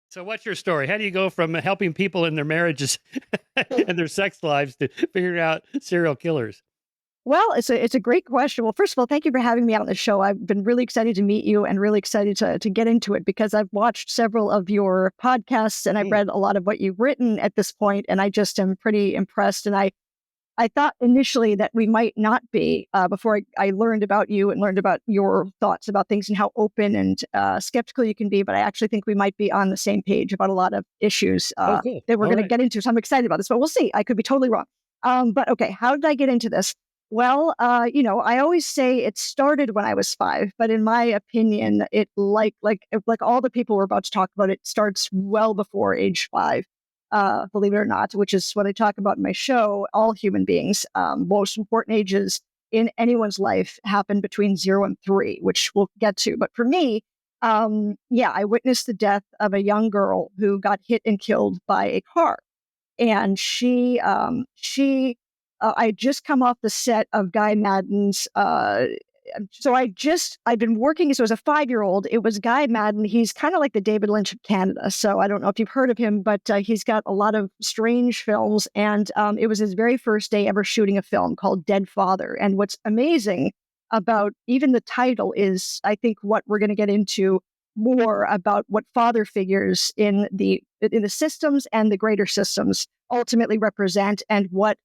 So what's your story? How do you go from helping people in their marriages and their sex lives to figuring out serial killers? Well, it's a great question. Well, first of all, thank you for having me on the show. I've been really excited to meet you and really excited to get into it because I've watched several of your podcasts and I've Mm, read a lot of what you've written at this point, and I just am pretty impressed. And I thought initially that we might not be before I learned about you and learned about your thoughts about things and how open and skeptical you can be. But I actually think we might be on the same page about a lot of issues oh, cool. that we're All going to right. get into. So I'm excited about this, but we'll see. I could be totally wrong. But okay, how did I get into this? Well, I always say it started when I was 5, but in my opinion, it like all the people we're about to talk about, it starts well before age 5, believe it or not, which is what I talk about in my show. All human beings, most important ages in anyone's life happen between 0 and 3, which we'll get to. But for me, yeah, I witnessed the death of a young girl who got hit and killed by a car, and I had just come off the set of Guy Madden's. I'd been working. So as a 5-year-old, it was Guy Madden. He's kind of like the David Lynch of Canada. So I don't know if you've heard of him, but he's got a lot of strange films. And it was his very first day ever shooting a film called Dead Father. And what's amazing about even the title is, I think, what we're going to get into more about what father figures in the systems and the greater systems ultimately represent, and what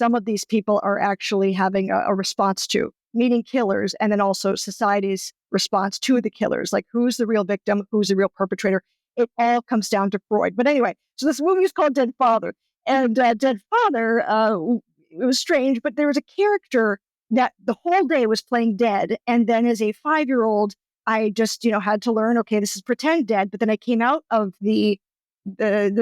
some of these people are actually having a response to, meaning killers, and then also society's response to the killers. Like, who's the real victim? Who's the real perpetrator? It all comes down to Freud. But anyway, so this movie is called Dead Father. And Dead Father, it was strange, but there was a character that the whole day was playing dead. And then as a 5-year-old, I just, had to learn, okay, this is pretend dead. But then I came out of the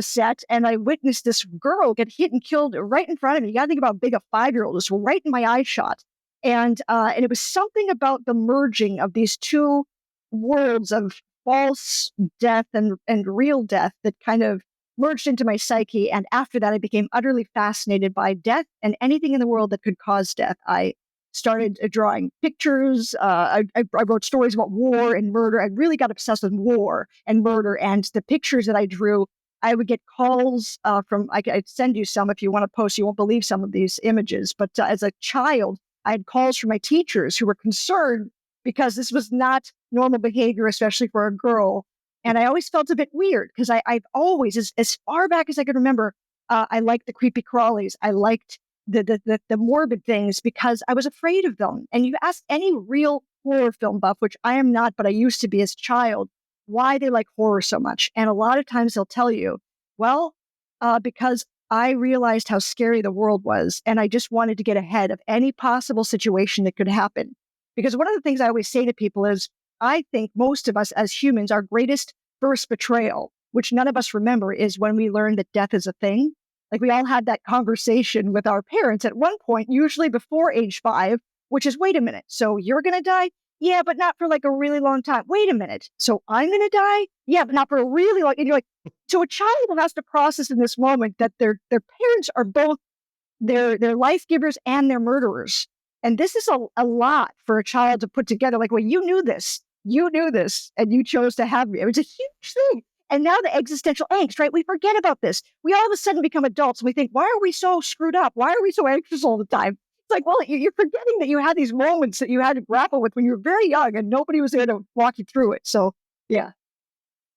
set, and I witnessed this girl get hit and killed right in front of me. You got to think about how big a 5-year-old is, right in my eye shot, and it was something about the merging of these two worlds of false death and real death that kind of merged into my psyche. And after that, I became utterly fascinated by death and anything in the world that could cause death. I started drawing pictures. I wrote stories about war and murder. I really got obsessed with war and murder. And the pictures that I drew, I would get calls I'd send you some if you want to post. You won't believe some of these images. But as a child, I had calls from my teachers who were concerned because this was not normal behavior, especially for a girl. And I always felt a bit weird because I've always, as far back as I could remember, I liked the creepy crawlies. I liked the morbid things because I was afraid of them. And you ask any real horror film buff, which I am not, but I used to be as a child, why they like horror so much. And a lot of times they'll tell you, well, because I realized how scary the world was, and I just wanted to get ahead of any possible situation that could happen. Because one of the things I always say to people is, I think most of us as humans, our greatest first betrayal, which none of us remember, is when we learn that death is a thing. Like, we all had that conversation with our parents at one point, usually before age 5, which is, wait a minute, so you're going to die? Yeah, but not for like a really long time. Wait a minute. So I'm going to die? Yeah, but not for a really long. And you're like, so a child has to process in this moment that their parents are both their life givers and their murderers. And this is a lot for a child to put together. Like, well, you knew this, and you chose to have me. It was a huge thing. And now the existential angst, right? We forget about this. We all of a sudden become adults and we think, why are we so screwed up? Why are we so anxious all the time? It's like, well, you're forgetting that you had these moments that you had to grapple with when you were very young and nobody was there to walk you through it. So, yeah.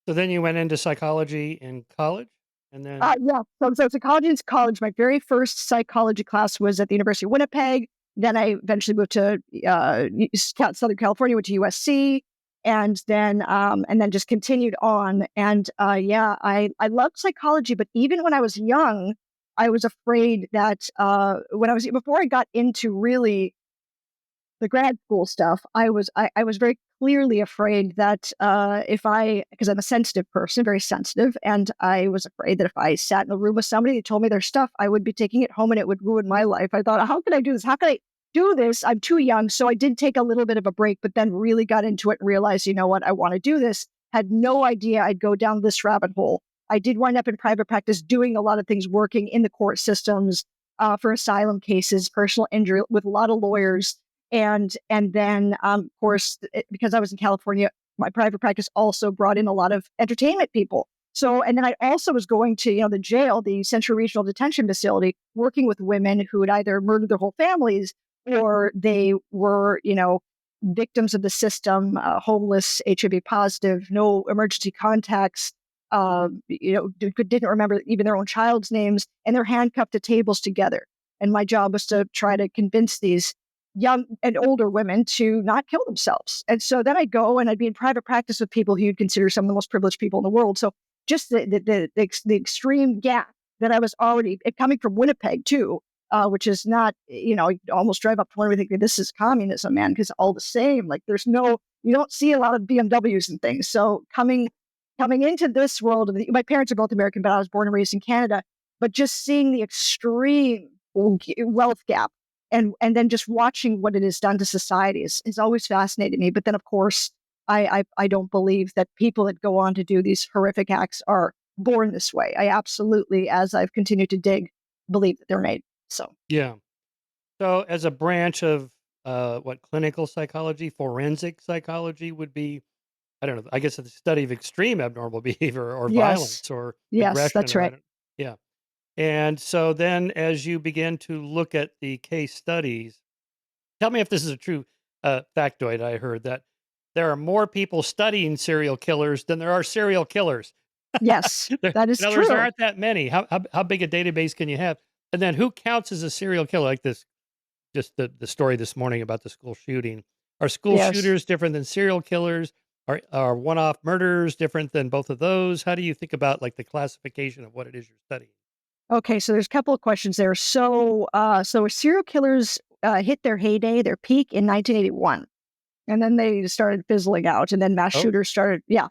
So then you went into psychology in college, and then Yeah. So psychology is college. My very first psychology class was at the University of Winnipeg. Then I eventually moved to Southern California, went to USC, and then just continued on. And yeah, I loved psychology, but even when I was young, I was afraid that before I got into really the grad school stuff, I was very clearly afraid that because I'm a sensitive person, very sensitive, and I was afraid that if I sat in a room with somebody that told me their stuff, I would be taking it home and it would ruin my life. I thought, how can I do this? How can I do this? I'm too young. So I did take a little bit of a break, but then really got into it and realized, you know what, I want to do this. Had no idea I'd go down this rabbit hole. I did wind up in private practice doing a lot of things, working in the court systems for asylum cases, personal injury, with a lot of lawyers. And then, of course, because I was in California, my private practice also brought in a lot of entertainment people. So, and then I also was going to, the jail, the Central Regional Detention Facility, working with women who had either murdered their whole families or they were, victims of the system, homeless, HIV positive, no emergency contacts, didn't remember even their own child's names, and they're handcuffed to tables together. And my job was to try to convince these young and older women to not kill themselves. And so then I'd go and I'd be in private practice with people who you'd consider some of the most privileged people in the world. So just the extreme gap that I was already coming from Winnipeg too, which is not, you almost drive up to one and think this is communism, man, because all the same, like you don't see a lot of BMWs and things. So coming into this world my parents are both American, but I was born and raised in Canada, but just seeing the extreme wealth gap and then just watching what it has done to society has always fascinated me. But then, of course, I don't believe that people that go on to do these horrific acts are born this way. I absolutely, as I've continued to dig, believe that they're made. So Yeah. So as a branch of what clinical psychology, forensic psychology would be, I don't know, I guess it's the study of extreme abnormal behavior or yes, violence or yes, aggression that's or I right. don't, yeah. And so then as you begin to look at the case studies, tell me if this is a true factoid I heard that there are more people studying serial killers than there are serial killers. Yes, There, that in is other words, there true. aren't that many. How big a database can you have? And then who counts as a serial killer? Like this, just the story this morning about the school shooting. Are school Yes. shooters different than serial killers? Are one-off murders different than both of those? How do you think about like the classification of what it is you're studying? Okay, so there's a couple of questions there. So serial killers hit their heyday, their peak in 1981, and then they started fizzling out, and then mass Oh, shooters started. Yeah,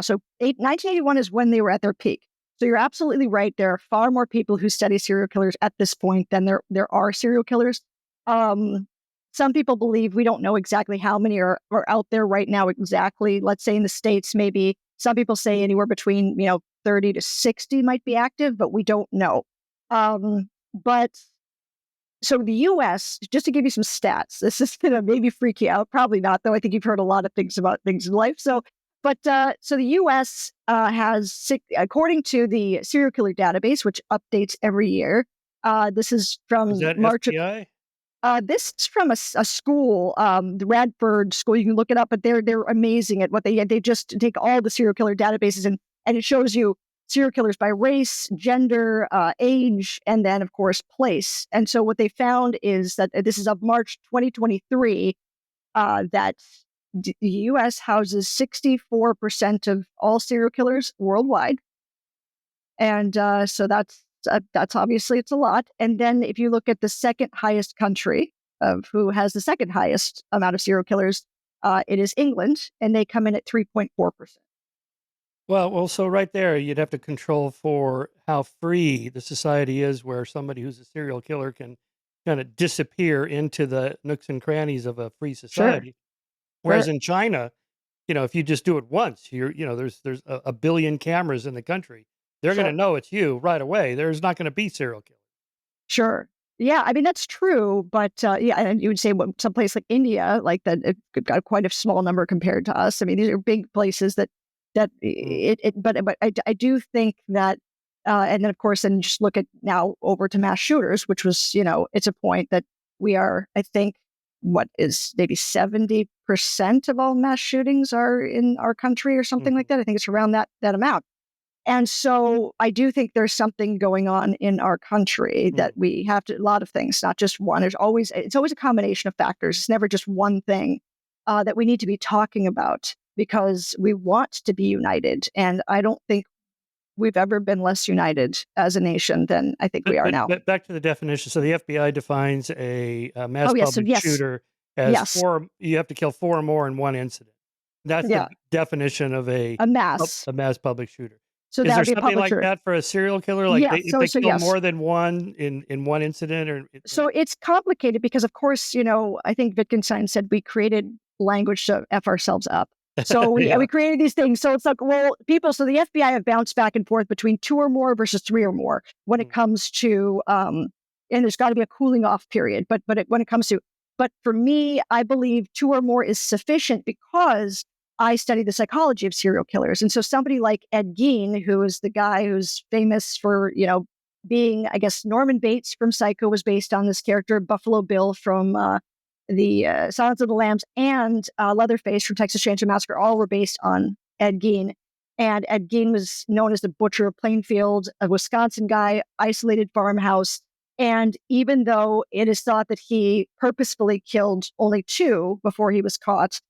so 1981 is when they were at their peak. So you're absolutely right. There are far more people who study serial killers at this point than there are serial killers. Um, some people believe we don't know exactly how many are out there right now exactly. Let's say in the States, maybe some people say anywhere between 30 to 60 might be active, but we don't know. But so the US, just to give you some stats, this is going to maybe freak you out. Probably not, though. I think you've heard a lot of things about things in life. So the US has, according to the serial killer database, which updates every year, this is is from that March of FBI? this is from a school, the Radford School. You can look it up, but they're amazing at what they just take all the serial killer databases and it shows you serial killers by race, gender, age, and then of course place. And so what they found is that this is of March 2023 that the U.S. houses 64% of all serial killers worldwide. And so that's obviously it's a lot. And then if you look at the second highest country of who has the second highest amount of serial killers, it is England, and they come in at 3.4%. Well, so right there, you'd have to control for how free the society is, where somebody who's a serial killer can kind of disappear into the nooks and crannies of a free Sure, society. Whereas sure, in China, if you just do it once, there's a billion cameras in the country. They're going to sure. know it's you right away. There's not going to be serial killers. Sure. Yeah, I mean that's true, but yeah, and you would say what someplace like India, like that, it got quite a small number compared to us. I mean, these are big places that Mm, but I do think that, and then of course, then just look at now over to mass shooters, which was it's a point that we are, I think, what is maybe 70% of all mass shootings are in our country or something like mhm, that. I think it's around that amount. And so I do think there's something going on in our country mm. that we have to, a lot of things, not just one. It's always a combination of factors. It's never just one thing that we need to be talking about because we want to be united. And I don't think we've ever been less united as a nation than I think we are now. But back to the definition. So the FBI defines a mass Oh, yes. So, public yes. shooter as Yes. four. You have to kill four or more in one incident. That's the Yeah. definition of A mass. a mass public shooter. So Is that there would be a something public like shooter. that for a serial killer? Like Yeah. if So, they so kill yes. more than one in one incident, So it's complicated because, of course, I think Wittgenstein said we created language to F ourselves up. So we yeah. created these things. So it's like, well, so the FBI have bounced back and forth between two or more versus three or more when it Mm, comes to, and there's got to be a cooling off period. When it comes to, but for me, I believe two or more is sufficient because I study the psychology of serial killers. And so somebody like Ed Gein, who is the guy who's famous for, being, I guess, Norman Bates from Psycho was based on this character, Buffalo Bill from the Silence of the Lambs, and Leatherface from Texas Chainsaw Massacre, all were based on Ed Gein. And Ed Gein was known as the Butcher of Plainfield, a Wisconsin guy, isolated farmhouse. And even though it is thought that he purposefully killed only two before he was caught,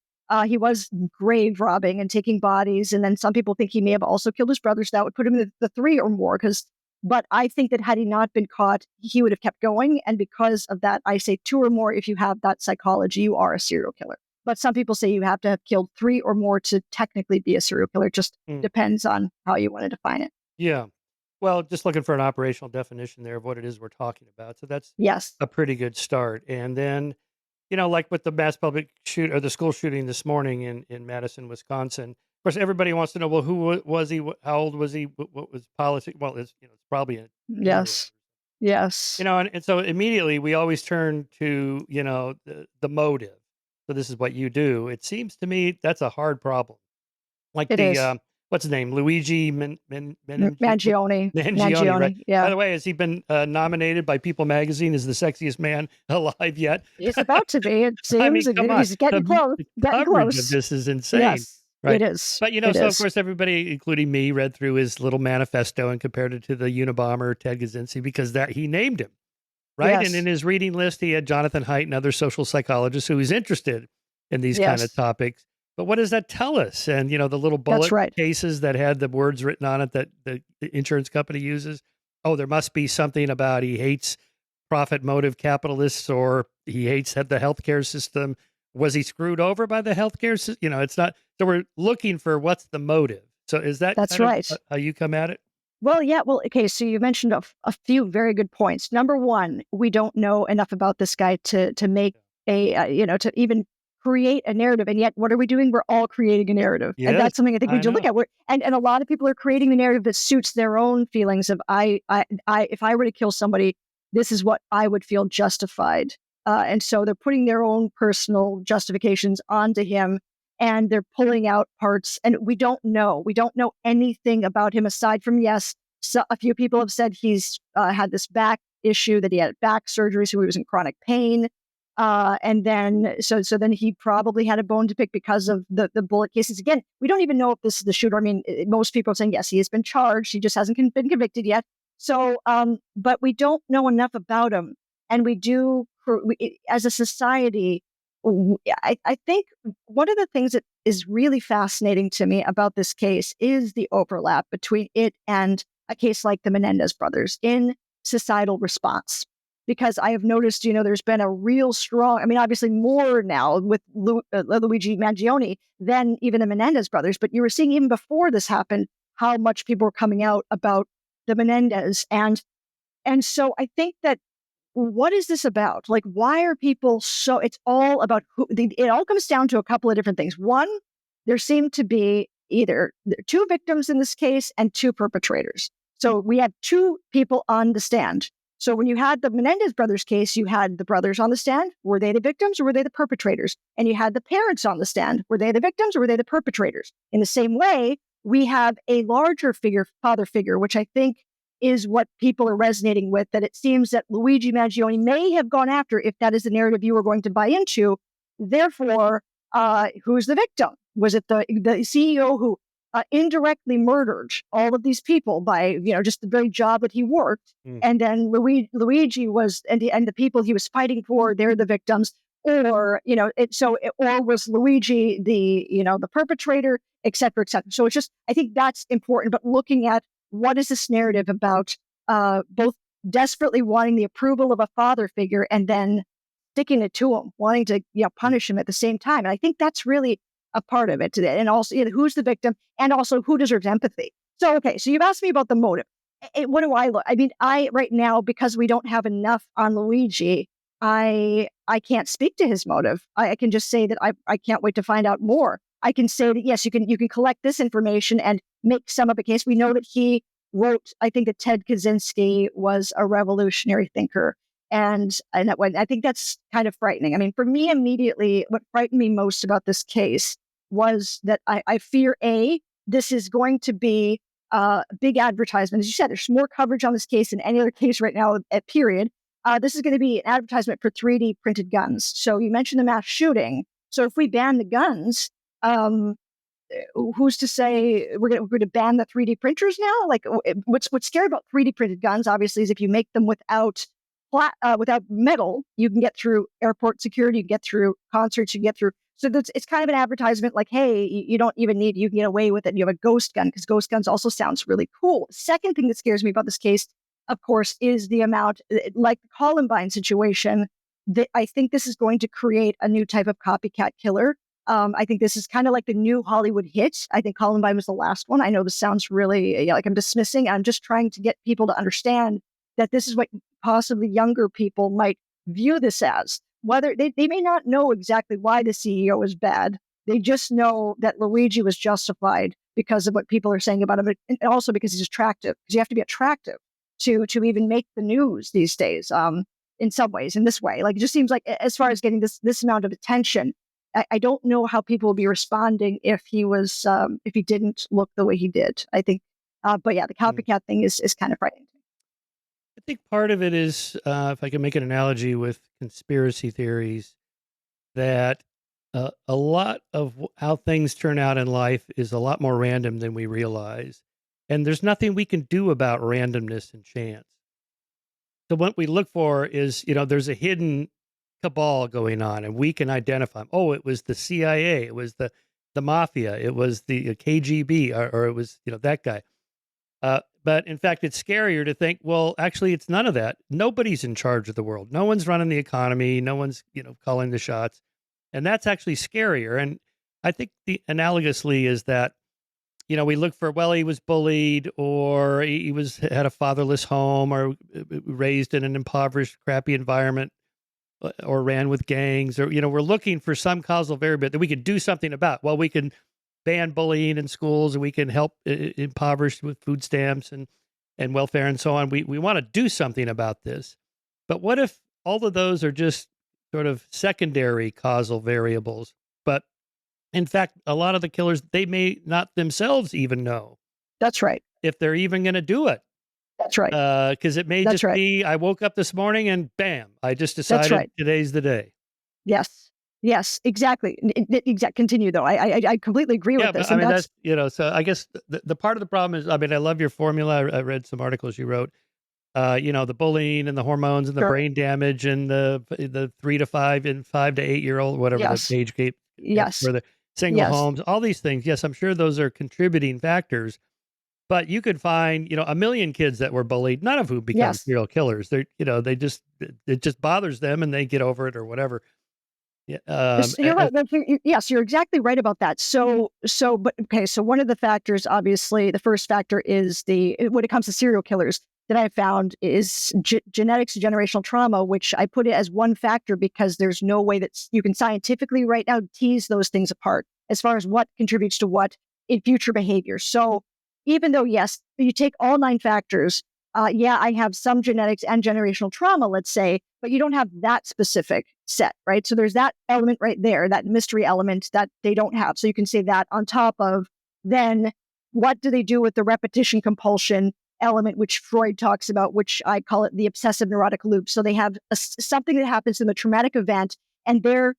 he was grave robbing and taking bodies. And then some people think he may have also killed his brothers. That would put him in the three or more. But I think that had he not been caught, he would have kept going. And because of that, I say two or more. If you have that psychology, you are a serial killer. But some people say you have to have killed three or more to technically be a serial killer. It just Mm. depends on how you want to define it. Yeah. Well, just looking for an operational definition there of what it is we're talking about. So that's Yes. a pretty good start. And then, like with the mass public shoot or the school shooting this morning in Madison, Wisconsin. Of course, everybody wants to know, well, was he? How old was he? What was policy? Well, it's probably a general. Yes. Yes. And so immediately we always turn to, the motive. So this is what you do. It seems to me that's a hard problem. Like It is. what's his name? Luigi Mangione. Mangione, right? Mangione. By Yeah. the way, has he been nominated by People Magazine as the sexiest man alive yet? He's about to be, it I seems. mean, come on. He's getting The, close. the Getting coverage of close. this is insane, Yes. right? It is. But, It so of is. course, everybody, including me, read through his little manifesto and compared it to the Unabomber, Ted Kaczynski, because that he named him, right? And in Yes. his reading list, he had Jonathan Haidt and other social psychologists who was interested in these kind of Yes. topics. But what does that tell us? And, the little That's bullet right. cases that had the words written on it that the insurance company uses. Oh, there must be something about he hates profit motive capitalists or he hates the healthcare system. Was he screwed over by the healthcare system? It's not. So we're looking for what's the motive. So is that That's kind of right. how you come at it? Well, yeah. Well, okay. So you mentioned a few very good points. Number one, we don't know enough about this guy to make to even create a narrative. And yet, what are we doing? We're all creating a narrative, and Yes, that's something I think we I need to look know. at. And a lot of people are creating the narrative that suits their own feelings of if I were to kill somebody, this is what I would feel justified. And so they're putting their own personal justifications onto him, and they're pulling out parts. And we don't know anything about him aside from, yes, so a few people have said he's had this back issue, that he had back surgery, so he was in chronic pain. And then, so then he probably had a bone to pick because of the bullet cases. Again, we don't even know if this is the shooter. I mean, most people are saying, yes, he has been charged. He just hasn't been convicted yet. So, but we don't know enough about him. And we do, as a society, I think one of the things that is really fascinating to me about this case is the overlap between it and a case like the Menendez brothers in societal response. Because I have noticed, there's been a real strong, I mean, obviously more now with Luigi Mangione than even the Menendez brothers, but you were seeing even before this happened, how much people were coming out about the Menendez. And so I think that, what is this about? Like, why are people so, it's all about it all comes down to a couple of different things. One, there seem to be either two victims in this case and two perpetrators. So we had two people on the stand. So when you had the Menendez brothers case, you had the brothers on the stand. Were they the victims or were they the perpetrators? And you had the parents on the stand. Were they the victims or were they the perpetrators? In the same way, we have a larger father figure, which I think is what people are resonating with, that it seems that Luigi Mangione may have gone after, if that is the narrative you were going to buy into. Therefore, who's the victim? Was it the CEO who indirectly murdered all of these people by, just the very job that he worked? Mm. And then Luigi was, and the people he was fighting for, they're the victims. Or, or was Luigi the perpetrator, et cetera, et cetera. So it's just, I think that's important. But looking at what is this narrative about, both desperately wanting the approval of a father figure and then sticking it to him, wanting to punish him at the same time. And I think that's really a part of it. And also, who's the victim and also who deserves empathy. So, okay, so you've asked me about the motive. What do I look? I mean, right now, because we don't have enough on Luigi, I can't speak to his motive. I can just say that I can't wait to find out more. I can say that, yes, you can collect this information and make some of a case. We know that he wrote, I think that Ted Kaczynski was a revolutionary thinker. And I think that's kind of frightening. I mean, for me, immediately, what frightened me most about this case was that I fear this is going to be a big advertisement. As you said, there's more coverage on this case than any other case right now, at period. This is going to be an advertisement for 3D printed guns. So you mentioned the mass shooting. So if we ban the guns, who's to say we're going to ban the 3D printers now? Like, what's scary about 3D printed guns, obviously, is if you make them without metal, you can get through airport security, you can get through concerts, you can get through. So it's kind of an advertisement like, hey, you don't even need, you can get away with it. You have a ghost gun, because ghost guns also sounds really cool. Second thing that scares me about this case, of course, is the amount, like the Columbine situation, that I think this is going to create a new type of copycat killer. I think this is kind of like the new Hollywood hit. I think Columbine was the last one. I know this sounds really like I'm dismissing. I'm just trying to get people to understand that this is what possibly younger people might view this as. Whether they may not know exactly why the CEO is bad. They just know that Luigi was justified because of what people are saying about him, and also because he's attractive. Because you have to be attractive to even make the news these days. In some ways, in this way, like it just seems like, as far as getting this amount of attention, I don't know how people will be responding if he didn't look the way he did. I think, but yeah, the Mm. copycat thing is kind of frightening. I think part of it is, if I can make an analogy with conspiracy theories, that a lot of how things turn out in life is a lot more random than we realize. And there's nothing we can do about randomness and chance. So what we look for is, there's a hidden cabal going on, and we can identify them. Oh, it was the CIA, it was the mafia, it was the KGB, or it was, that guy. But in fact, it's scarier to think, well, actually, it's none of that. Nobody's in charge of the world. No one's running the economy. No one's, calling the shots. And that's actually scarier. And I think the analogously is that, we look for, well, he was bullied, or he had a fatherless home, or raised in an impoverished, crappy environment, or ran with gangs, or, we're looking for some causal variable that we can do something about. Well, we can ban bullying in schools, and we can help impoverished with food stamps and welfare and so on. We want to do something about this. But what if all of those are just sort of secondary causal variables? But in fact, a lot of the killers, they may not themselves even know That's right. if they're even going to do it. That's right. Because it may That's just right. be, I woke up this morning and bam, I just That's decided right. today's the day. Yes. Yes. Exactly. Continue though. I completely agree with Yeah, but this, I and mean, that's so I guess the part of the problem is, I mean, I love your formula. I read some articles you wrote, the bullying and the hormones and the sure. brain damage and the 3 to 5 and 5 to 8 year old, whatever the Yes. age gap Yes. for the single Yes. homes, all these things. Yes, I'm sure those are contributing factors, but you could find, a million kids that were bullied, none of whom become Yes. serial killers. They just, it just bothers them and they get over it or whatever. Yeah. You're right. Yes, you're exactly right about that. But okay. So one of the factors, obviously, the first factor is when it comes to serial killers that I found is genetics, generational trauma, which I put it as one factor because there's no way that you can scientifically right now tease those things apart as far as what contributes to what in future behavior. So even though, yes, you take all 9 factors, yeah, I have some genetics and generational trauma, let's say, but you don't have that specific set, right? So there's that element right there, that mystery element that they don't have. So you can say that on top of then what do they do with the repetition compulsion element, which Freud talks about, which I call it the obsessive neurotic loop. So they have something that happens in the traumatic event, and their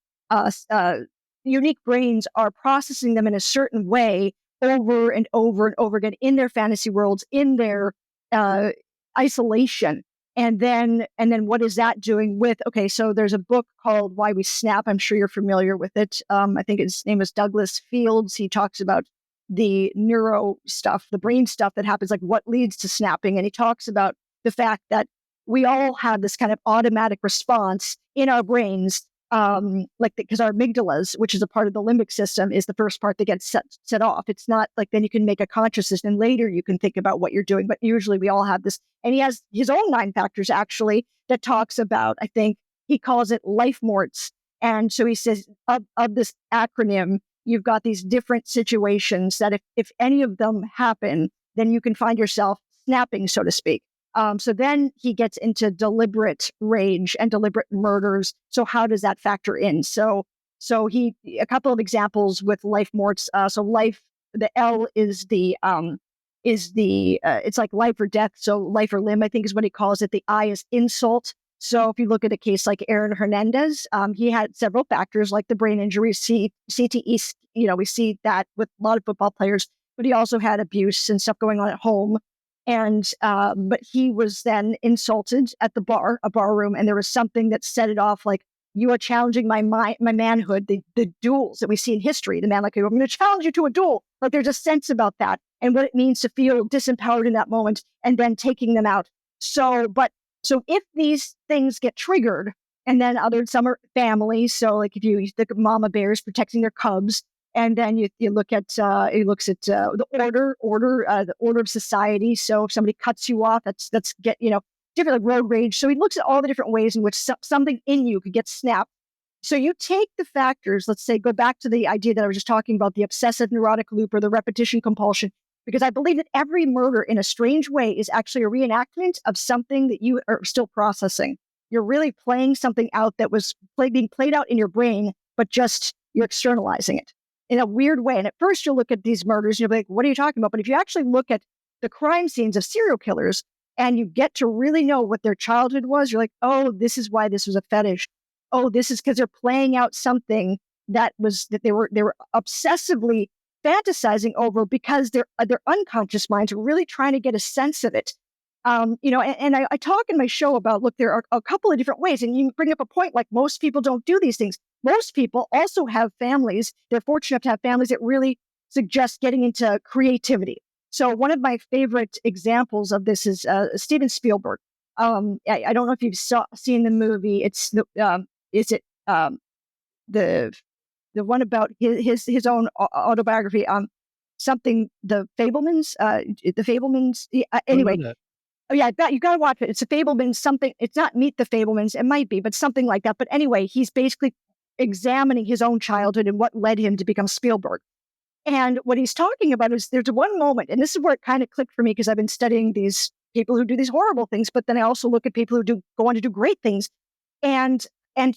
unique brains are processing them in a certain way over and over and over again in their fantasy worlds, in their uh, isolation. And then what is that doing with, okay, so there's a book called Why We Snap. I'm sure you're familiar with it. I think his name is Douglas Fields. He talks about the neuro stuff, the brain stuff that happens, like what leads to snapping. And he talks about the fact that we all have this kind of automatic response in our brains, because our amygdalas, which is a part of the limbic system, is the first part that gets set off. It's not like then you can make a conscious decision and later you can think about what you're doing. But usually we all have this, and he has his own 9 factors actually that talks about, I think he calls it life morts. And so he says of this acronym, you've got these different situations that if any of them happen, then you can find yourself snapping, so to speak. So then he gets into deliberate rage and deliberate murders. So how does that factor in? So So a couple of examples with life morts. So life, the L it's like life or death. So life or limb, I think is what he calls it. The I is insult. So if you look at a case like Aaron Hernandez, he had several factors like the brain injury, CTE. We see that with a lot of football players, but he also had abuse and stuff going on at home. And but he was then insulted at a bar room, and there was something that set it off. Like, you are challenging my manhood. The duels that we see in history, the man, like, I'm going to challenge you to a duel. Like, there's a sense about that and what it means to feel disempowered in that moment, and then taking them out. So if these things get triggered, and then some are families. So like if you think of mama bears protecting their cubs, and then you look at it looks at the order of society. So if somebody cuts you off, that's different, like road rage. So he looks at all the different ways in which something in you could get snapped. So you take the factors, let's say, go back to the idea that I was just talking about, the obsessive neurotic loop or the repetition compulsion, because I believe that every murder in a strange way is actually a reenactment of something that you are still processing. You're really playing something out that was being played out in your brain, but just you're externalizing it in a weird way. And at first you'll look at these murders and you'll be like, what are you talking about? But if you actually look at the crime scenes of serial killers and you get to really know what their childhood was, you're like, oh, this is why this was a fetish. Oh, this is because they're playing out something that they were obsessively fantasizing over, because their unconscious minds are really trying to get a sense of it. And I talk in my show about, look, there are a couple of different ways, and you bring up a point like most people don't do these things. Most people also have families. They're fortunate enough to have families that really suggest getting into creativity. So one of my favorite examples of this is Steven Spielberg. I don't know if you've seen the movie. It's the one about his own autobiography, something, the Fablemans, What about anyway. that? Oh yeah, you got to watch it. It's a Fablemans, something. It's not Meet the Fablemans. It might be, but something like that. But anyway, he's basically examining his own childhood and what led him to become Spielberg. And what he's talking about is there's one moment, and this is where it kind of clicked for me, because I've been studying these people who do these horrible things, but then I also look at people who go on to do great things. And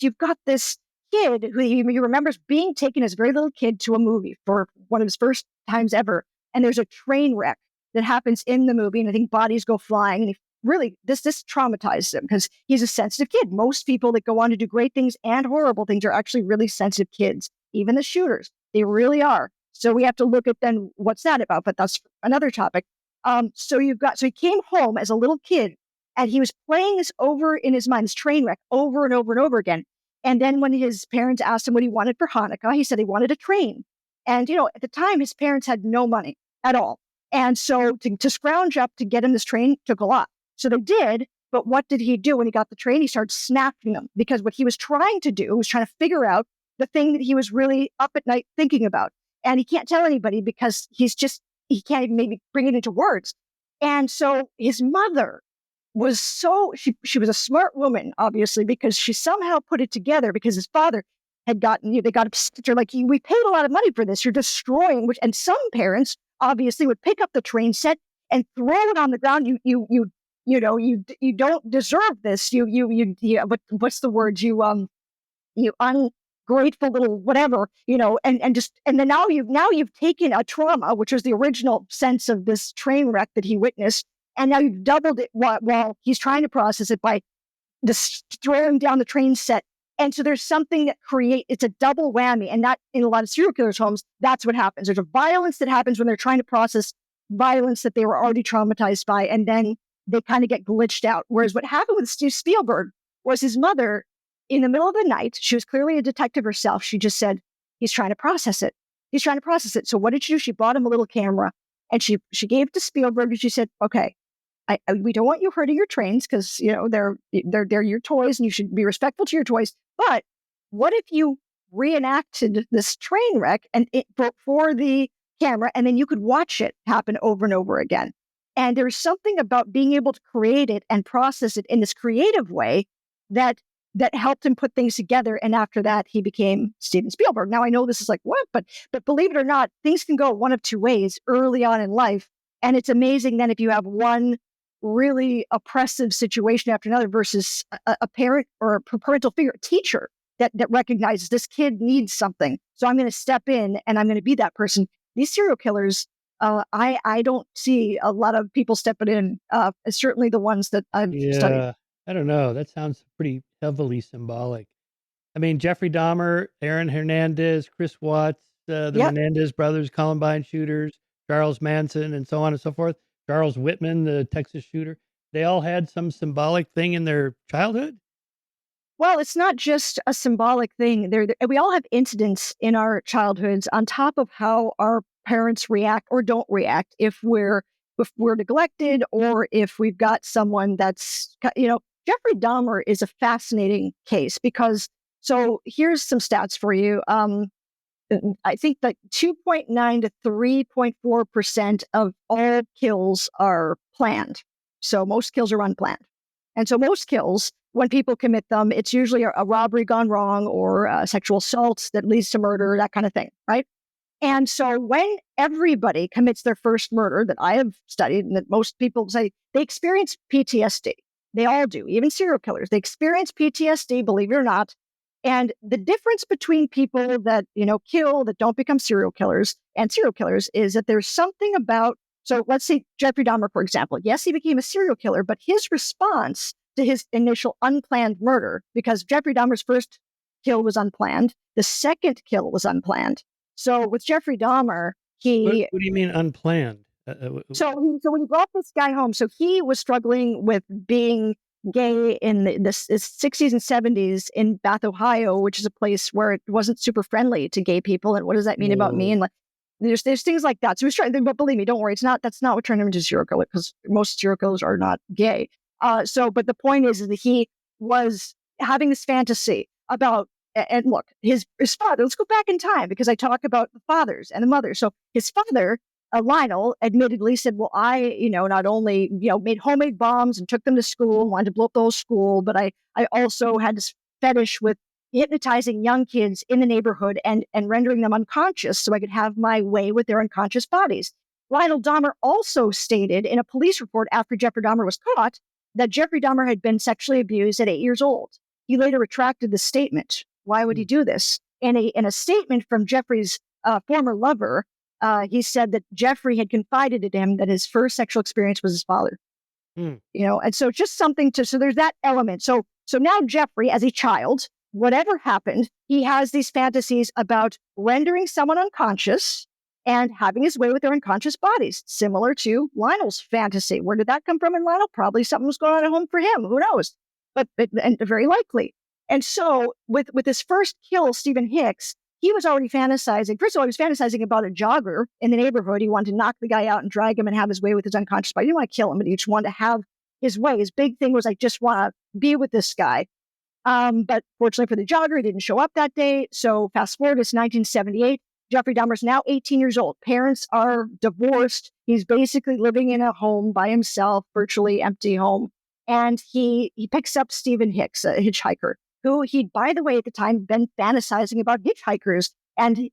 you've got this kid who he remembers being taken as a very little kid to a movie for one of his first times ever. And there's a train wreck that happens in the movie, and I think bodies go flying. And he really, this traumatized him because he's a sensitive kid. Most people that go on to do great things and horrible things are actually really sensitive kids. Even the shooters, they really are. So we have to look at then what's that about, but that's another topic. So he came home as a little kid, and he was playing this over in his mind, this train wreck, over and over and over again. And then when his parents asked him what he wanted for Hanukkah, he said he wanted a train. And, at the time, his parents had no money at all. And so to scrounge up to get him this train took a lot. So they did. But what did he do when he got the train? He started snapping them, because what he was trying to do was trying to figure out the thing that he was really up at night thinking about. And he can't tell anybody because he can't even maybe bring it into words. And so his mother was she was a smart woman, obviously, because she somehow put it together, because his father had they got upset. They're like, we paid a lot of money for this. You're destroying, and some parents obviously would pick up the train set and throw it on the ground. You don't deserve this. What's the word? You ungrateful little whatever, and then now you've taken a trauma, which was the original sense of this train wreck that he witnessed, and now you've doubled it while he's trying to process it by just throwing down the train set. And so there's something that it's a double whammy, and that in a lot of serial killers' homes, that's what happens. There's a violence that happens when they're trying to process violence that they were already traumatized by, and then they kind of get glitched out. Whereas what happened with Steve Spielberg was his mother, in the middle of the night, she was clearly a detective herself. She just said, he's trying to process it. He's trying to process it. So what did she do? She bought him a little camera, and she gave it to Spielberg, and she said, okay, we don't want you hurting your trains, because they're your toys, and you should be respectful to your toys. But what if you reenacted this train wreck for the camera, and then you could watch it happen over and over again? And there's something about being able to create it and process it in this creative way that helped him put things together. And after that, he became Steven Spielberg. Now, I know this is like, what? But believe it or not, things can go one of two ways early on in life. And it's amazing then if you have one really oppressive situation after another versus a parent or a parental figure, a teacher that recognizes this kid needs something. So I'm going to step in and I'm going to be that person. These serial killers, I don't see a lot of people stepping in, certainly the ones that I've studied. Yeah. I don't know. That sounds pretty heavily symbolic. I mean, Jeffrey Dahmer, Aaron Hernandez, Chris Watts, the Yep. Menendez brothers, Columbine shooters, Charles Manson, and so on and so forth. Charles Whitman, the Texas shooter. They all had some symbolic thing in their childhood. Well, it's not just a symbolic thing. We all have incidents in our childhoods on top of how our parents react or don't react if we're neglected or if we've got someone that's. Jeffrey Dahmer is a fascinating case because so here's some stats for you. I think that 2.9 to 3.4% of all kills are planned. So most kills are unplanned. And so most kills, when people commit them, it's usually a robbery gone wrong or sexual assault that leads to murder, that kind of thing, right? And so when everybody commits their first murder that I have studied and that most people say, they experience PTSD. They all do, even serial killers. They experience PTSD, believe it or not. And the difference between people that, kill, that don't become serial killers and serial killers is that there's something about, so let's say Jeffrey Dahmer, for example. Yes, he became a serial killer, but his response to his initial unplanned murder, because Jeffrey Dahmer's first kill was unplanned, the second kill was unplanned. So with Jeffrey Dahmer, What do you mean unplanned? so when he brought this guy home, so he was struggling with being gay in the 60s and 70s in Bath, Ohio, which is a place where it wasn't super friendly to gay people. And what does that mean about me? Oh, And like, there's things like that. So he's trying, but believe me, don't worry, that's not what turned him into a serial killer because most serial killers are not gay. But the point is that he was having this fantasy about, and look, his father. Let's go back in time because I talk about the fathers and the mothers. So his father, Lionel, admittedly said, well, I, not only, made homemade bombs and took them to school, wanted to blow up the whole school, but I also had this fetish with hypnotizing young kids in the neighborhood and rendering them unconscious so I could have my way with their unconscious bodies. Lionel Dahmer also stated in a police report after Jeffrey Dahmer was caught that Jeffrey Dahmer had been sexually abused at 8 years old. He later retracted the statement. Why would he do this? In a statement from Jeffrey's former lover, he said that Jeffrey had confided in him that his first sexual experience was his father. hmm. And so just something so there's that element. So now Jeffrey, as a child, whatever happened, he has these fantasies about rendering someone unconscious and having his way with their unconscious bodies, similar to Lionel's fantasy. Where did that come from in Lionel? Probably something was going on at home for him. Who knows? And very likely. And so with his first kill, Stephen Hicks, he was already fantasizing. First of all, he was fantasizing about a jogger in the neighborhood. He wanted to knock the guy out and drag him and have his way with his unconscious body. He didn't want to kill him, but he just wanted to have his way. His big thing was, I just want to be with this guy. But fortunately for the jogger, he didn't show up that day. So fast forward to 1978. Jeffrey Dahmer's now 18 years old. Parents are divorced. He's basically living in a home by himself, virtually empty home. And he picks up Stephen Hicks, a hitchhiker, who he'd, by the way, at the time, been fantasizing about hitchhikers and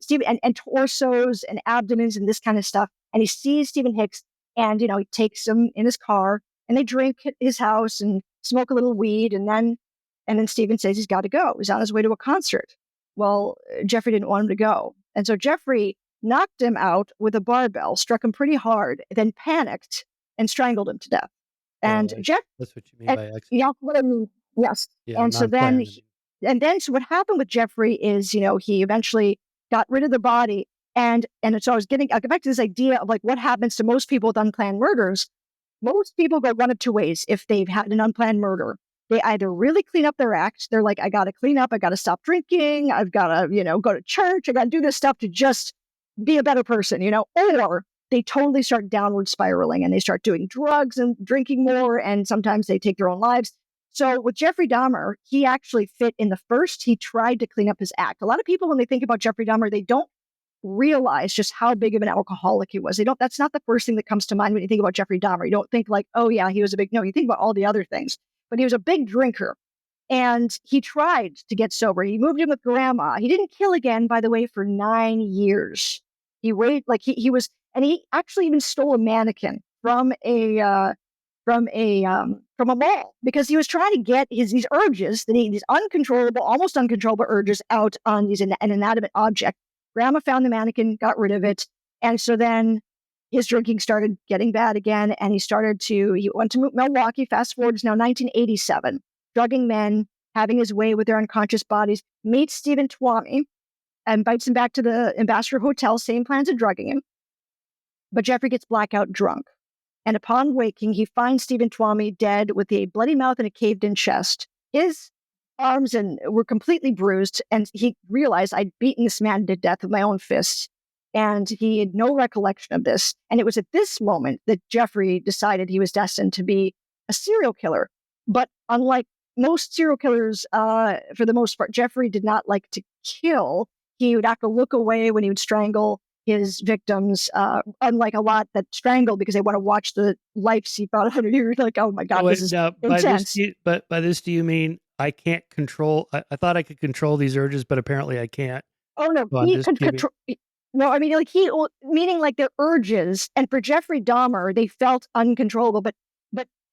torsos and abdomens and this kind of stuff. And he sees Stephen Hicks and, he takes him in his car and they drink at his house and smoke a little weed. And then Stephen says he's got to go. He's on his way to a concert. Well, Jeffrey didn't want him to go. And so Jeffrey knocked him out with a barbell, struck him pretty hard, then panicked and strangled him to death. Oh, And Jeff, that's what you mean and, by accident. what I mean, yes. Yeah, And so then, non-planned. I mean. so what happened with Jeffrey is, he eventually got rid of the body. And so I'll get back to this idea of like what happens to most people with unplanned murders. Most people go one of two ways if they've had an unplanned murder. They either really clean up their act. They're like, I got to clean up. I got to stop drinking. I've got to, go to church. I got to do this stuff to just be a better person, or they totally start downward spiraling and they start doing drugs and drinking more. And sometimes they take their own lives. So with Jeffrey Dahmer, he actually fit in the first. He tried to clean up his act. A lot of people, when they think about Jeffrey Dahmer, they don't realize just how big of an alcoholic he was. That's not the first thing that comes to mind when you think about Jeffrey Dahmer. You don't think like, oh yeah, he was no, you think about all the other things. But he was a big drinker. And he tried to get sober. He moved in with grandma. He didn't kill again, by the way, for 9 years. He waited, like he was, and he actually even stole a mannequin from from a mall because he was trying to get these urges, these uncontrollable, almost uncontrollable urges out on an inanimate object. Grandma found the mannequin, got rid of it, and so then his drinking started getting bad again, and he went to Milwaukee. Fast forward is now 1987, drugging men, having his way with their unconscious bodies. Meets Stephen Twomey, invites him back to the Ambassador Hotel. Same plans of drugging him, but Jeffrey gets blackout drunk. And upon waking, he finds Stephen Twomey dead with a bloody mouth and a caved-in chest. His arms were completely bruised, and he realized I'd beaten this man to death with my own fists, and he had no recollection of this. And it was at this moment that Jeffrey decided he was destined to be a serial killer. But unlike most serial killers, for the most part, Jeffrey did not like to kill. He would have to look away when he would strangle his victims, unlike a lot that strangle because they want to watch the life seep out of it. You're like, oh my God, this is Now, intense. by this, do you mean I can't control? I thought I could control these urges, but apparently I can't. Oh no, So I'm he just could giving. control. No, I mean, meaning like the urges, and for Jeffrey Dahmer, they felt uncontrollable. But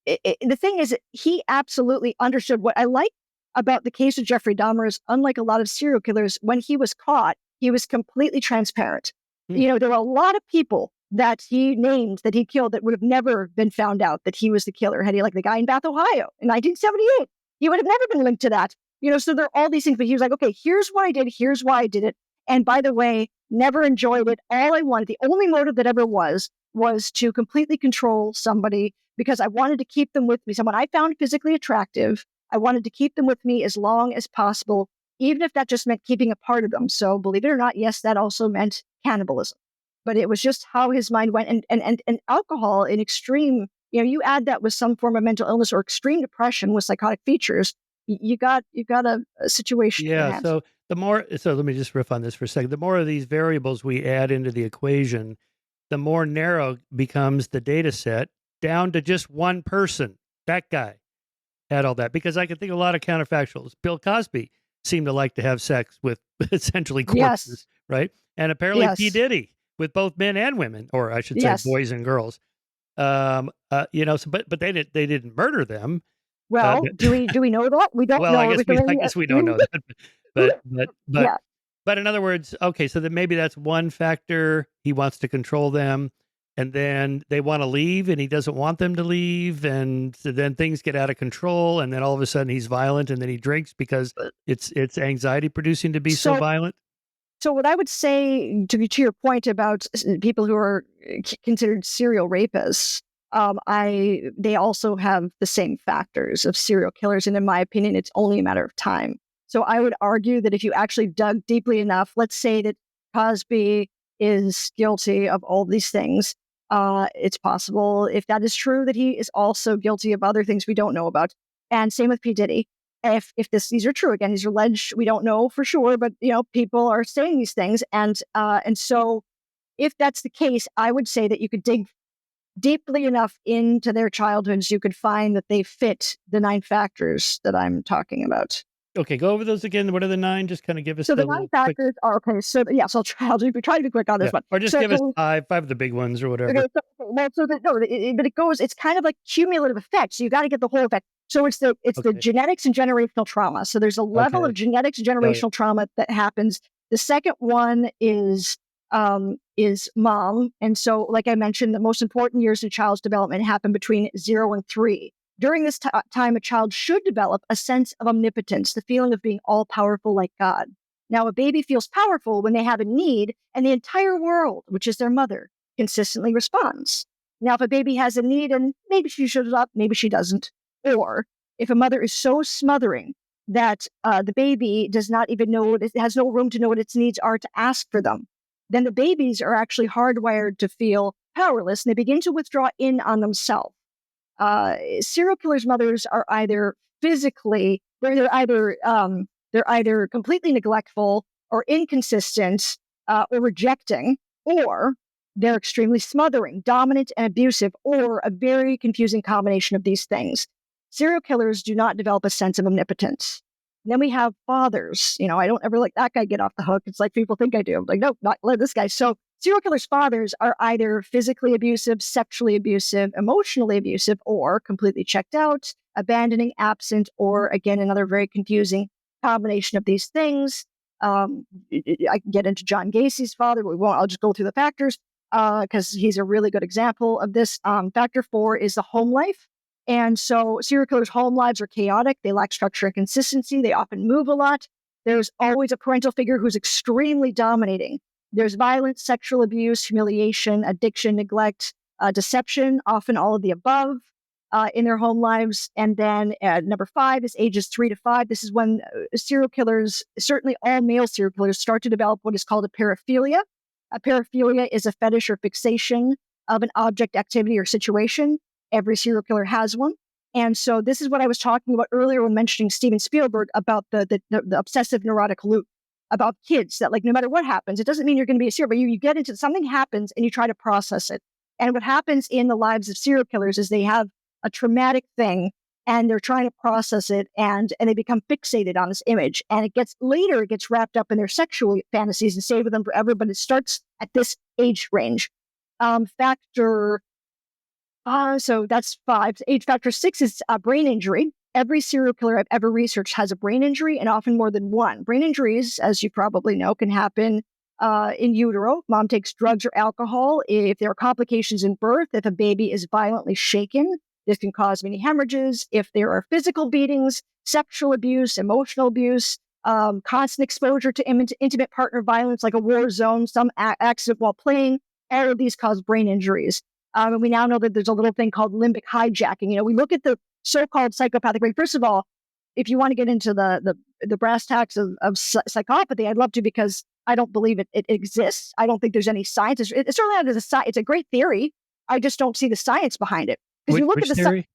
the thing is, he absolutely understood. What I like about the case of Jeffrey Dahmer is, unlike a lot of serial killers, when he was caught, he was completely transparent. Hmm. There were a lot of people that he named that he killed that would have never been found out that he was the killer. Had he, like the guy in Bath, Ohio in 1978, he would have never been linked to that. So there are all these things, but he was like, okay, here's what I did. Here's why I did it. And by the way, never enjoyed it. All I wanted, the only motive that ever was to completely control somebody because I wanted to keep them with me. Someone I found physically attractive. I wanted to keep them with me as long as possible, even if that just meant keeping a part of them. So believe it or not, yes, that also meant cannibalism. But it was just how his mind went. And alcohol in extreme, you add that with some form of mental illness or extreme depression with psychotic features, you got a situation in your Yeah. hands. So let me just riff on this for a second. The more of these variables we add into the equation, the more narrow becomes the data set down to just one person. That guy had all that, because I can think of a lot of counterfactuals. Bill Cosby seemed to like to have sex with essentially corpses, Yes, right? And apparently P. yes, Diddy with both men and women, or I should say yes. boys and girls. But they didn't murder them. Well, do we know that? We don't Well, I know. guess If there I any, guess we don't know that, but yeah. but in other words, okay, so then maybe that's one factor. He wants to control them, and then they want to leave, and he doesn't want them to leave, and so then things get out of control, and then all of a sudden he's violent, and then he drinks because it's anxiety producing to be so So, violent. so what I would say to your point about people who are considered serial rapists, they also have the same factors of serial killers, and in my opinion, it's only a matter of time. So I would argue that if you actually dug deeply enough, let's say that Cosby is guilty of all these things. It's possible, if that is true, that he is also guilty of other things we don't know about. And same with P. Diddy. If these are true, again, these are alleged, we don't know for sure, but people are saying these things, and so if that's the case, I would say that you could dig deeply enough into their childhoods, you could find that they fit the 9 factors that I'm talking about. Okay, go over those again. What are the 9? Just kind of give us So the the 9 little quick, factors are okay. So yes, I'll try to be quick on yeah, this one. or just So give us five of the big ones or okay, whatever. well, so that no, but it goes. It's kind of like cumulative effect. So you got to get the whole effect. So it's the Okay, genetics and generational trauma. So there's a level of okay, genetics and got it. generational trauma that happens. The second one is mom, and so like I mentioned, the most important years of a child's development happen between 0 and 3. During this time, a child should develop a sense of omnipotence, the feeling of being all powerful like God. Now, a baby feels powerful when they have a need, and the entire world, which is their mother, consistently responds. Now, if a baby has a need and maybe she shows up, maybe she doesn't, or if a mother is so smothering that the baby does not even know it has no room to know what its needs are to ask for them, then the babies are actually hardwired to feel powerless and they begin to withdraw in on themselves. Serial killers' mothers are either physically, they're either completely neglectful or inconsistent or rejecting, or they're extremely smothering, dominant, and abusive, or a very confusing combination of these things. Serial killers do not develop a sense of omnipotence. Then we have fathers. I don't ever let that guy get off the hook. It's like people think I do. I'm like, nope, not let this guy. So serial killers' fathers are either physically abusive, sexually abusive, emotionally abusive, or completely checked out, abandoning, absent, or again, another very confusing combination of these things. I can get into John Gacy's father, but we won't. I'll just go through the factors because he's a really good example of this. Factor 4 is the home life. And so serial killers' home lives are chaotic. They lack structure and consistency. They often move a lot. There's always a parental figure who's extremely dominating. There's violence, sexual abuse, humiliation, addiction, neglect, deception, often all of the above in their home lives. And then number 5 is ages 3 to 5. This is when serial killers, certainly all male serial killers, start to develop what is called a paraphilia. A paraphilia is a fetish or fixation of an object, activity, or situation. Every serial killer has one. And so this is what I was talking about earlier when mentioning Steven Spielberg about the obsessive neurotic loop, about kids that, like, no matter what happens, it doesn't mean you're going to be a serial, but you get into something happens and you try to process it. And what happens in the lives of serial killers is they have a traumatic thing and they're trying to process it, and they become fixated on this image. And it gets wrapped up in their sexual fantasies and stay with them forever, but it starts at this age range. So that's 5. Age factor 6 is brain injury. Every serial killer I've ever researched has a brain injury, and often more than one. Brain injuries, as you probably know, can happen in utero. Mom takes drugs or alcohol. If there are complications in birth, if a baby is violently shaken, this can cause many hemorrhages. If there are physical beatings, sexual abuse, emotional abuse, constant exposure to intimate partner violence, like a war zone, some accident while playing, all of these cause brain injuries. And we now know that there's a little thing called limbic hijacking. We look at the so-called psychopathic brain. First of all, if you want to get into the brass tacks of psychopathy, I'd love to, because I don't believe it exists. I don't think there's any science. It's certainly not it's a great theory. I just don't see the science behind it. Because you look at Which theory?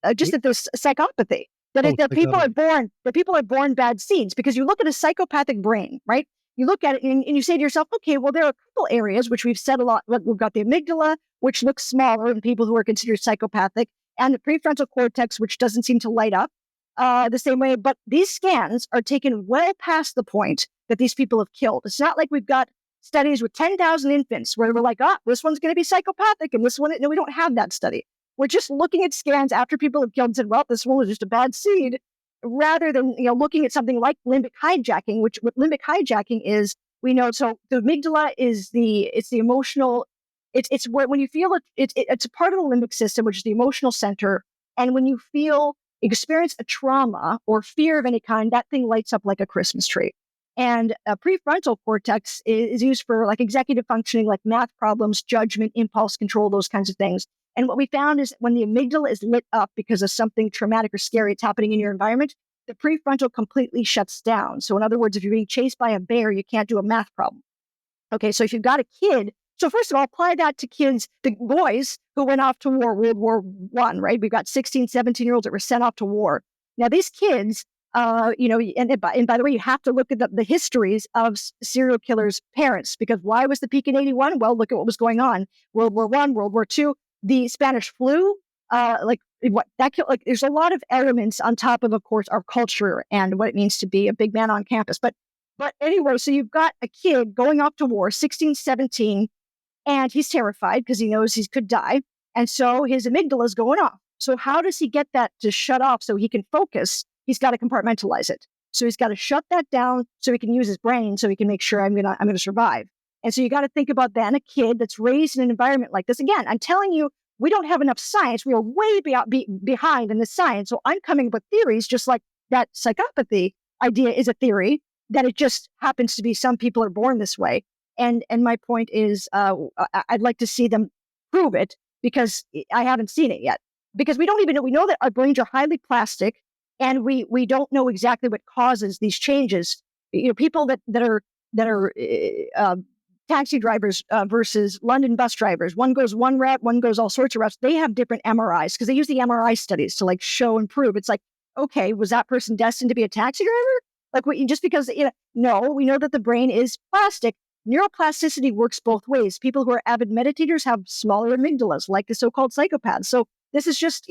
that there's psychopathy, that people are born bad seeds, because you look at a psychopathic brain, right? You look at it and you say to yourself, okay, well, there are a couple areas which we've said a lot. We've got the amygdala, which looks smaller in people who are considered psychopathic, and the prefrontal cortex, which doesn't seem to light up the same way. But these scans are taken well past the point that these people have killed. It's not like we've got studies with 10,000 infants where we're like, this one's going to be psychopathic, and this one, no, we don't have that study. We're just looking at scans after people have killed and said, well, this one was just a bad seed, rather than looking at something like limbic hijacking, which what limbic hijacking is, we know. So the amygdala is the emotional. It's where, when you feel it, it's a part of the limbic system, which is the emotional center. And when you experience a trauma or fear of any kind, that thing lights up like a Christmas tree. And a prefrontal cortex is used for like executive functioning, like math problems, judgment, impulse control, those kinds of things. And what we found is when the amygdala is lit up because of something traumatic or scary that's happening in your environment, the prefrontal completely shuts down. So in other words, if you're being chased by a bear, you can't do a math problem. Okay, so if you've got a kid, so first of all, apply that to kids, the boys who went off to war, World War I, right? We've got 16, 17-year-olds that were sent off to war. Now, these kids, and by the way, you have to look at the histories of serial killers' parents, because why was the peak in 81? Well, look at what was going on. World War I, World War II, the Spanish flu, there's a lot of elements on top of course, our culture and what it means to be a big man on campus. But anyway, so you've got a kid going off to war, 16, 17, and he's terrified because he knows he could die. And so his amygdala is going off. So how does he get that to shut off so he can focus? He's got to compartmentalize it. So he's got to shut that down so he can use his brain, so he can make sure I'm gonna survive. And so you got to think about then a kid that's raised in an environment like this. Again, I'm telling you, we don't have enough science. We are way behind in the science. So I'm coming up with theories, just like that psychopathy idea is a theory, that it just happens to be some people are born this way. And my point is, I'd like to see them prove it, because I haven't seen it yet. Because we don't even know. We know that our brains are highly plastic, and we don't know exactly what causes these changes. People that are taxi drivers versus London bus drivers. One goes one route, one goes all sorts of routes. They have different MRIs because they use the MRI studies to like show and prove. It's like, okay, was that person destined to be a taxi driver? Like, just because, no, we know that the brain is plastic. Neuroplasticity works both ways. People who are avid meditators have smaller amygdalas, like the so-called psychopaths. So this is just,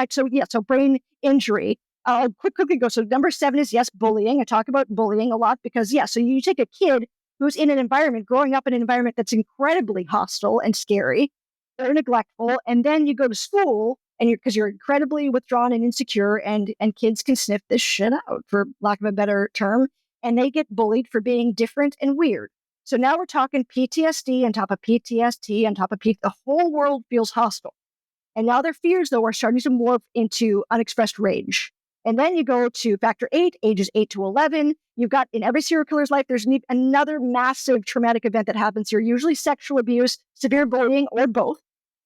so brain injury. I'll quickly go. So number 7 is, yes, bullying. I talk about bullying a lot because, so you take a kid who's in an environment, growing up in an environment that's incredibly hostile and scary, or neglectful, and then you go to school and you're incredibly withdrawn and insecure, and kids can sniff this shit out, for lack of a better term, and they get bullied for being different and weird. So now we're talking PTSD on top of PTSD on top of the whole world feels hostile. And now their fears, though, are starting to morph into unexpressed rage. And then you go to factor 8, ages 8 to 11. You've got, in every serial killer's life, there's another massive traumatic event that happens here, usually sexual abuse, severe bullying, or both.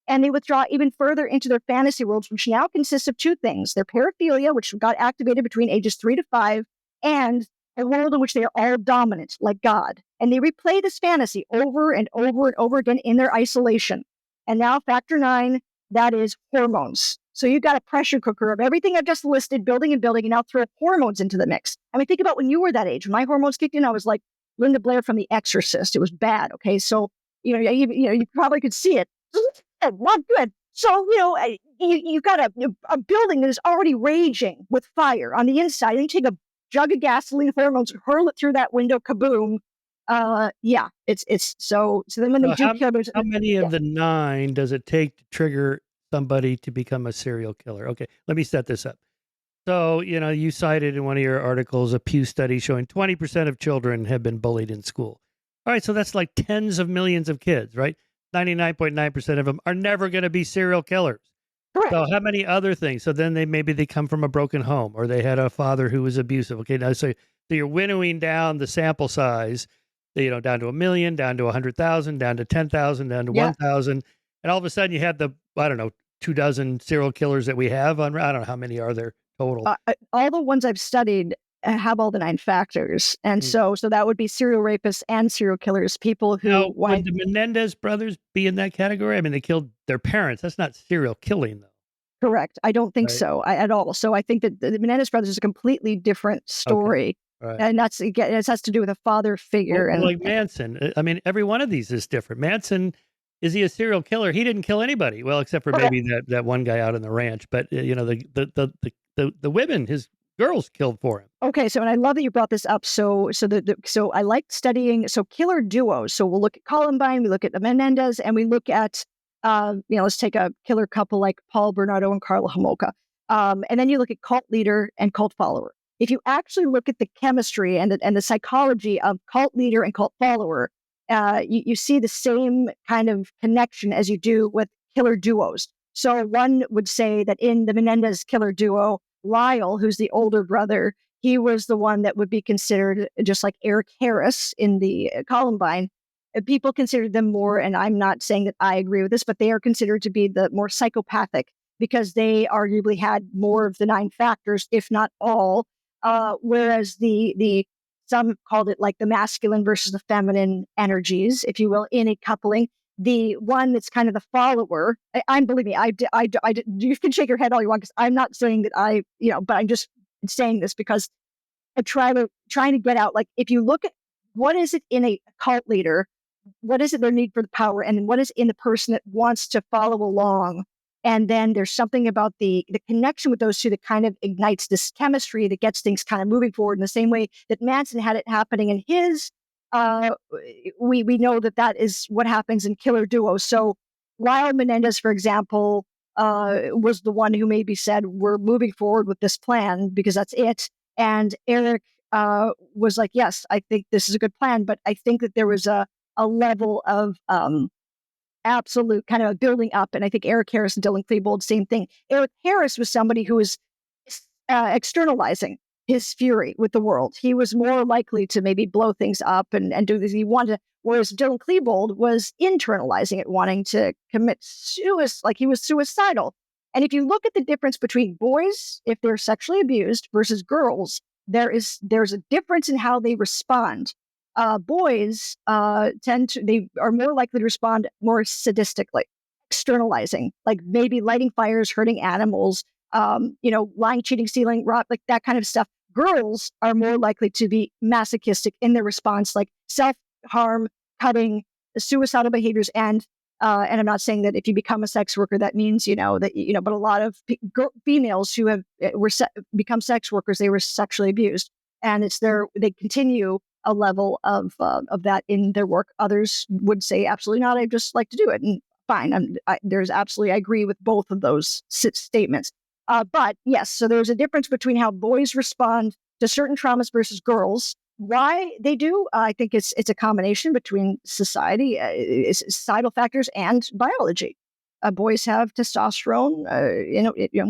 And they withdraw even further into their fantasy worlds, which now consists of two things: their paraphilia, which got activated between ages 3 to 5, and a world in which they are all dominant, like God. And they replay this fantasy over and over and over again in their isolation. And now, factor 9, that is hormones. So you've got a pressure cooker of everything I've just listed, building and building, and now throw hormones into the mix. I mean, think about when you were that age. When my hormones kicked in, I was like Linda Blair from The Exorcist. It was bad. Okay, so you probably could see it. Not good. So you've got a building that is already raging with fire on the inside. And you take a jug of gasoline, hormones, hurl it through that window, kaboom. Yeah, it's so then when they So do kill, how many yeah. of the 9 does it take to trigger somebody to become a serial killer? Okay, let me set this up. So, you cited in one of your articles a Pew study showing 20% of children have been bullied in school. All right, so that's like tens of millions of kids, right? 99.9% of them are never going to be serial killers. Correct. So how many other things? So then maybe they come from a broken home, or they had a father who was abusive. Okay, now so you're winnowing down the sample size, down to 1 million, down to 100,000, down to 10,000, down to Yeah. 1,000, and all of a sudden you have the, I don't know, 2 dozen serial killers that we have on. I don't know how many are there total. All the ones I've studied have all the 9 factors, and Mm. so that would be serial rapists and serial killers, people Now, who would why the Menendez brothers be in that category? I mean, they killed their parents. That's not serial killing, though, correct. I don't think right? so at all. So I think that the Menendez brothers is a completely different Okay, story, all right. and that's again it has to do with a father Well, figure and like Manson, I mean, every one of these is different. Manson, is he a serial killer? He didn't kill anybody. Well, except for correct. maybe that one guy out on the ranch. But the women, his girls, killed for him. Okay, so and I love that you brought this up. So I like studying killer duos. So we'll look at Columbine, we look at the Menendez, and we look at let's take a killer couple like Paul Bernardo and Carla Homolka. And then you look at cult leader and cult follower. If you actually look at the chemistry and the psychology of cult leader and cult follower, you see the same kind of connection as you do with killer duos. So one would say that in the Menendez killer duo, Lyle, who's the older brother, he was the one that would be considered just like Eric Harris in the Columbine. People considered them more, and I'm not saying that I agree with this, but they are considered to be the more psychopathic because they arguably had more of the 9 factors, if not all. Whereas the some called it like the masculine versus the feminine energies, if you will, in a coupling. The one that's kind of the follower, I'm believe me, you can shake your head all you want because I'm not saying that but I'm just saying this because I trying to get out. Like if you look at what is it in a cult leader, what is it their need for the power, and what is in the person that wants to follow along, and then there's something about the connection with those two that kind of ignites this chemistry that gets things kind of moving forward in the same way that Manson had it happening in his. Uh, we know that is what happens in killer duos. So Lyle Menendez, for example, was the one who maybe said we're moving forward with this plan because that's it. And Eric was like, yes, I think this is a good plan, but I think that there was a level of absolute kind of building up. And I think Eric Harris and Dylan Klebold, same thing. Eric Harris was somebody who was externalizing his fury with the world. He was more likely to maybe blow things up and do this. He wanted to, whereas Dylan Klebold was internalizing it, wanting to commit suicide, like he was suicidal. And if you look at the difference between boys, if they're sexually abused, versus girls, there's a difference in how they respond. Boys they are more likely to respond more sadistically, externalizing, like maybe lighting fires, hurting animals, lying, cheating, stealing, like that kind of stuff. Girls are more likely to be masochistic in their response, like self-harm, cutting, suicidal behaviors, and I'm not saying that if you become a sex worker, that means, but a lot of females who have become sex workers, they were sexually abused, and they continue a level of that in their work. Others would say absolutely not. I just like to do it, and fine. There's absolutely, I agree with both of those statements. But yes, so there's a difference between how boys respond to certain traumas versus girls. Why they do, I think it's a combination between society, societal factors, and biology. Boys have testosterone,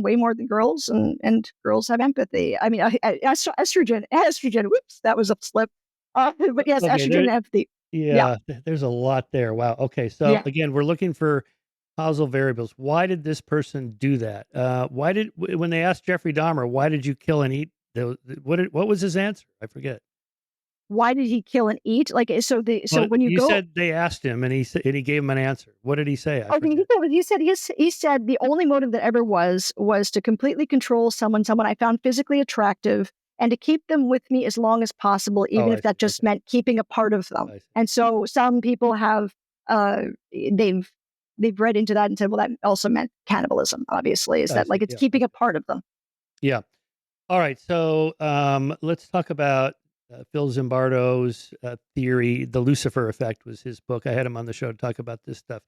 way more than girls, and girls have empathy. I mean, estrogen. Whoops, that was a slip. But yes, Okay, estrogen and empathy. Yeah, yeah, there's a lot there. Wow. Okay, so yeah. again, we're looking for causal variables. Why did this person do that? Why did when they asked Jeffrey Dahmer, "Why did you kill and eat?" What was his answer? I forget. Why did he kill and eat? Like so Well, when you you go. said they asked him, and he gave him an answer. What did he say? I Okay, forget. he said the only motive that ever was to completely control someone I found physically attractive, and to keep them with me as long as possible, Oh, even I if that see. just Okay, meant keeping a part of them. I see. And so some people have uh, they've they've read into that and said, well, that also meant cannibalism. Obviously, is I that see. like it's Yeah. keeping a Okay. part of them? Yeah. All right. So let's talk about Phil Zimbardo's theory. The Lucifer Effect was his book. I had him on the show to talk about this stuff.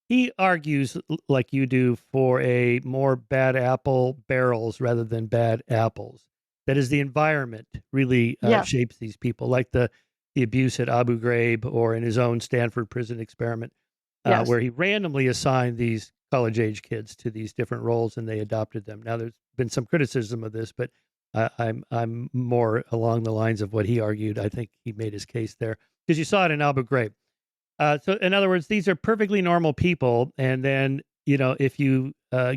He argues, like you do, for a more bad apple barrels rather than bad apples. That is, the environment really Yeah. shapes these people, like the abuse at Abu Ghraib or in his own Stanford Prison Experiment, Yes. where he randomly assigned these college age kids to these different roles and they adopted them. Now, there's been some criticism of this, but I'm more along the lines of what he argued. I think he made his case there because you saw it in Abu Ghraib. So, in other words, these are perfectly normal people, and then if you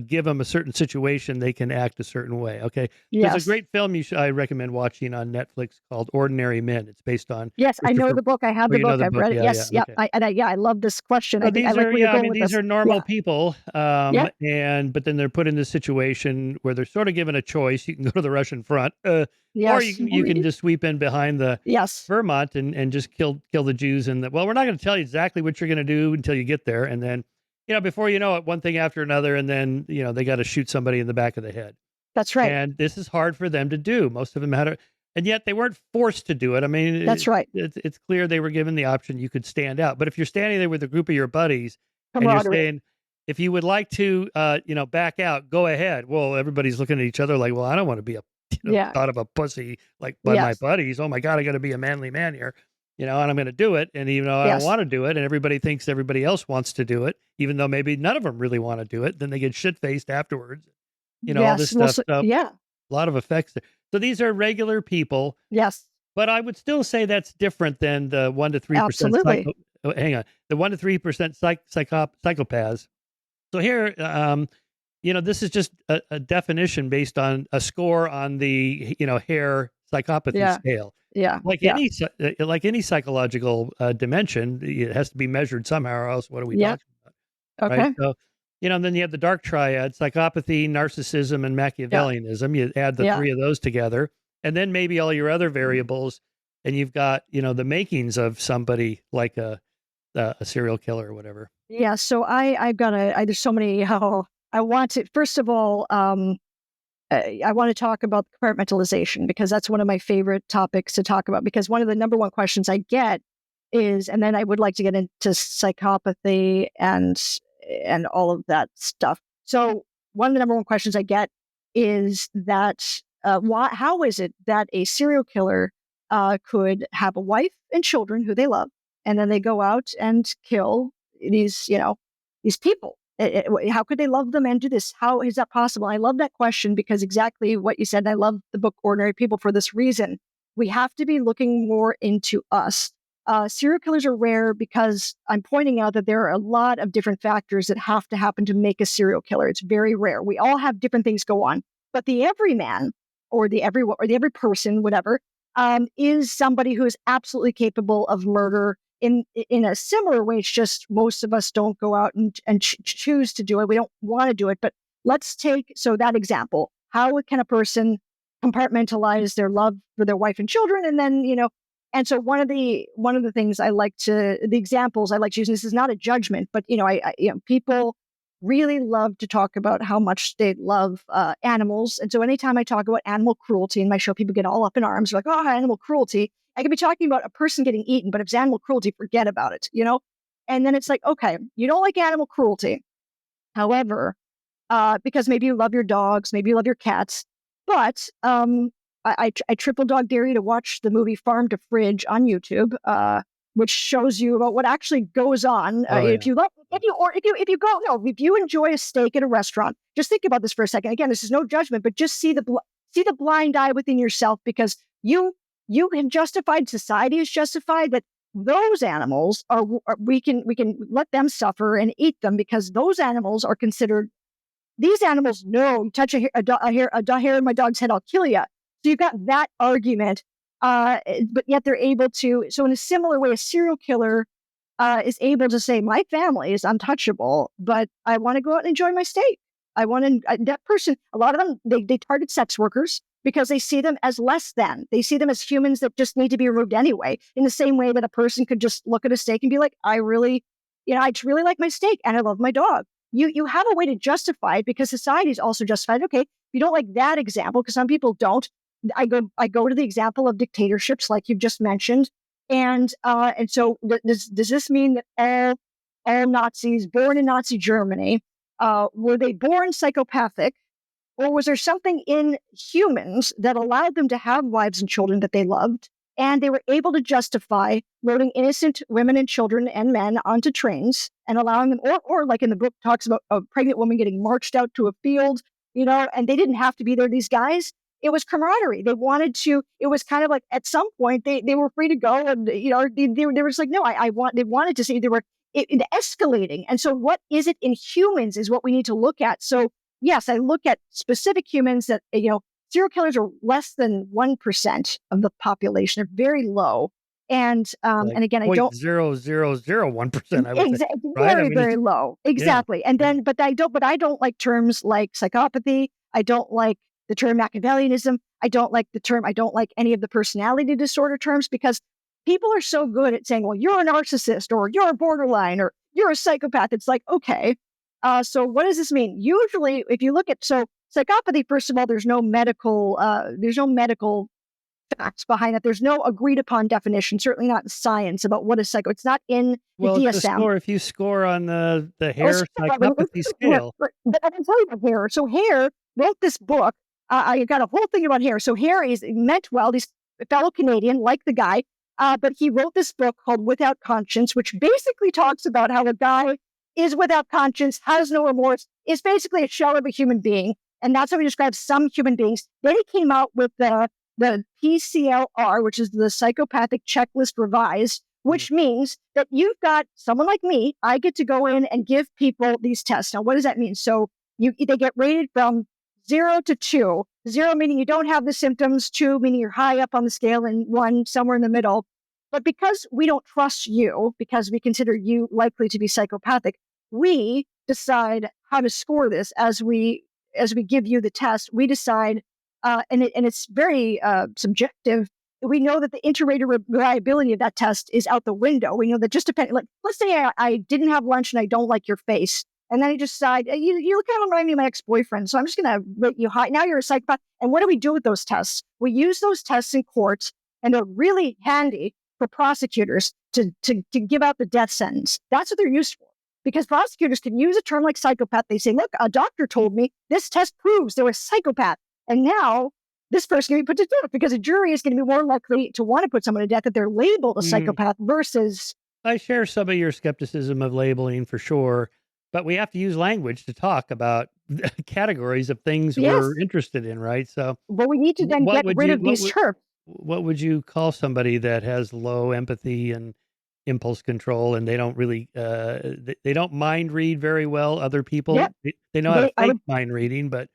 give them a certain situation, they can act a certain way. Okay, there's a Yes. great film I recommend watching on Netflix called Ordinary Men. It's based on Yes, I know Christopher. the book. I have Oh, the you know book. the I've book? read it. Yeah, yeah. Yes. Yeah. Okay. I love this question. So I these like are, where you're yeah, I going mean, with these this. are normal Yeah. people, Yeah. but then they're put in this situation where they're sort of given a choice. You can go to the Russian front, or Yes. you can just sweep in behind the Yes. Vermont and just kill the Jews. And well, we're not going to tell you exactly what you're going to do until you get there, and then before you know it, one thing after another, and then they got to shoot somebody in the back of the head. That's right. And this is hard for them to do. Most of them had to, and yet they weren't forced to do it. I mean, That's right. it's clear they were given the option. You could stand out, but if you're standing there with a group of your buddies and you're Camaraderie. saying, if you would like to, back out, go ahead. Well, everybody's looking at each other like, well, I don't want to be a, Yeah. thought of a pussy like by my Yes. buddies. Oh my God, I got to be a manly man here, and I'm going to do it. And even though I don't Yes. want to do it, and everybody thinks everybody else wants to do it, even though maybe none of them really want to do it, then they get shit faced afterwards. All this Yes. Well, stuff. so, So yeah. a lot of effects there. So these are regular people, Yes. but I would still say that's different than the 1 to 3% Absolutely. psycho. Hang on, the 1 to 3% psychopaths. So here, this is just a definition based on a score on the Hare psychopathy Yeah. scale. Yeah. Like Yeah. any psychological dimension, it has to be measured somehow, or else what are we Yeah. talking about? Right? Okay. So, then you have the dark triad, psychopathy, narcissism, and Yeah. Machiavellianism. You add the Yeah. three of those together, and then maybe all your other variables, and you've got, the makings of somebody like a serial killer or whatever. Yeah. So I've got there's so many. Oh, I want to first of all. I want to talk about compartmentalization because that's one of my favorite topics to talk about. Because one of the number one questions I get is, and then I would like to get into psychopathy and all of that stuff. So one of the number one questions I get is that how is it that a serial killer could have a wife and children who they love, and then they go out and kill these these people? How could they love them and do this? How is that possible? I love that question because exactly what you said. I love the book Ordinary People for this reason. We have to be looking more into us. Serial killers are rare because I'm pointing out that there are a lot of different factors that have to happen to make a serial killer. It's very rare. We all have different things go on, but the everyman or the every person, whatever, is somebody who is absolutely capable of murder in a similar way. It's just most of us don't go out and choose to do it. We don't want to do it. But let's take that example. How can a person compartmentalize their love for their wife and children, and then and so one of the things the examples I like to use. This is not a judgment, but people really love to talk about how much they love animals, and so anytime I talk about animal cruelty in my show, people get all up in arms, like, oh, animal cruelty. I could be talking about a person getting eaten, but if it's animal cruelty, forget about it, you know? And then it's like, okay, you don't like animal cruelty. However, because maybe you love your dogs, maybe you love your cats, but I triple dog dare you to watch the movie Farm to Fridge on YouTube, which shows you about what actually goes on. Oh, If yeah. you love, if you go, no, if you enjoy a steak at a restaurant, just think about this for a second. Again, this is no judgment, but just see the blind eye within yourself, because you have justified, society has justified that those animals are we can let them suffer and eat them because those animals are considered. These animals know, you touch a hair in my dog's head, I'll kill you. So you've got that argument, but yet they're able to. So in a similar way, a serial killer is able to say, my family is untouchable, but I want to go out and enjoy my steak. I want to, that person, a lot of them, they target sex workers because they see them as less than. They see them as humans that just need to be removed anyway, in the same way that a person could just look at a steak and be like, I really like my steak and I love my dog. You have a way to justify it because society is also justified. Okay, if you don't like that example, because some people don't, I go to the example of dictatorships like you've just mentioned. And so does this mean that all Nazis born in Nazi Germany, were they born psychopathic, or was there something in humans that allowed them to have wives and children that they loved, and they were able to justify loading innocent women and children and men onto trains and allowing them, or like in the book talks about a pregnant woman getting marched out to a field, and they didn't have to be there. These guys, it was camaraderie. They wanted to. It was kind of like at some point they were free to go, and they were just like, no, they wanted to see they were it escalating. And so, what is it in humans is what we need to look at. So yes, I look at specific humans that serial killers are less than 1% of the population. They're very low. Like And again, I don't. 0.0001%, I would say, Exactly, right? I very, mean, very it's low. yeah, Exactly. And yeah. then, but I don't like terms like psychopathy. I don't like the term Machiavellianism. I don't like any of the personality disorder terms, because people are so good at saying, well, you're a narcissist or you're a borderline or you're a psychopath. It's like, okay. So what does this mean? Usually, if you look at, so psychopathy, first of all, there's no medical facts behind it. There's no agreed upon definition, certainly not in science, about what is psycho. It's not in the Well, DSM. if you score on the Oh, hair psychopathy scale. but I can tell you about Hare. So Hare wrote this book. I got a whole thing about Hare. So Hare is meant well. He's a fellow Canadian, like the guy, but he wrote this book called Without Conscience, which basically talks about how a guy is without conscience, has no remorse, is basically a shell of a human being, and that's how he describes some human beings. Then he came out with the PCLR, which is the Psychopathic Checklist Revised, Mm. which means that you've got someone like me. I get to go in and give people these tests. Now, what does that mean? So they get rated from 0 to 2. 0 meaning you don't have the symptoms, 2 meaning you're high up on the scale, and 1 somewhere in the middle. But because we don't trust you, because we consider you likely to be psychopathic, we decide how to score this as we give you the test. We decide, and it's very subjective. We know that the inter-rater reliability of that test is out the window. We know that just depending, like, let's say I didn't have lunch and I don't like your face. And then I just decide, you kind of remind me of my ex-boyfriend, so I'm just going to rate you high. Now you're a psychopath. And what do we do with those tests? We use those tests in court, and they're really handy for prosecutors to give out the death sentence. That's what they're used for. Because prosecutors can use a term like psychopath. They say, look, a doctor told me this test proves they're a psychopath. And now this person can be put to death, because a jury is going to be more likely to want to put someone to death if they're labeled a Mm. psychopath versus. I share some of your skepticism of labeling for sure, but we have to use language to talk about categories of things Yes, we're interested in, right? So, but we need to then what get would rid you of these terms. what would you call somebody that has low empathy and impulse control, and they don't really they don't mind read very well other people? Yep. They know how to They, fake mind reading, but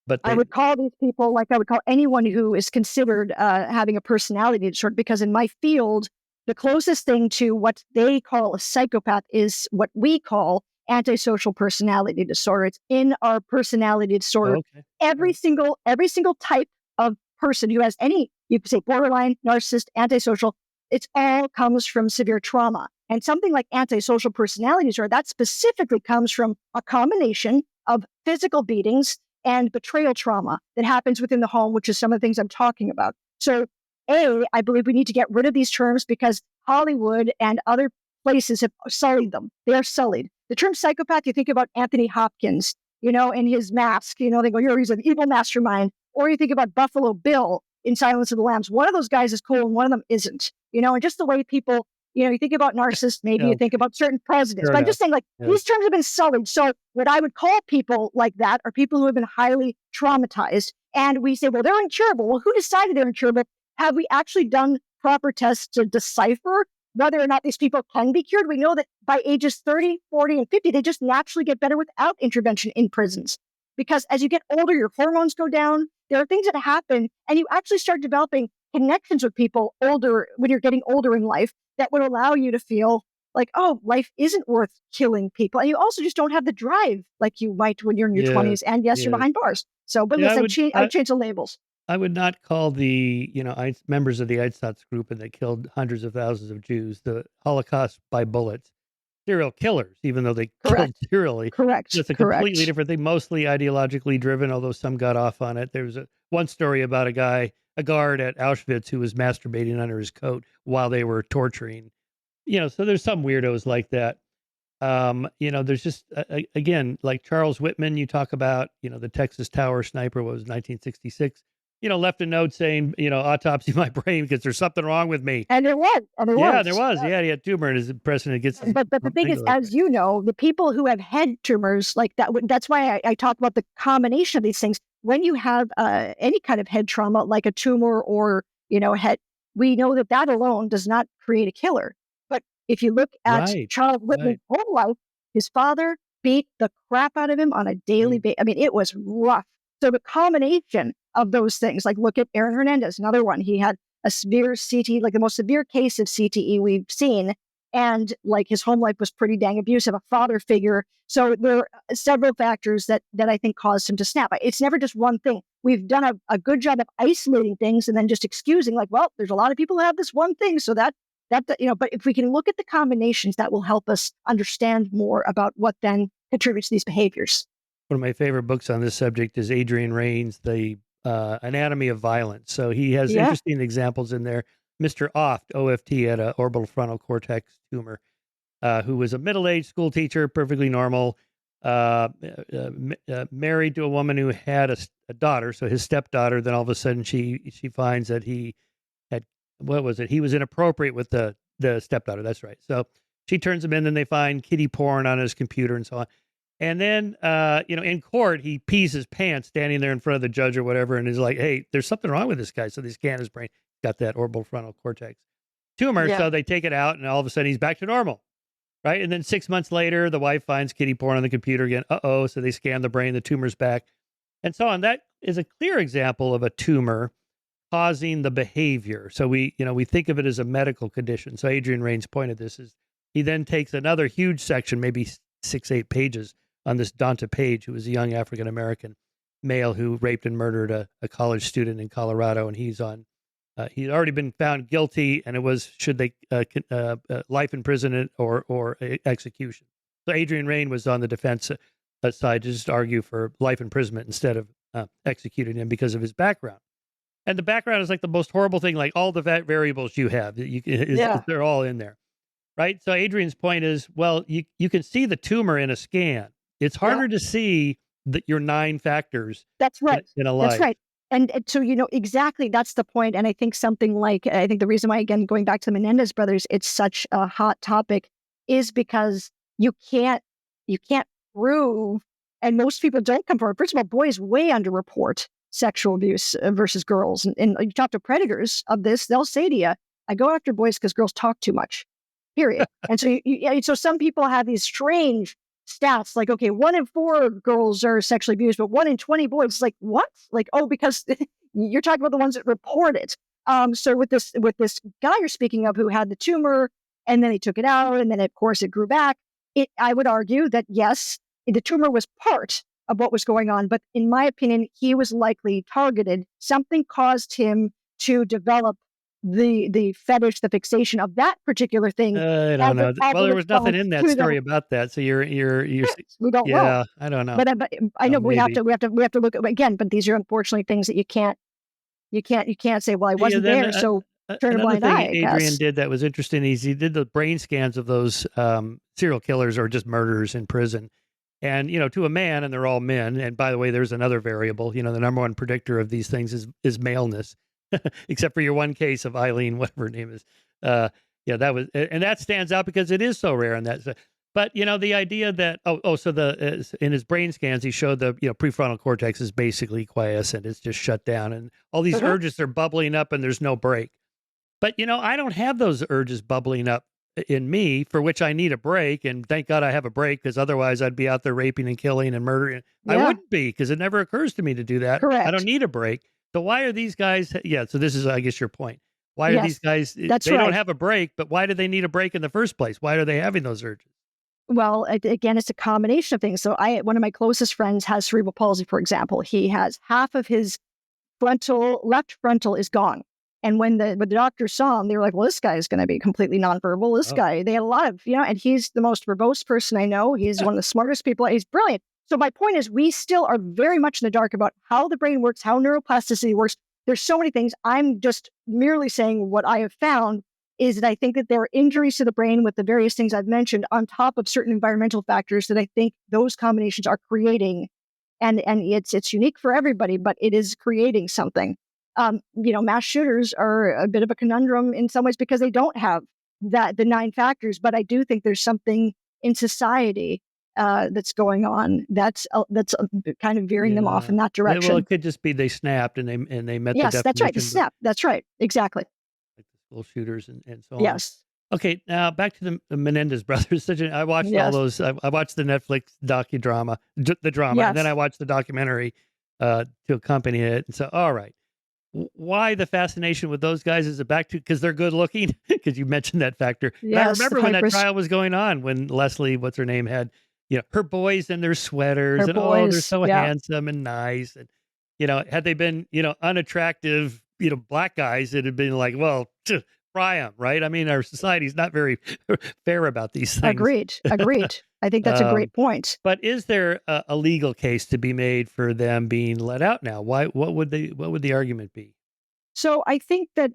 I they would call these people like I would call anyone who is considered having a personality disorder, because in my field, the closest thing to what they call a psychopath is what we call antisocial personality disorder. It's in our personality oh, disorder. okay. All Every right. single type of person who has any, you could say borderline, narcissist, antisocial, it all comes from severe trauma. And something like antisocial personality disorder, that specifically comes from a combination of physical beatings and betrayal trauma that happens within the home, which is some of the things I'm talking about. So I believe we need to get rid of these terms because Hollywood and other places have sullied them. They are sullied. The term psychopath, you think about Anthony Hopkins, and his mask, they go, he's an evil mastermind. Or you think about Buffalo Bill in Silence of the Lambs. One of those guys is cool and one of them isn't, and just the way people, you think about narcissists, maybe Yeah, you think okay. about certain presidents. Fair But I'm enough. just saying, like, Yeah. these terms have been sullied. So what I would call people like that are people who have been highly traumatized. And we say, well, they're incurable. Well, who decided they're incurable? Have we actually done proper tests to decipher whether or not these people can be cured? We know that by ages 30, 40, and 50, they just naturally get better without intervention in prisons. Because as you get older, your hormones go down. There are things that happen, and you actually start developing connections with people older when you're getting older in life that would allow you to feel like, oh, life isn't worth killing people. And you also just don't have the drive like you might when you're in your Yes. 20s. And yes, you're Yes. behind bars. So, but Yeah, listen, I changed the labels. I would not call the, members of the Einsatz group and that killed hundreds of thousands of Jews, the Holocaust by bullets, serial killers, even though they killed Correct. serially. Correct. That's a completely Correct. different thing, mostly ideologically driven, although some got off on it. There was one story about a guard at Auschwitz who was masturbating under his coat while they were torturing. So there's some weirdos like that. There's just again, like Charles Whitman, you talk about, the Texas Tower sniper was 1966, left a note saying, autopsy my brain because there's something wrong with me. And there was. And there Yeah, there was. was. Yeah, he had tumor in his president gets his But the thing is, finger as right. you know, the people who have head tumors like that, that's why I talk about the combination of these things. When you have any kind of head trauma, like a tumor or, head, we know that that alone does not create a killer. But if you look at Right. Charles Whitman's Right. whole life, his father beat the crap out of him on a daily Mm. basis. I mean, it was rough. So the combination of those things, like look at Aaron Hernandez, another one. He had a severe CTE, like the most severe case of CTE we've seen, and like his home life was pretty dang abusive, a father figure. So there are several factors that I think caused him to snap. It's never just one thing. We've done a good job of isolating things and then just excusing, like, well, there's a lot of people who have this one thing, so that but if we can look at the combinations, that will help us understand more about what then contributes to these behaviors. One of my favorite books on this subject is Adrian Raines' The Anatomy of Violence. So he has Yeah. interesting examples in there. Mr. Oft, OFT, had a orbital frontal cortex tumor, who was a middle-aged school teacher, perfectly normal, married to a woman who had a daughter, so his stepdaughter. Then all of a sudden, she finds that he had, what was it? He was inappropriate with the stepdaughter. That's right. So she turns him in. Then they find kiddie porn on his computer and so on. And then, in court, he pees his pants standing there in front of the judge or whatever, and is like, "Hey, there's something wrong with this guy." So they scan his brain, got that orbital frontal cortex tumor. Yeah. So they take it out, and all of a sudden, he's back to normal. Right. And then 6 months later, the wife finds kiddie porn on the computer again. Uh-oh. So they scan the brain, the tumor's back, and so on. That is a clear example of a tumor causing the behavior. So we think of it as a medical condition. So Adrian Raines' point of this is he then takes another huge section, maybe 6-8 pages, on this Donta Page, who was a young African American male who raped and murdered a college student in Colorado, and he'd already been found guilty, and it was should they life imprisonment or execution. So Adrian Raine was on the defense side to just argue for life imprisonment instead of executing him because of his background. And the background is like the most horrible thing. Like all the variables you have, Yeah. they're all in there, right? So Adrian's point is, well, you can see the tumor in a scan. It's Yeah. harder to see your 9 factors That's right. in a That's life. right. And so, exactly that's the point. And I think something like, I think the reason why, again, going back to the Menendez brothers, it's such a hot topic is because you can't prove, and most people don't come forward. First of all, boys way underreport sexual abuse versus girls. And you talk to predators of this, they'll say to you, I go after boys because girls talk too much, period. And so, so some people have these strange stats like, okay, 1 in 4 girls are sexually abused, but 1 in 20 boys. It's like, what? Like, oh, because you're talking about the ones that report it. So with this guy you're speaking of who had the tumor and then he took it out and then of course it grew back. I would argue that yes, the tumor was part of what was going on, but in my opinion, he was likely targeted. Something caused him to develop the fetish, the fixation of that particular thing I as don't a, know. as a Well, there was nothing response in that to the story about that. So we don't know. yeah, I don't know. But I know, but we have Maybe. to look at again. But these are unfortunately things that you can't You can't say, well, I Yeah, wasn't then, there, so turn a another blind thing eye, I Adrian guess. did that was interesting is he did the brain scans of those, serial killers or just murderers in prison. And, to a man, and they're all men, and by the way, there's another variable, the number one predictor of these things is maleness, except for your one case of Eileen, whatever her name is. Uh, yeah, that was and that stands out because it is so rare, and that's but, the idea that so in his brain scans, he showed the, prefrontal cortex is basically quiescent. It's just shut down, and all these Mhm. urges are bubbling up, and there's no break. But, I don't have those urges bubbling up in me for which I need a break. And thank God I have a break because otherwise I'd be out there raping and killing and murdering. I Yeah, wouldn't be because it never occurs to me to do that. I don't correct. need a break. So why are these guys? Yeah. So this is, I guess, your point. Why are these Yes, guys? that's They don't right. have a break, but why do they need a break in the first place? Why are they having those urges? Well, again, it's a combination of things. So one of my closest friends has cerebral palsy, for example. He has half of his left frontal is gone. And when the doctors saw him, they were like, well, this guy is going to be completely nonverbal. This Oh, guy, they had a lot of, and he's the most verbose person I know. He's one of the smartest people. He's brilliant. So my point is, we still are very much in the dark about how the brain works, how neuroplasticity works. There's so many things. I'm just merely saying what I have found is that I think that there are injuries to the brain with the various things I've mentioned on top of certain environmental factors that I think those combinations are creating, and it's unique for everybody, but it is creating something. Mass shooters are a bit of a conundrum in some ways because they don't have the nine factors. But I do think there's something in society that's going on that's kind of veering them off yeah. in that Well, it direction. could just be they snapped and they met the Yes, that's right. The definition, but snap. That's right. Exactly. like the school shooters and so on. Yes. Okay, now back to the Menendez brothers. I watched all Yes. those. I watched the Netflix docudrama, the drama, and then I Yes. watched the documentary to accompany it. And so, all right, why the fascination with those guys? Is it back to because they're good looking? Because you mentioned that factor, and I Yes. The remember when that Pipers. trial was going on, when Leslie, what's her name, had her boys in their sweaters, Her and oh, they're boys. so Yeah. handsome and nice, and had they been unattractive black guys, it'd have been like, well. Fry them, right? I mean, our society's not very fair about these things. Agreed. Agreed. I think that's a Um, great point. but is there a legal case to be made for them being let out now? Why? What would the argument be? So I think that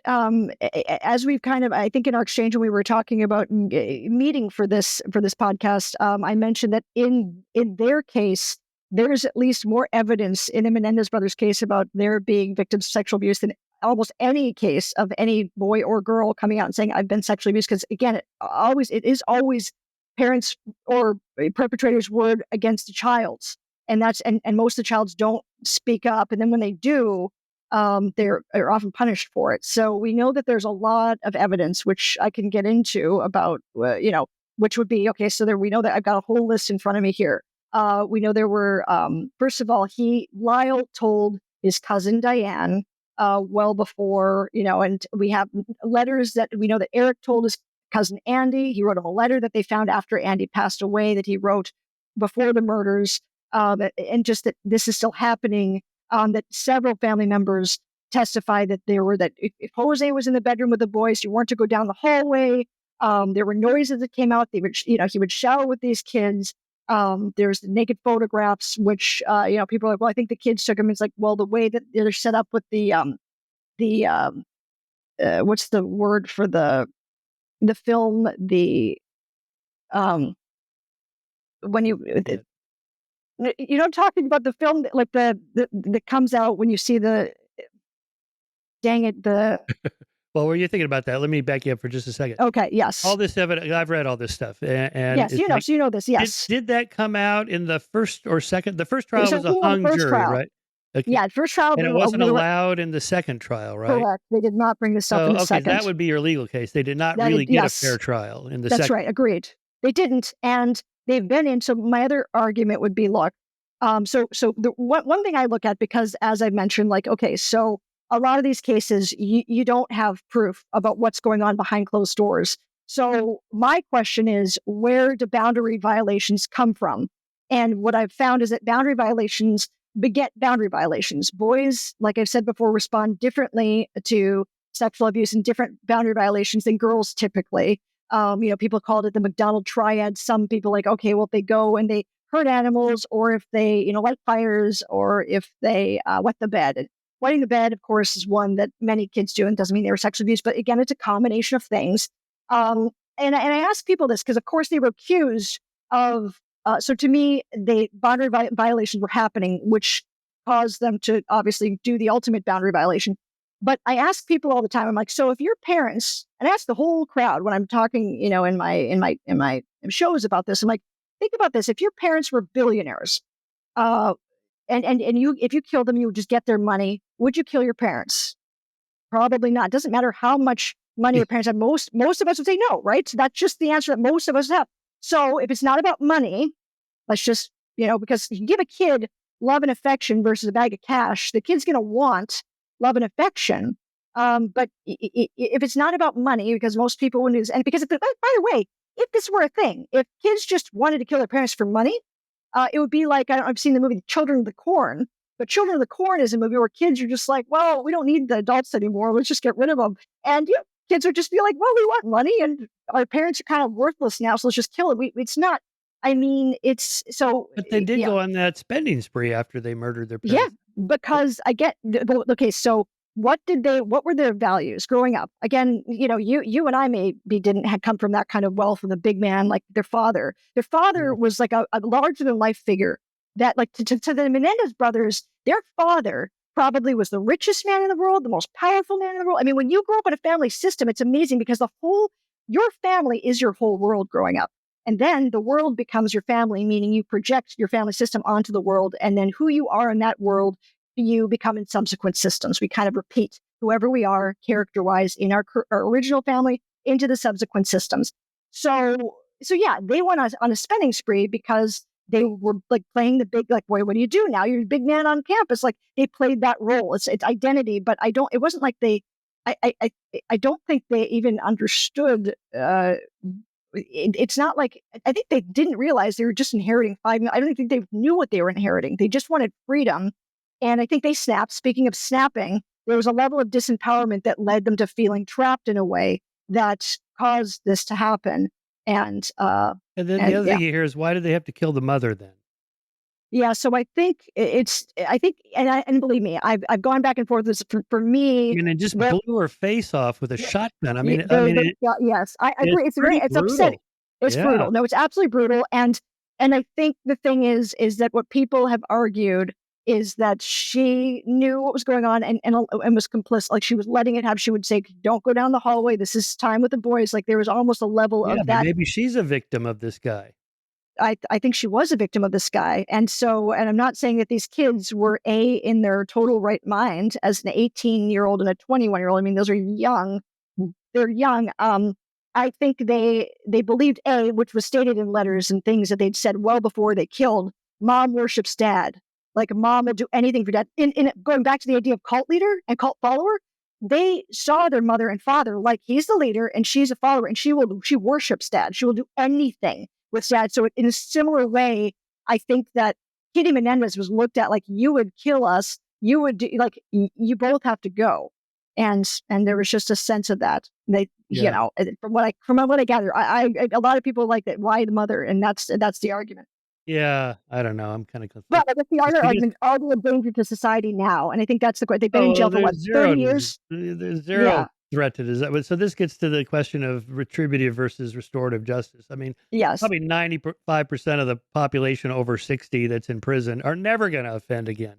as we've I think in our exchange when we were talking about meeting for this podcast, I mentioned that in their case, there's at least more evidence in the Menendez brothers case about their being victims of sexual abuse than almost any case of any boy or girl coming out and saying I've been sexually abused. Because again, it is always parents or perpetrators' word against the child's, and most of the childs don't speak up, and then when they do they're often punished for it. So we know that there's a lot of evidence, which I can get into about, which would be okay. So we know that I've got a whole list in front of me here. We know there were, first of all, Lyle told his cousin Diane well before, and we have letters that we know that Eric told his cousin Andy. He wrote him a letter that they found after Andy passed away that he wrote before the murders, and just that this is still happening, that several family members testified that if Jose was in the bedroom with the boys, you weren't to go down the hallway. There were noises that came out. He would shower with these kids. There's the naked photographs, which people are like, well, I think the kids took them. It's like, well, the way that they're set up with the what's the word for the film? The when Yeah. I'm talking about the film like the that comes out when you see the dang it the Well, were you thinking about that? Let me back you up for just a second. okay, All yes. this evidence, I've read all this stuff, and Yes, it's like, so you know this, did yes. did that come out in the first or second? The first trial So was a well, the hung first jury, trial. right? Okay, Yeah, first trial, and it wasn't allowed in the second trial, right? correct. They did not bring this up in So, the okay, that second. would be your legal case. They did not That is really get a fair yes, trial in the that's second. right, agreed. They didn't, and they've been in. So my other argument would be, look, so the one thing I look at, because as I mentioned, like, okay, so a lot of these cases, you don't have proof about what's going on behind closed doors. So my question is, where do boundary violations come from? And what I've found is that boundary violations beget boundary violations. Boys, like I've said before, respond differently to sexual abuse and different boundary violations than girls typically. People called it the McDonald triad. Some people like, okay, well, if they go and they hurt animals, or if they, light fires, or if they wet the bed. wetting the bed, of course, is one that many kids do and doesn't mean they were sexually abused. But again, it's a combination of things. And I ask people this because, of course, they were accused of. So to me, boundary violations were happening, which caused them to obviously do the ultimate boundary violation. But I ask people all the time. I'm like, so if your parents, and I ask the whole crowd when I'm talking, in my shows about this, I'm like, think about this: if your parents were billionaires, uh, and you, if you kill them, you would just get their money. Would you kill your parents? Probably not. It doesn't matter how much money your parents have. Most of us would say no, right? So that's just the answer that most of us have. So if it's not about money, let's just, because you give a kid love and affection versus a bag of cash, the kid's going to want love and affection. But if it's not about money, because most people wouldn't, and because, by the way, if this were a thing, if kids just wanted to kill their parents for money, it would be like, I've seen the movie Children of the Corn, but Children of the Corn is a movie where kids are just like, well, we don't need the adults anymore. Let's just get rid of them. And kids would just be like, well, we want money and our parents are kind of worthless now. So let's just kill it. It's not, I mean, it's so, But they did yeah. go on that spending spree after they murdered their Yeah, parents. because I get, okay, so what were their values growing up? Again, you and I maybe didn't have come from that kind of wealth with a big man like their father. Their father Yeah. was like a larger than life figure that, like, to the Menendez brothers, their father probably was the richest man in the world, the most powerful man in the world. I mean, when you grow up in a family system, it's amazing because your family is your whole world growing up. And then the world becomes your family, meaning you project your family system onto the world. And then who you are in that world, you become in subsequent systems. We kind of repeat whoever we are character wise in our original family into the subsequent systems. So yeah, they went on a spending spree because they were like playing the big, like, boy, what do you do now? You're a big man on campus. Like, they played that role. It's identity, but it wasn't like I don't think they even understood, it's not like, I think they didn't realize they were just inheriting five. I don't think they knew what they were inheriting. They just wanted freedom. And I think they snapped. Speaking of snapping, there was a level of disempowerment that led them to feeling trapped in a way that caused this to happen. And, And then the and other yeah, thing you hear is, why did they have to kill the mother then? yeah. So I think and believe me, I've gone back and forth with this for I me. mean, it just There, blew her face off with a shotgun. yeah, yes, I agree. It's pretty It's upsetting. brutal. It's Yeah. brutal. No, it's absolutely brutal. And I think the thing is that what people have argued is that she knew what was going on and was complicit. Like, she was letting it happen. She would say, "Don't go down the hallway. This is time with the boys." Like, there was almost a level Yeah, of but that. maybe she's a victim of this guy. I think she was a victim of this guy. And I'm not saying that these kids were in their total right mind as an 18-year-old and a 21-year-old. I mean, those are young. They're young. I think they believed which was stated in letters and things that they'd said well before they killed. Mom worships dad. Like, mom will do anything for dad. In going back to the idea of cult leader and cult follower, they saw their mother and father like, he's the leader and she's a follower, and she worships dad. She will do anything with dad. So in a similar way, I think that Kitty Menendez was looked at like, you would kill us. You would do, like, you both have to go. And there was just a sense of that. They, Yeah. from what I gather, a lot of people like that. Why the mother? And that's the argument. Yeah, I don't know, I'm kinda But conflicted. I guess the other I guess argument, are they a danger to society now? And I think that's the question. They've been in oh, jail for what, 30 years? there's Yeah. 0 threat to this. So this gets to the question of retributive versus restorative justice. I mean, Yes. probably 95% of the population over 60 that's in prison are never gonna offend again.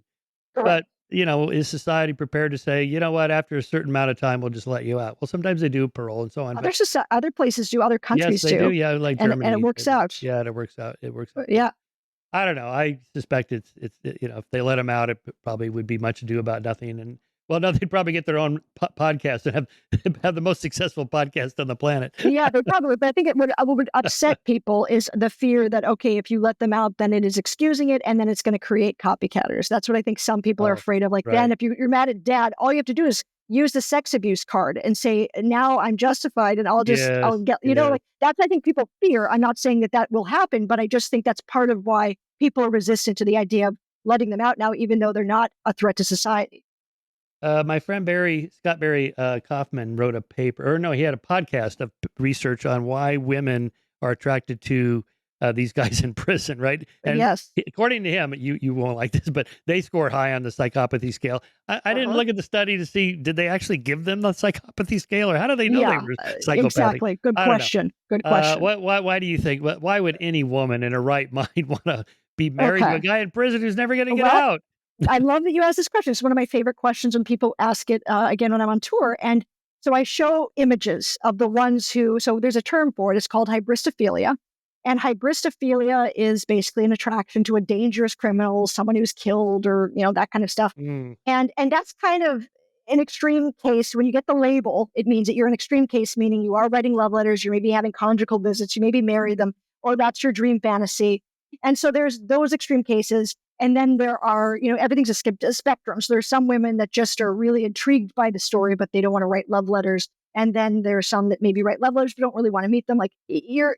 Correct. But, is society prepared to say, "You know what? After a certain amount of time, we'll just let you out." Well, sometimes they do parole and so on, but Other places do, other yes, countries they do, do, yeah, like and it Germany, works out. yeah, it works out pretty Yeah. well. I don't know. I suspect if they let him out, it probably would be much ado about nothing. And well, no, they'd probably get their own podcast and have the most successful podcast on the planet. Yeah, they probably would. But I think what would upset people is the fear that, okay, if you let them out, then it is excusing it, and then it's going to create copycatters. That's what I think some people are Oh, afraid of. Like, then right. if you're mad at dad, all you have to do is use the sex abuse card and say, now I'm justified, and I'll Yes. get, Yes. like, that's, I think, people fear. I'm not saying that will happen, but I just think that's part of why people are resistant to the idea of letting them out now, even though they're not a threat to society. My friend Scott Barry Kaufman wrote a paper, or no, he had a podcast of research on why women are attracted to these guys in prison, right? And Yes. according to him, you won't like this, but they scored high on the psychopathy scale. I didn't Uh-huh. look at the study to see, did they actually give them the psychopathy scale, or how do they know they Yeah, were psychopathic? exactly. Good I don't know. question. Good question. Why do you think? Why would any woman in her right mind want to be married to a Okay. guy in prison who's never going to get Well, out? I love that you asked this question. It's one of my favorite questions when people ask it again when I'm on tour. And so I show images of the ones who, so there's a term for it. It's called hybristophilia. And hybristophilia is basically an attraction to a dangerous criminal, someone who's killed or, that kind of stuff. Mm, And that's kind of an extreme case. When you get the label, it means that you're an extreme case, meaning you are writing love letters, you may be having conjugal visits, you maybe marry them, or that's your dream fantasy. And so there's those extreme cases. And then there are, everything's a spectrum. So there's some women that just are really intrigued by the story, but they don't want to write love letters. And then there are some that maybe write love letters, but don't really want to meet them. Like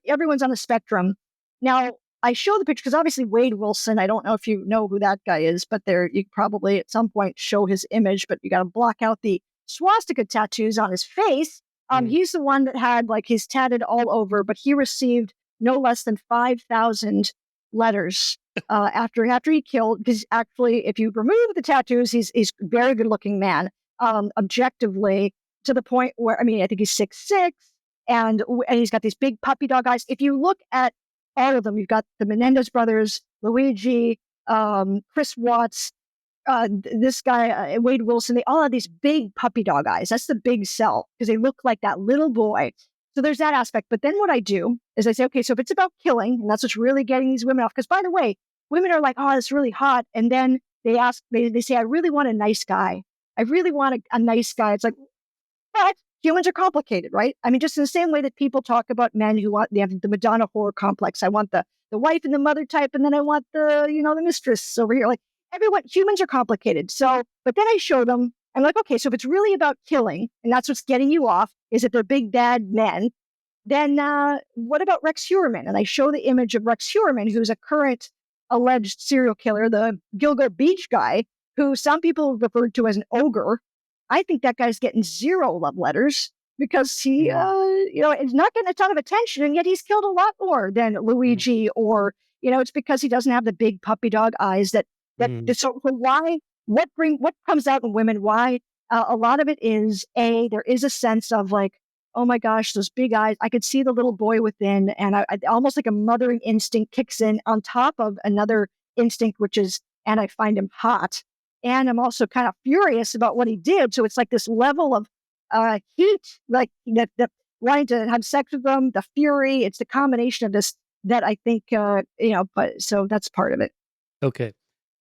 everyone's on a spectrum. Now, I show the picture because obviously Wade Wilson, I don't know if you know who that guy is, but you probably at some point show his image, but you got to block out the swastika tattoos on his face. mm, He's the one that had like he's tatted all over, but he received no less than 5,000 letters after he killed. Because actually, if you remove the tattoos, he's a very good looking man, objectively, to the point where I think he's 6'6", and he's got these big puppy dog eyes. If you look at all of them, you've got the Menendez brothers, Luigi, Chris Watts, this guy, Wade Wilson. They all have these big puppy dog eyes. That's the big sell because they look like that little boy. So there's that aspect. But then what I do is I say, okay, so if it's about killing, and that's what's really getting these women off, because by the way, women are like, oh, it's really hot. And then they say, I really want a nice guy. I really want a nice guy. It's like, but humans are complicated, right? I mean, just in the same way that people talk about men who they have the Madonna horror complex. I want the wife and the mother type, and then I want the mistress over here. Like humans are complicated. So, but then I show them, I'm like, okay, so if it's really about killing, and that's what's getting you off, is that they're big bad men, then what about Rex Heuermann? And I show the image of Rex Heuermann, who's a current alleged serial killer, the Gilgo Beach guy, who some people referred to as an ogre. I think that guy's getting zero love letters because he, mm, is not getting a ton of attention, and yet he's killed a lot more than mm, Luigi, or it's because he doesn't have the big puppy dog eyes mm, so why what comes out in women? Why a lot of it is there is a sense of like, oh my gosh, those big eyes. I could see the little boy within, and I almost like a mothering instinct kicks in on top of another instinct, which is, and I find him hot. And I'm also kind of furious about what he did. So it's like this level of heat, like that wanting to have sex with them, the fury. It's the combination of this that I think, but so that's part of it. okay.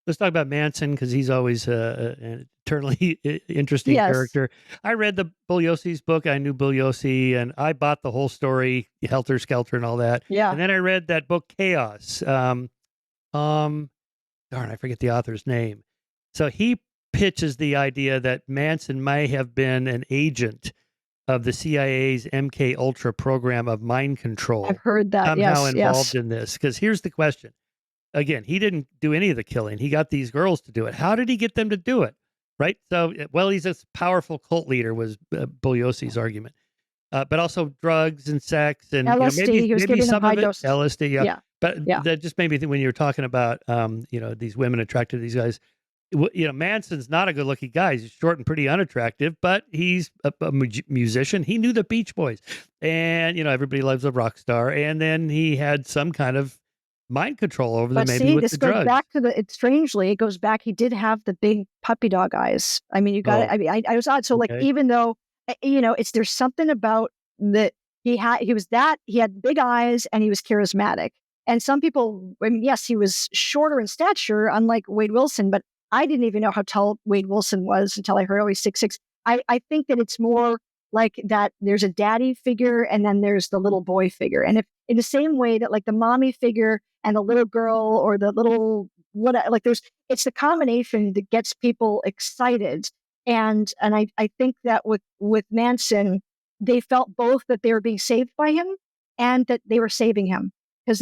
Let's talk about Manson because he's always an eternally interesting Yes. character. I read the Bugliosi's book. I knew Bugliosi, and I bought the whole story, Helter Skelter, and all that. Yeah. And then I read that book, Chaos. Um, darn, I forget the author's name. So he pitches the idea that Manson may have been an agent of the CIA's MK Ultra program of mind I've control, heard that. somehow Yes. involved Yes. in this. Because here's the question. Again, he didn't do any of the killing. He got these girls to do it. How did he get them to do it? Right? So, well, he's a powerful cult leader was Bugliosi's argument. But also drugs and sex and LSD. He was maybe giving them some high of it doses. LSD, yeah. Yeah. But Yeah. that just made me think when you were talking about these women attracted to these guys. Manson's not a good-looking guy. He's short and pretty unattractive, but he's a musician. He knew the Beach Boys, and everybody loves a rock star. And then he had some kind of mind control over them, But maybe see, with this the goes drugs. back to strangely, it goes back. He did have the big puppy dog eyes. I mean, you got it. Oh, I mean, I was odd. So, like, okay. even though, there's something about that he had big eyes and he was charismatic. And some people, I mean, yes, he was shorter in stature, unlike Wade Wilson, but I didn't even know how tall Wade Wilson was until I heard, oh, he's 6'6". I think that it's more like that there's a daddy figure and then there's the little boy figure. And if in the same way that like the mommy figure and the little girl or the little what like it's the combination that gets people excited. And I think that with Manson, they felt both that they were being saved by him and that they were saving him because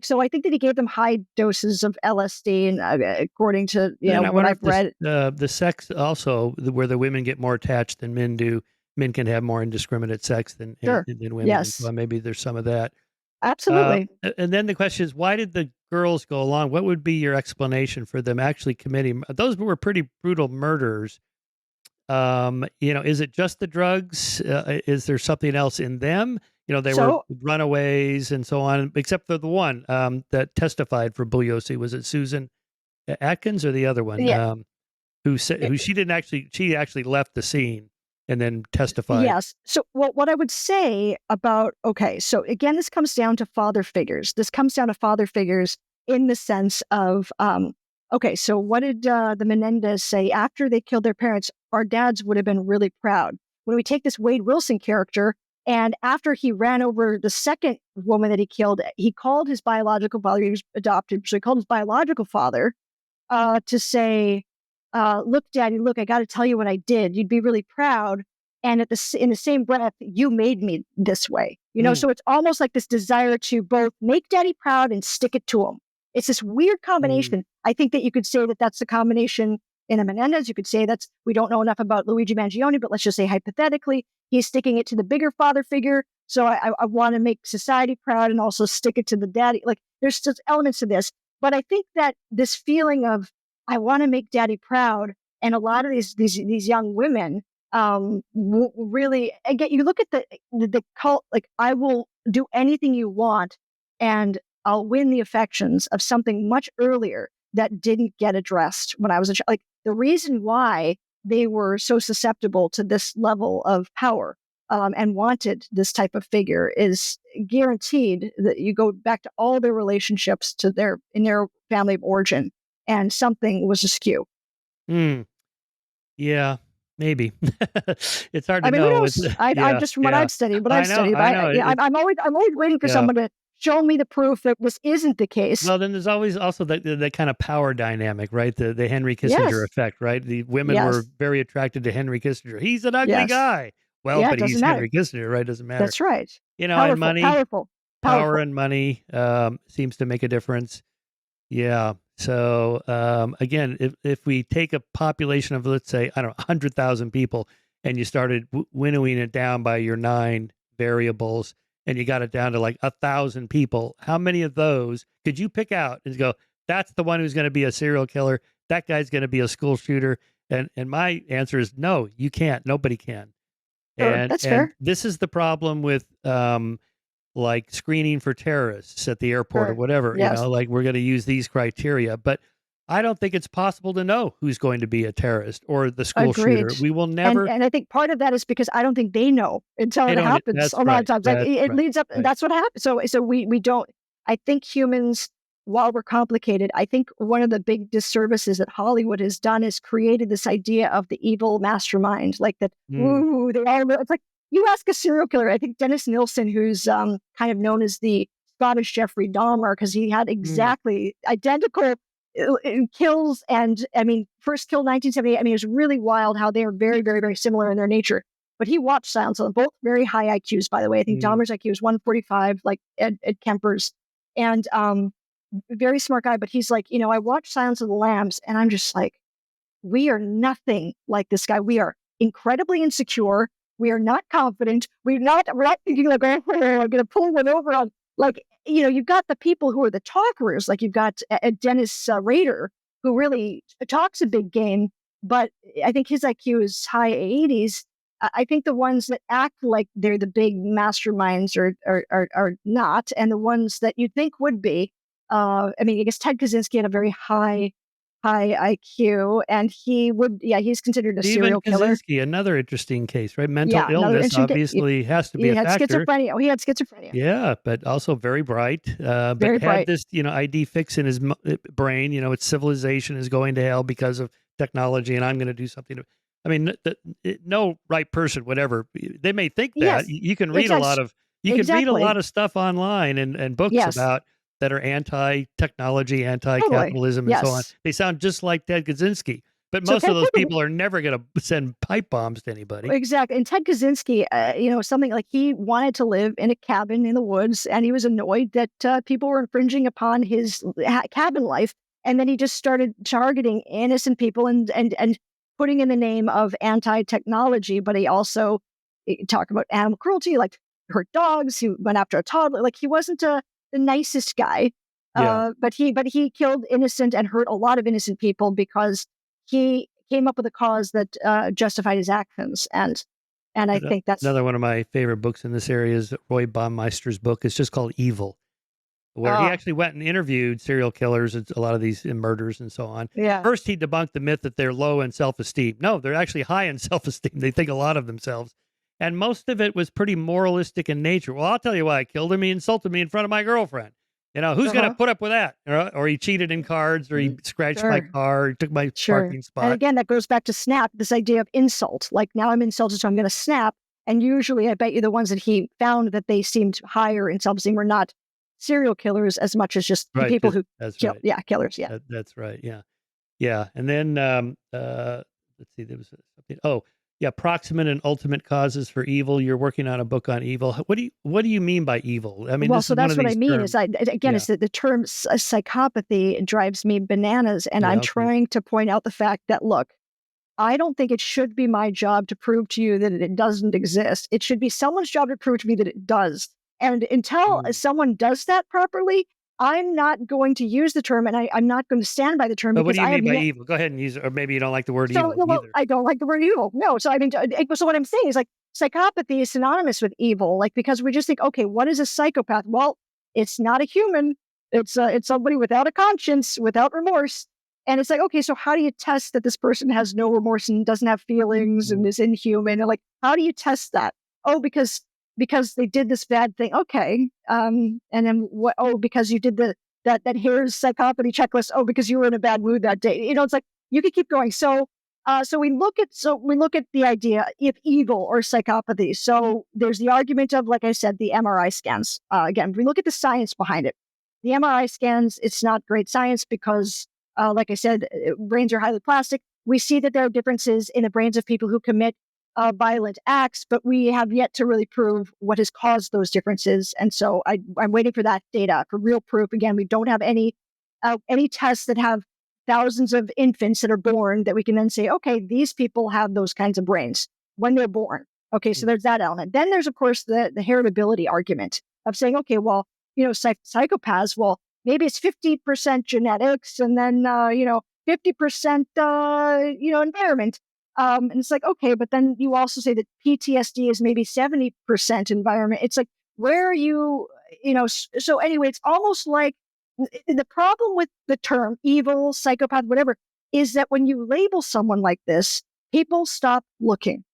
so I think that he gave them high doses of LSD, and according to Then I what wonder I've if this read. the sex also where the women get more attached than men do. Men can have more indiscriminate sex than Sure. than women, and Yes. so maybe there's some of that. Absolutely. And then the question is, why did the girls go along? What would be your explanation for them actually committing? Those were pretty brutal murders. Is it just the drugs? Is there something else in them? They were So runaways and so on, except for the one that testified for Bugliosi. Was it Susan Atkins or the other one? yeah, Who said y- who she actually left the scene and then testified. yes. So what I would say about, okay, so again, this comes down to father figures. This comes down to father figures in the sense of, okay, so what did the Menendez say after they killed their parents? Our dads would have been really proud. When we take this Wade Wilson character, and after he ran over the second woman that he killed, he called his biological father. He was adopted, so he called his biological father to say, "Look, Daddy, look, I got to tell you what I did. You'd be really proud." And in the same breath, you made me this way. Mm, So it's almost like this desire to both make Daddy proud and stick it to him. It's this weird mm, combination. I think that you could say that that's the combination in a Menendez. You could say that's, we don't know enough about Luigi Mangione, but let's just say hypothetically, he's sticking it to the bigger father figure. So I want to make society proud and also stick it to the daddy. Like there's just elements of this. But I think that this feeling of I want to make Daddy proud, and a lot of these young women really, again, you look at the cult, like I will do anything you want, and I'll win the affections of something much earlier that didn't get addressed when I was a child. Like the reason why they were so susceptible to this level of power and wanted this type of figure is guaranteed that you go back to all their relationships to their family of origin, and something was askew. mm. Yeah, maybe. It's hard I to mean, who know. knows? I've Yeah, just from what yeah. I've studied, but I know. yeah, I'm always waiting for Yeah. someone to show me the proof that this isn't the case. Well, then there's always also the kind of power dynamic, right? The Henry Kissinger Yes, effect, right? The women were yes, very attracted to Henry Kissinger. He's an ugly yes. guy. Well, Yeah, it but doesn't he's matter. Henry Kissinger, right? Doesn't matter. That's right. And Powerful, money, powerful, power powerful. and money seems to make a difference. Yeah. So again, if we take a population of, let's say, I don't know, 100,000 people, and you started winnowing it down by your 9 variables, and you got it down to like 1,000 people, how many of those could you pick out and go, that's the one who's going to be a serial killer? That guy's going to be a school shooter. And my answer is no, you can't. Nobody can. Sure, And that's and fair. this is the problem with like screening for terrorists at the airport or Sure. whatever, Yes. like we're going to use these criteria. But I don't think it's possible to know who's going to be a terrorist or the school Agreed. shooter. We will And never, I think part of that is because I don't think they know until they it don't, happens that's a lot of right. times. Like That's it right. leads up, Right. that's what happens. So we don't, I think humans, while we're complicated, I think one of the big disservices that Hollywood has done is created this idea of the evil mastermind, like that, Mm, ooh, they all, it's like you ask a serial killer. I think Dennis Nilsson, who's kind of known as the Scottish Jeffrey Dahmer, because he had mm, exactly identical kills. And I mean, first killed 1978. I mean, it was really wild how they are very, very, very similar in their nature. But he watched Silence of the both very high IQs, by the way. I think mm, Dahmer's IQ was 145, like Ed Kemper's, and very smart guy. But he's like, I watched Silence of the Lambs, and I'm just like, we are nothing like this guy. We are incredibly insecure. We are not confident. We're not thinking like, oh, I'm going to pull one over on, like, you've got the people who are the talkers, like you've got Dennis Rader, who really talks a big game, but I think his IQ is high 80s. I think the ones that act like they're the big masterminds are not, and the ones that you think would be. I mean, I guess Ted Kaczynski had a very high IQ, and he's considered a Stephen serial killer. Kaczynski, another interesting case, right? Mental Yeah, another illness interesting case. obviously has to be He a had factor. schizophrenia. Oh, he had schizophrenia. Yeah, but also very bright, but Very had bright. this, ID fix in his brain, it's civilization is going to hell because of technology, and I'm going to do something. I mean, no right person, whatever they may think that. Yes, You can read it's a lot of, exactly. stuff online and books Yes, about that are anti-technology, totally. anti-capitalism, and so on. Yes. They sound just like Ted Kaczynski, but So most of Ted, those people are never going to send pipe bombs to anybody. exactly. And Ted Kaczynski, something like he wanted to live in a cabin in the woods, and he was annoyed that people were infringing upon his cabin life. And then he just started targeting innocent people and putting in the name of anti technology. But he also talked about animal cruelty, like hurt dogs. He went after a toddler. Like he wasn't the nicest guy. Yeah. But he killed innocent and hurt a lot of innocent people because he came up with a cause that justified his actions. And I think that's Another one of my favorite books in this area is Roy Baumeister's book. It's just called Evil, where he uh actually went and interviewed serial killers, a lot of these murders and so on. yeah. First, he debunked the myth that they're low in self-esteem. No, they're actually high in self-esteem. They think a lot of themselves. And most of it was pretty moralistic in nature. Well, I'll tell you why I killed him. He insulted me in front of my girlfriend. Who's going to Uh-huh. put up with that? Or he cheated in cards, or he scratched my Sure. car, he took my Sure. parking And spot. again, that goes back to snap, this idea of insult. Like now I'm insulted, so I'm going to snap. And usually, I bet you the ones that he found that they seemed higher in self-esteem were not serial killers as much as just the Right. people who That's kill. right. Yeah, killers. Yeah. That's right. Yeah. Yeah, and then let's see, there was something. Oh, yeah, proximate and ultimate causes for evil. You're working on a book on evil. What do you mean by evil? I mean, Well, this so is one that's of what I these mean. terms. Is again, Yeah, it's the term psychopathy drives me bananas, and yeah, I'm okay. trying to point out the fact that look, I don't think it should be my job to prove to you that it doesn't exist. It should be someone's job to prove to me that it does. And until Mm. someone does that properly, I'm not going to use the term, and I'm not going to stand by the term But what because do you I have mean by yet. evil? Go ahead and use it, or maybe you don't like the word So, evil no, well, either. I don't like the word evil. No. So, I mean, so what I'm saying is like psychopathy is synonymous with evil, like because we just think, okay, what is a psychopath? Well, it's not a human. It's somebody without a conscience, without remorse. And it's like, okay, so how do you test that this person has no remorse and doesn't have feelings and Mm. is inhuman? And like, how do you test that? Oh, because they did this bad thing. Okay. And then what? Oh, because you did that here's psychopathy checklist. Oh, because you were in a bad mood that day. It's like you could keep going. So we look at the idea of evil or psychopathy. So there's the argument of, like I said, the MRI scans. Again, we look at the science behind it. The MRI scans, it's not great science because, like I said, brains are highly plastic. We see that there are differences in the brains of people who commit violent acts, but we have yet to really prove what has caused those differences. And so I'm waiting for that data for real proof. Again, we don't have any tests that have thousands of infants that are born that we can then say, okay, these people have those kinds of brains when they're born. Okay, so Mm. there's that element. Then there's, of course, the heritability argument of saying, okay, well, psychopaths, well, maybe it's 50% genetics and then, 50%, environment. And it's like, okay, but then you also say that PTSD is maybe 70% environment. It's like, where are you, so anyway, it's almost like the problem with the term evil, psychopath, whatever, is that when you label someone like this, people stop looking.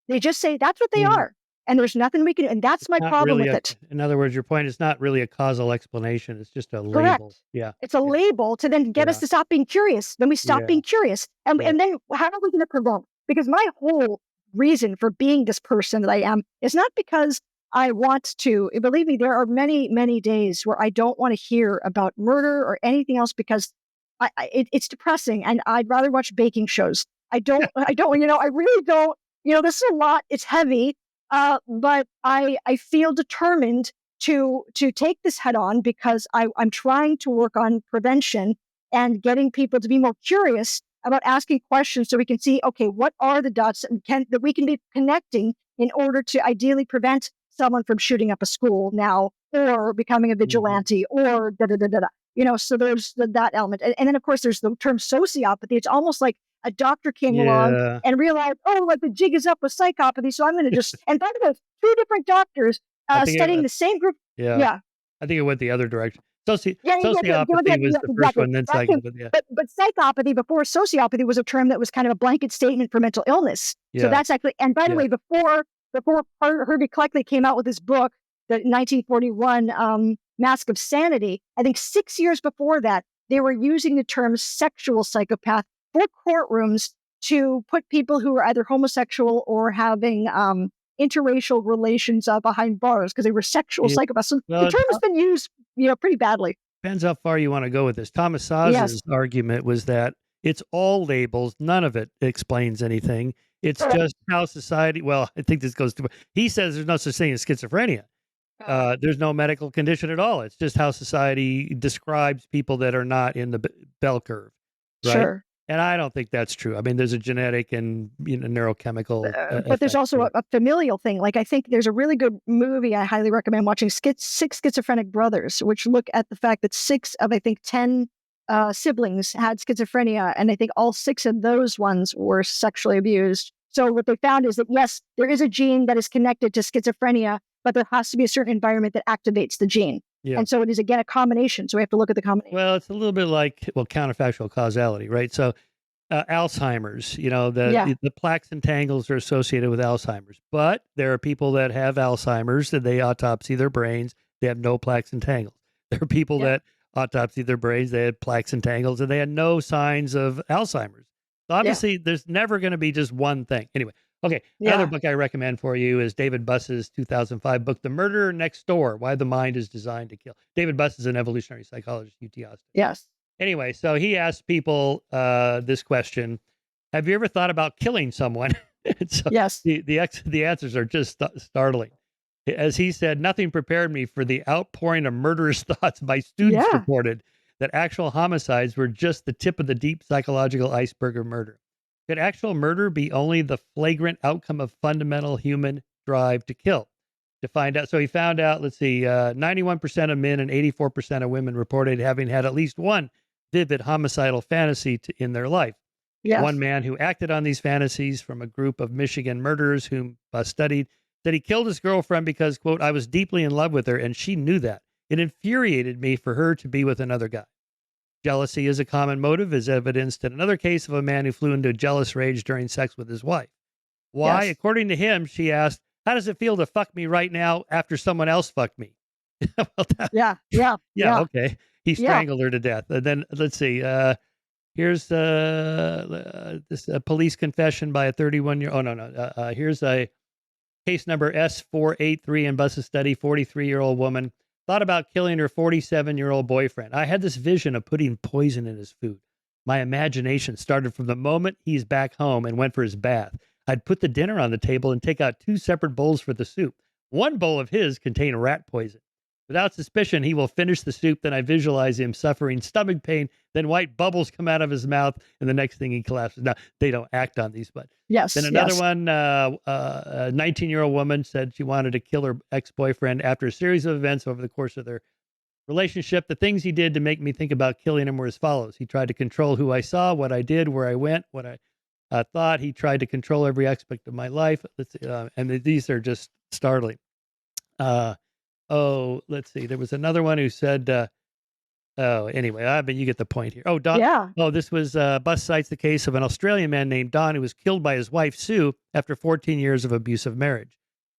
They just say that's what they Mm. are. And there's nothing we can do. And that's It's my not problem really with a. it. In other words, your point is not really a causal explanation. It's just a label. Correct. Yeah, It's a yeah, label to then get us yeah, to stop being curious. Then we stop yeah, being curious. And, yeah. and then how are we going to prevent? Because my whole reason for being this person that I am is not because I want to. Believe me, there are many, many days where I don't want to hear about murder or anything else because it's depressing and I'd rather watch baking shows. I really don't, this is a lot. It's heavy. But I feel determined to take this head on because I'm trying to work on prevention and getting people to be more curious about asking questions so we can see, okay, what are the dots that we can be connecting in order to ideally prevent someone from shooting up a school now or becoming a Hmm. vigilante or da da da da da. So there's that element. And then, of course, there's the term sociopathy. It's almost like a doctor came along Yeah, and realized, oh, like the jig is up with psychopathy. So I'm going to just, and by the way, two different doctors I think. studying the same group. Yeah. Yeah. I think it went the other direction. Yeah, Sociopathy was the first exactly. one, then That too. psycho, but yeah. But psychopathy before sociopathy was a term that was kind of a blanket statement for mental illness. So Yeah, that's actually, and by the yeah. way, before Herbie Cleckley came out with his book, the 1941 Mask of Sanity, I think 6 years before that, they were using the term sexual psychopath for courtrooms to put people who were either homosexual or having interracial relations behind bars because they were sexual Yeah. psychopaths. So the Well, term has been used, pretty badly. depends how far you wanna go with this. Thomas Yes. Saz's argument was that it's all labels, none of it explains anything. It's Correct. just how society, well, I think this goes to, he says there's no such thing as schizophrenia. There's no medical condition at all. It's just how society describes people that are not in the bell curve, right? Sure. And I don't think that's true. I mean, there's a genetic and, neurochemical But there's effect also to a, it. a familial thing. Like I think there's a really good movie I highly recommend watching, Six Schizophrenic Brothers, which look at the fact that six of I think 10 siblings had schizophrenia, and I think all six of those ones were sexually abused. So what they found is that yes, there is a gene that is connected to schizophrenia, but there has to be a certain environment that activates the gene. Yeah. And so it is again a combination. So we have to look at the combination. Well, it's a little bit like, well, counterfactual causality, right? So Alzheimer's, Yeah, the plaques and tangles are associated with Alzheimer's, but there are people that have Alzheimer's and they autopsy their brains, they have no plaques and tangles. There are people yeah, that autopsy their brains, they had plaques and tangles, and they had no signs of Alzheimer's. So yeah, obviously, there's never going to be just one thing. Anyway, okay, another yeah. book I recommend for you is David Buss's 2005 book, The Murderer Next Door: Why the Mind is Designed to Kill. David Buss is an evolutionary psychologist, UT Austin. Yes, Anyway, so he asked people this question: have you ever thought about killing someone? And so yes, the answers are just startling. As he said, nothing prepared me for the outpouring of murderous thoughts. My students yeah, reported that actual homicides were just the tip of the deep psychological iceberg of murder. Could actual murder be only the flagrant outcome of fundamental human drive to kill? To find out, so he found out. Let's see, 91% of men and 84% of women reported having had at least one vivid homicidal fantasy in their life. One yes. man who acted on these fantasies from a group of Michigan murderers whom Buss studied said he killed his girlfriend because, quote, I was deeply in love with her and she knew that. It infuriated me for her to be with another guy. Jealousy is a common motive, as evidenced in another case of a man who flew into a jealous rage during sex with his wife. Why? Yes. According to him, she asked, how does it feel to fuck me right now after someone else fucked me? Well, Yeah. Yeah. yeah, Yeah. okay. He Yeah. strangled her to death. And then let's see. Here's this police confession by a 31-year. Oh, no, no. Here's a case number S483 in Buss's study. 43-year-old woman thought about killing her 47-year-old boyfriend. I had this vision of putting poison in his food. My imagination started from the moment he's back home and went for his bath. I'd put the dinner on the table and take out two separate bowls for the soup. One bowl of his contained rat poison. Without suspicion, he will finish the soup. Then I visualize him suffering stomach pain. Then white bubbles come out of his mouth, and the next thing he collapses. Now, they don't act on these, but then Yes. another Yes. one, a 19-year-old woman said she wanted to kill her ex-boyfriend after a series of events over the course of their relationship. The things he did to make me think about killing him were as follows. He tried to control who I saw, what I did, where I went, what I thought. He tried to control every aspect of my life. These are just startling. Uh, oh, let's see. There was another one who said, anyway, I mean, you get the point here. Oh, Don. Yeah. Oh, this was Bus cites the case of an Australian man named Don who was killed by his wife, Sue, after 14 years of abusive marriage.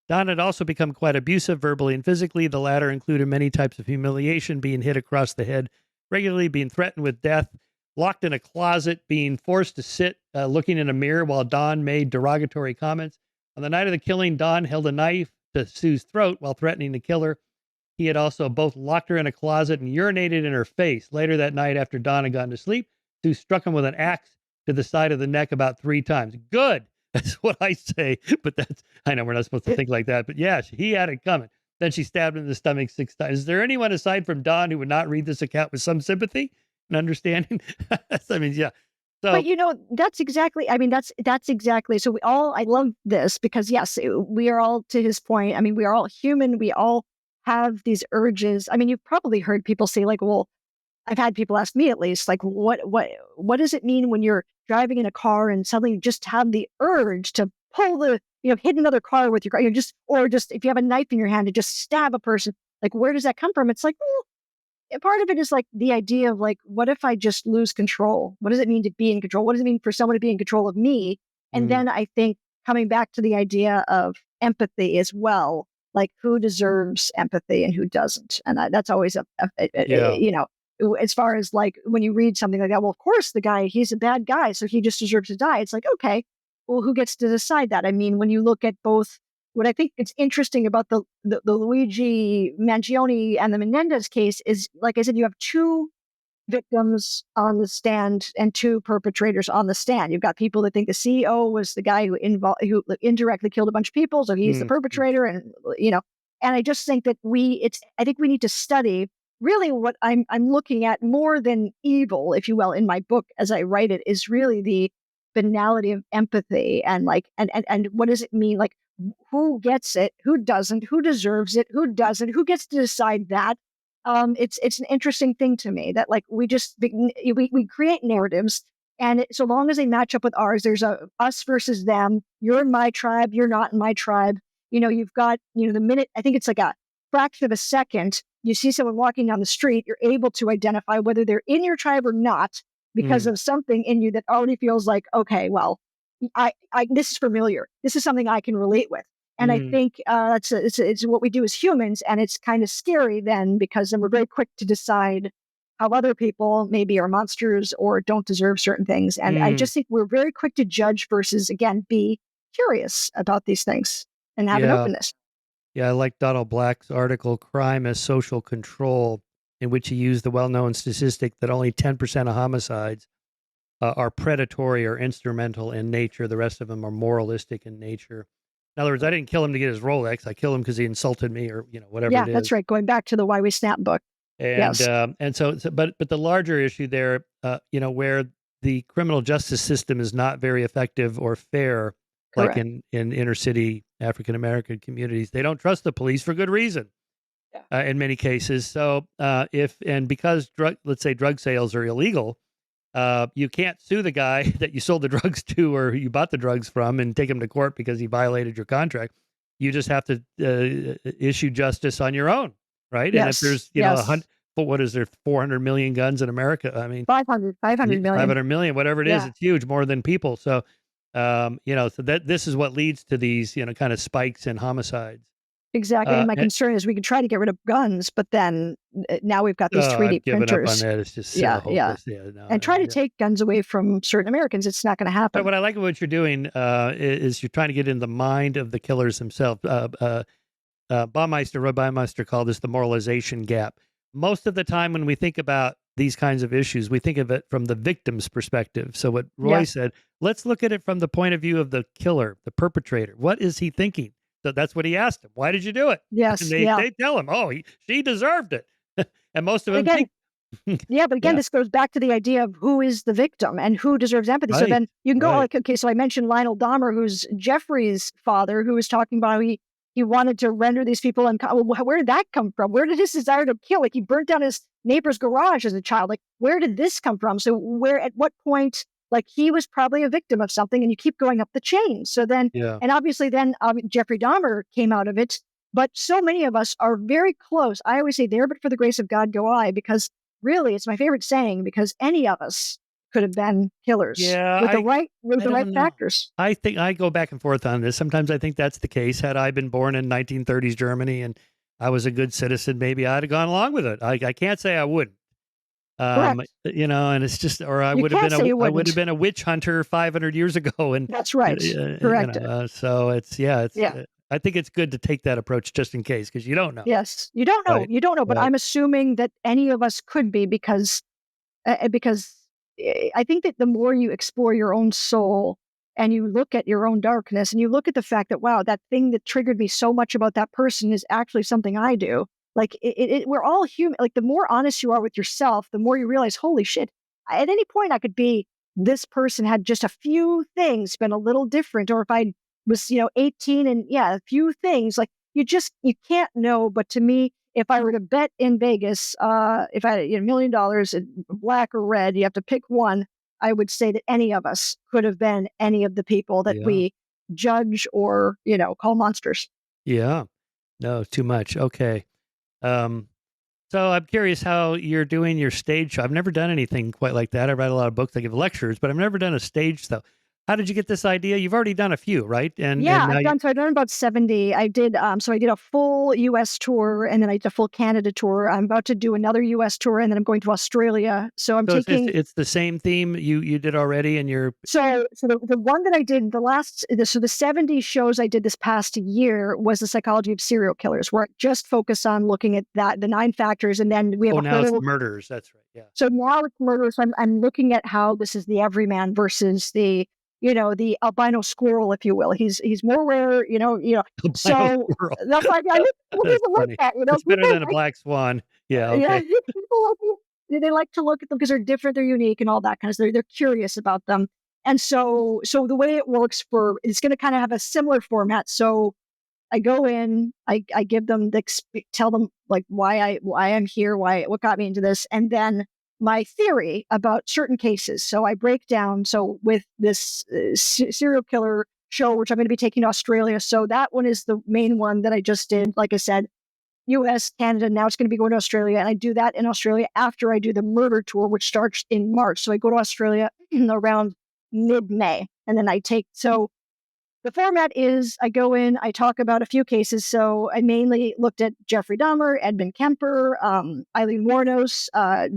Don had also become quite abusive verbally and physically. The latter included many types of humiliation, being hit across the head regularly, being threatened with death, locked in a closet, being forced to sit looking in a mirror while Don made derogatory comments. On the night of the killing, Don held a knife to Sue's throat while threatening to kill her. He had also both locked her in a closet and urinated in her face. Later that night, after Don had gone to sleep, Sue struck him with an axe to the side of the neck about 3 times. Good. That's what I say. But I know we're not supposed to think like that. But yeah, he had it coming. Then she stabbed him in the stomach 6 times. Is there anyone aside from Don who would not read this account with some sympathy and understanding? I mean, yeah. But So, that's exactly. I mean, that's exactly. So we all. I love this because yes, we are all to his point. I mean, we are all human. We all have these urges. I mean, you've probably heard people say like, "Well, I've had people ask me at least, like, what does it mean when you're driving in a car and suddenly you just have the urge to pull hit another car with your car, or just if you have a knife in your hand to just stab a person, like, where does that come from? It's like, well, part of it is like the idea of like, what if I just lose control? What does it mean to be in control? What does it mean for someone to be in control of me? And mm, then I think coming back to the idea of empathy as well, like who deserves empathy and who doesn't. And that's always yeah. as far as like when you read something like that, well, of course, the guy, he's a bad guy, so he just deserves to die. It's like, okay, well, who gets to decide that? I mean, when you look at both, what I think is interesting about the Luigi Mangione and the Menendez case is, like I said, you have two victims on the stand and two perpetrators on the stand. You've got people that think the CEO was the guy who indirectly killed a bunch of people, so he's the Mm, mm, perpetrator, and and I just think that I think we need to study. really what I'm looking at more than evil, if you will, in my book as I write it, is really the banality of empathy and like and what does it mean? Like who gets it, who doesn't, who deserves it, who doesn't, who gets to decide that? It's an interesting thing to me that like we create narratives, and so long as they match up with ours, there's a us versus them. You're in my tribe, you're not in my tribe. You've got the minute I think it's like a fraction of a second you see someone walking down the street, you're able to identify whether they're in your tribe or not because Mm, of something in you that already feels like, okay, well, this is familiar. This is something I can relate with. And I mm, think it's what we do as humans, and it's kind of scary then because then we're very quick to decide how other people maybe are monsters or don't deserve certain things. And I mm. just think we're very quick to judge versus, again, be curious about these things and have an Yeah. openness. Yeah, I like Donald Black's article, Crime as Social Control, in which he used the well known statistic that only 10% of homicides are predatory or instrumental in nature. The rest of them are moralistic in nature. In other words, I didn't kill him to get his Rolex. I killed him because he insulted me or, whatever Yeah, it that's is. right. Going back to the Why We Snap book. And Yes, but the larger issue there, where the criminal justice system is not very effective or fair, like correct. in inner city African American communities, they don't trust the police for good reason Yeah. in many cases. So if and because let's say drug sales are illegal, you can't sue the guy that you sold the drugs to or who you bought the drugs from and take him to court because he violated your contract. You just have to issue justice on your own, right? And if Yes, there's a hundred, yes. but what is there, 400 million guns in America? I mean, 500 million. 500 million, whatever it is, Yeah, it's huge, more than people. So, so that this is what leads to these, kind of spikes in homicides. exactly. And Uh, my and, concern is we can try to get rid of guns, but then now we've got these I've 3D given up on printers. that. It's just Yeah, yeah. hopeless. Yeah, no, And try to yeah. take guns away from certain Americans. It's not going to But happen. what I like about what you're doing is you're trying to get in the mind of the killers themselves. Roy Baumeister called this the moralization gap. Most of the time, when we think about these kinds of issues, we think of it from the victim's perspective. So, what Roy Yes, said, let's look at it from the point of view of the killer, the perpetrator. What is he thinking? So that's what he asked him. Why did you do it? And yes, yeah. they tell him, oh, she deserved it. And most of But them again, think, yeah, but again, yeah, this goes back to the idea of who is the victim and who deserves empathy. So right, then you can go right, like, okay, so I mentioned Lionel Dahmer, who's Jeffrey's father, who was talking about how he wanted to render these people well, where did that come from? Where did his desire to kill? Like he burnt down his neighbor's garage as a child. Like where did this come from? So where at what point? Like he was probably a victim of something, and you keep going up the chain. So then, yeah, and obviously, then Jeffrey Dahmer came out of it. But so many of us are very close. I always say, "There, but for the grace of God, go I," because really, it's my favorite saying because any of us could have been killers yeah. with the right Don't know. factors. I think I go back and forth on this. Sometimes I think that's the case. Had I been born in 1930s Germany and I was a good citizen, maybe I'd have gone along with it. I can't say I wouldn't. Correct. And it's just, or You can't say you I would have wouldn't. been a witch hunter 500 years ago, and That's right. Correct. so it's. Yeah. I think it's good to take that approach just in case because you don't know, Yes. You don't know. right? You don't know. But Right. I'm assuming that any of us could be because I think that the more you explore your own soul and you look at your own darkness and you look at the fact that, wow, that thing that triggered me so much about that person is actually something I do. Like we're all human. Like the more honest you are with yourself, the more you realize, holy shit, at any point I could be this person had just a few things been a little different. Or if I was, 18 and yeah, a few things like you can't know. But to me, if I were to bet in Vegas, if I had $1 million, black or red, you have to pick one. I would say that any of us could have been any of the people that Yeah. we judge or call monsters. Yeah. No, too much. Okay. Um, So I'm curious how you're doing your stage show. I've never done anything quite like that. I write a lot of books. I give lectures, but I've never done a stage show. How did you get this idea? You've already done a few, right? Yeah, And now I've done about 70. I did a full US tour and then I did a full Canada tour. I'm about to do another US tour and then I'm going to Australia. So I'm so taking it's the same theme you did already, and you're so the one that I did the 70 shows I did this past year was the psychology of serial killers, where I just focus on looking at the 9 factors, and then we have oh a now it's whole. murders. That's right. Yeah. So now it's murder. So I'm looking at how this is the everyman versus the albino squirrel, if you will. He's more rare, Albino So squirrel. that's like I think who That's doesn't like funny. that, It's Who better doesn't than a like black swan. Yeah, Yeah, okay. people they like to look at them because they're different, they're unique, and all that kind of stuff. They're curious about them, and so the way it works for it's going to kind of have a similar format. So I go in, I give them tell them like why I'm here, why what got me into this, and then my theory about certain cases. So I break down. So with this serial killer show, which I'm going to be taking to Australia. So that one is the main one that I just did. Like I said, US, Canada. Now it's going to be going to Australia. And I do that in Australia after I do the murder tour, which starts in March. So I go to Australia around mid May. And then I take, so the format is I go in, I talk about a few cases. So I mainly looked at Jeffrey Dahmer, Edmund Kemper, Eileen Warnos,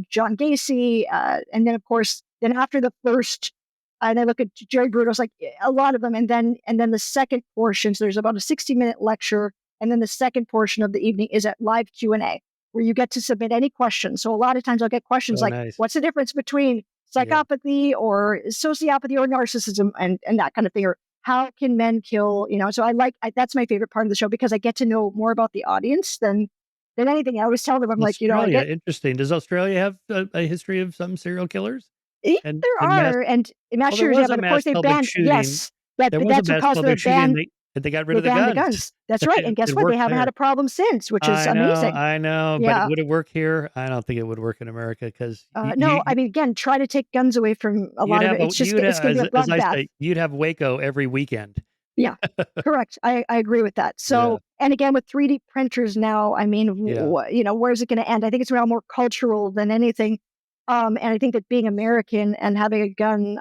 John Gacy, and then of course, then after the first, and I look at Jerry Brudos, like a lot of them, and then the second portion. So there's about a 60-minute lecture, and then the second portion of the evening is a live Q&A where you get to submit any questions. So a lot of times I'll get questions Oh, like, nice. "What's the difference between Yeah. psychopathy or sociopathy or narcissism and that kind of thing, or how can men kill, so that's my favorite part of the show because I get to know more about the audience than anything. I always tell them, I'm like, I Australia, get interesting. Does Australia have a history of some serial killers yeah, and there mass are, and I'm not well, there sure, yeah, was a but of mass course they public banned, shooting. yes, but There was a that's mass because they're public shooting, banned. and they got rid They of the banned the guns. guns. That's right, and It guess what? They worked haven't had there. a problem since, which is amazing. I know, but Yeah. would it work here? I don't think it would work in America 'cause No, I mean, again, try to take guns away from a lot of it. you'd It's going have to be a as I bloodbath. say, you'd have Waco every weekend. Yeah, correct. I agree with that. Yeah, So, and again, with 3D printers now, I mean, yeah, where's it going to end? I think it's around more cultural than anything. And I think that being American and having a gun,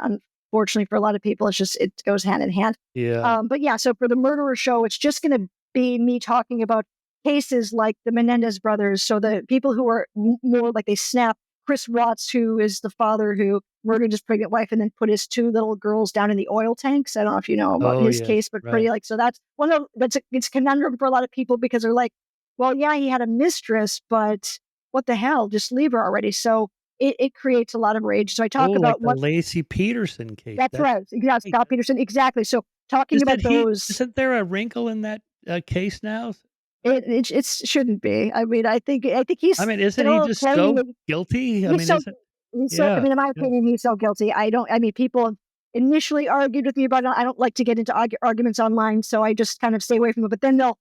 unfortunately for a lot of people, it goes hand in hand. yeah. But yeah, so for the murderer show, it's just going to be me talking about cases like the Menendez brothers. So the people who are more like they snap. Chris Watts, who is the father who murdered his pregnant wife and then put his two little girls down in the oil tanks. I don't know if you know about Oh, his yes, case, but pretty right. like so that's it's a conundrum for a lot of people because they're like, well, yeah, he had a mistress, but what the hell? Just leave her already. So it creates a lot of rage. So I Oh, talk like about the what Lacey Peterson case, that's that's right. Exactly. right. Scott Peterson. Exactly. So talking about those, Isn't there a wrinkle in that, case now? it shouldn't be. I mean, I think I he's mean, isn't he still just so claiming guilty? I he's mean, so isn't he's so. I yeah, mean, in my yeah. opinion, he's so guilty. I mean, people have initially argued with me about it. I don't like to get into arguments online, so I just kind of stay away from it. But then they'll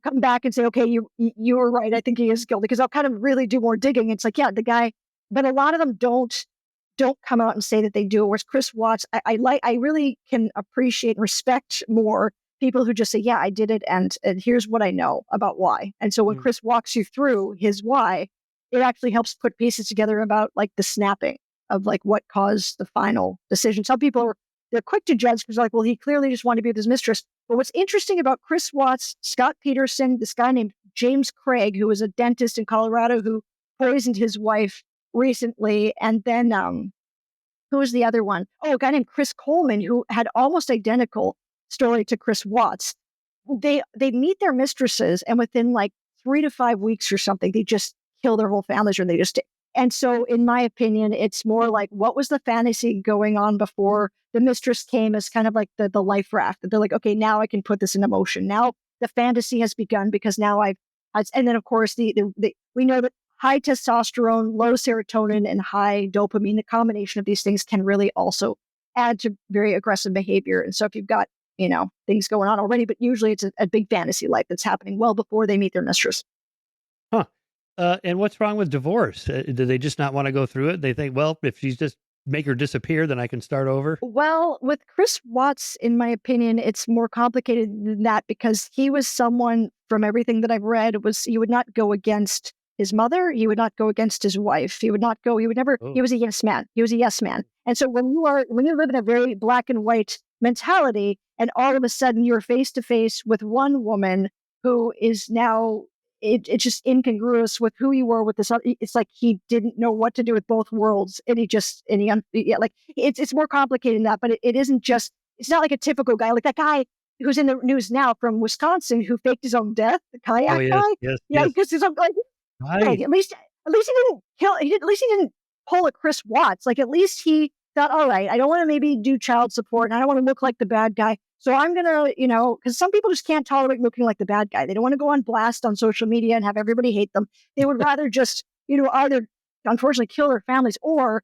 come back and say, okay, you were right. I think he is guilty because I'll kind of really do more digging. It's like, yeah, the guy, but a lot of them don't come out and say that they do. Whereas Chris Watts, I really can appreciate and respect more people who just say, yeah, I did it, and here's what I know about why. And so when Mm, Chris walks you through his why, it actually helps put pieces together about like the snapping of like what caused the final decision. Some people they're quick to judge because like, well, he clearly just wanted to be with his mistress. But what's interesting about Chris Watts, Scott Peterson, this guy named James Craig, who was a dentist in Colorado who poisoned his wife recently, and then who was the other one? Oh, a guy named Chris Coleman who had almost identical story to Chris Watts. They meet their mistresses, and within like 3 to 5 weeks or something, they just kill their whole families, or they just. And so, in my opinion, it's more like what was the fantasy going on before the mistress came as kind of like the life raft that they're like, okay, now I can put this in motion. Now the fantasy has begun because now and then of course we know that high testosterone, low serotonin, and high dopamine, the combination of these things can really also add to very aggressive behavior. And so if you've got, things going on already, but usually it's a big fantasy life that's happening well before they meet their mistress. huh. And what's wrong with divorce? Do they just not wanna go through it? They think, "Well, if she's just make her disappear, then I can start over?" Well, with Chris Watts, in my opinion, it's more complicated than that because he was someone from everything that I've read was he would not go against his mother. He would not go against his wife. He would never, Oh, he was a yes man. He was a yes man. And so when you live in a very black and white mentality and all of a sudden you're face to face with one woman who is now it's just incongruous with who you were with this. It's like he didn't know what to do with both worlds, and yeah, like it's more complicated than that. But it isn't just. It's not like a typical guy, like that guy who's in the news now from Wisconsin who faked his own death, the oh, kayak yes, guy. yes, Yeah, yes. because he's like, Right. hey, at least he didn't kill. At least he didn't pull a Chris Watts. Like at least he thought, all right, I don't want to maybe do child support, and I don't want to look like the bad guy. So I'm going to, because some people just can't tolerate looking like the bad guy. They don't want to go on blast on social media and have everybody hate them. They would rather just, either unfortunately kill their families or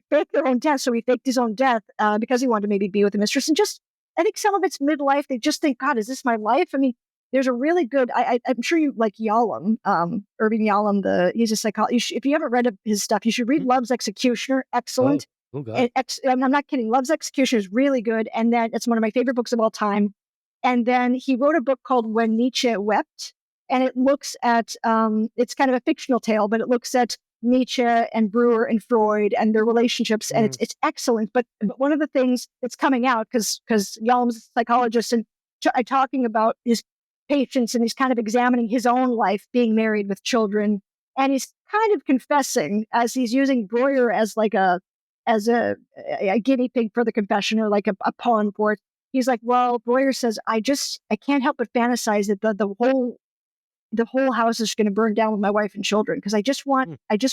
fake their own death. So he faked his own death because he wanted to maybe be with a mistress. And just, I think some of it's midlife. They just think, God, is this my life? I mean, there's a really good, I'm sure you like Yalom, Irving Yalom, he's a psychologist. If you haven't read his stuff, you should read Mm. Love's Executioner. Oh, Excellent. oh God. I'm not kidding. Love's Executioner is really good. And then it's one of my favorite books of all time. And then he wrote a book called When Nietzsche Wept. And it looks at, it's kind of a fictional tale, but it looks at Nietzsche and Brewer and Freud and their relationships. And Mm. it's excellent. But one of the things that's coming out, because Yalom's a psychologist and talking about his patients, and he's kind of examining his own life being married with children. And he's kind of confessing as he's using Breuer as like a guinea pig for the confession, or like a pawn for it. He's like, well, Breuer says, I can't help but fantasize that the whole house is going to burn down with my wife and children, because Mm. I just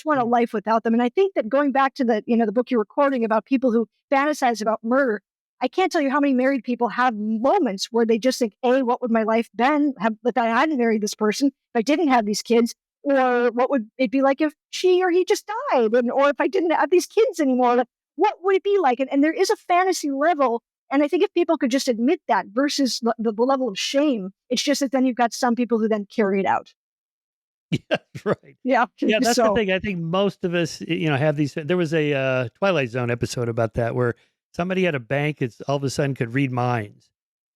want a Mm. life without them. And I think that going back to the book you're recording about people who fantasize about murder, I can't tell you how many married people have moments where they just think, A, what would my life been if I hadn't married this person, if I didn't have these kids? Or what would it be like if she or he just died? Or if I didn't have these kids anymore, like, what would it be like? And there is a fantasy level. And I think if people could just admit that versus the level of shame, it's just that then you've got some people who then carry it out. Yeah, right. Yeah. Yeah, that's the So, thing. I think most of us, have these. There was a Twilight Zone episode about that where somebody at a bank is all of a sudden could read minds,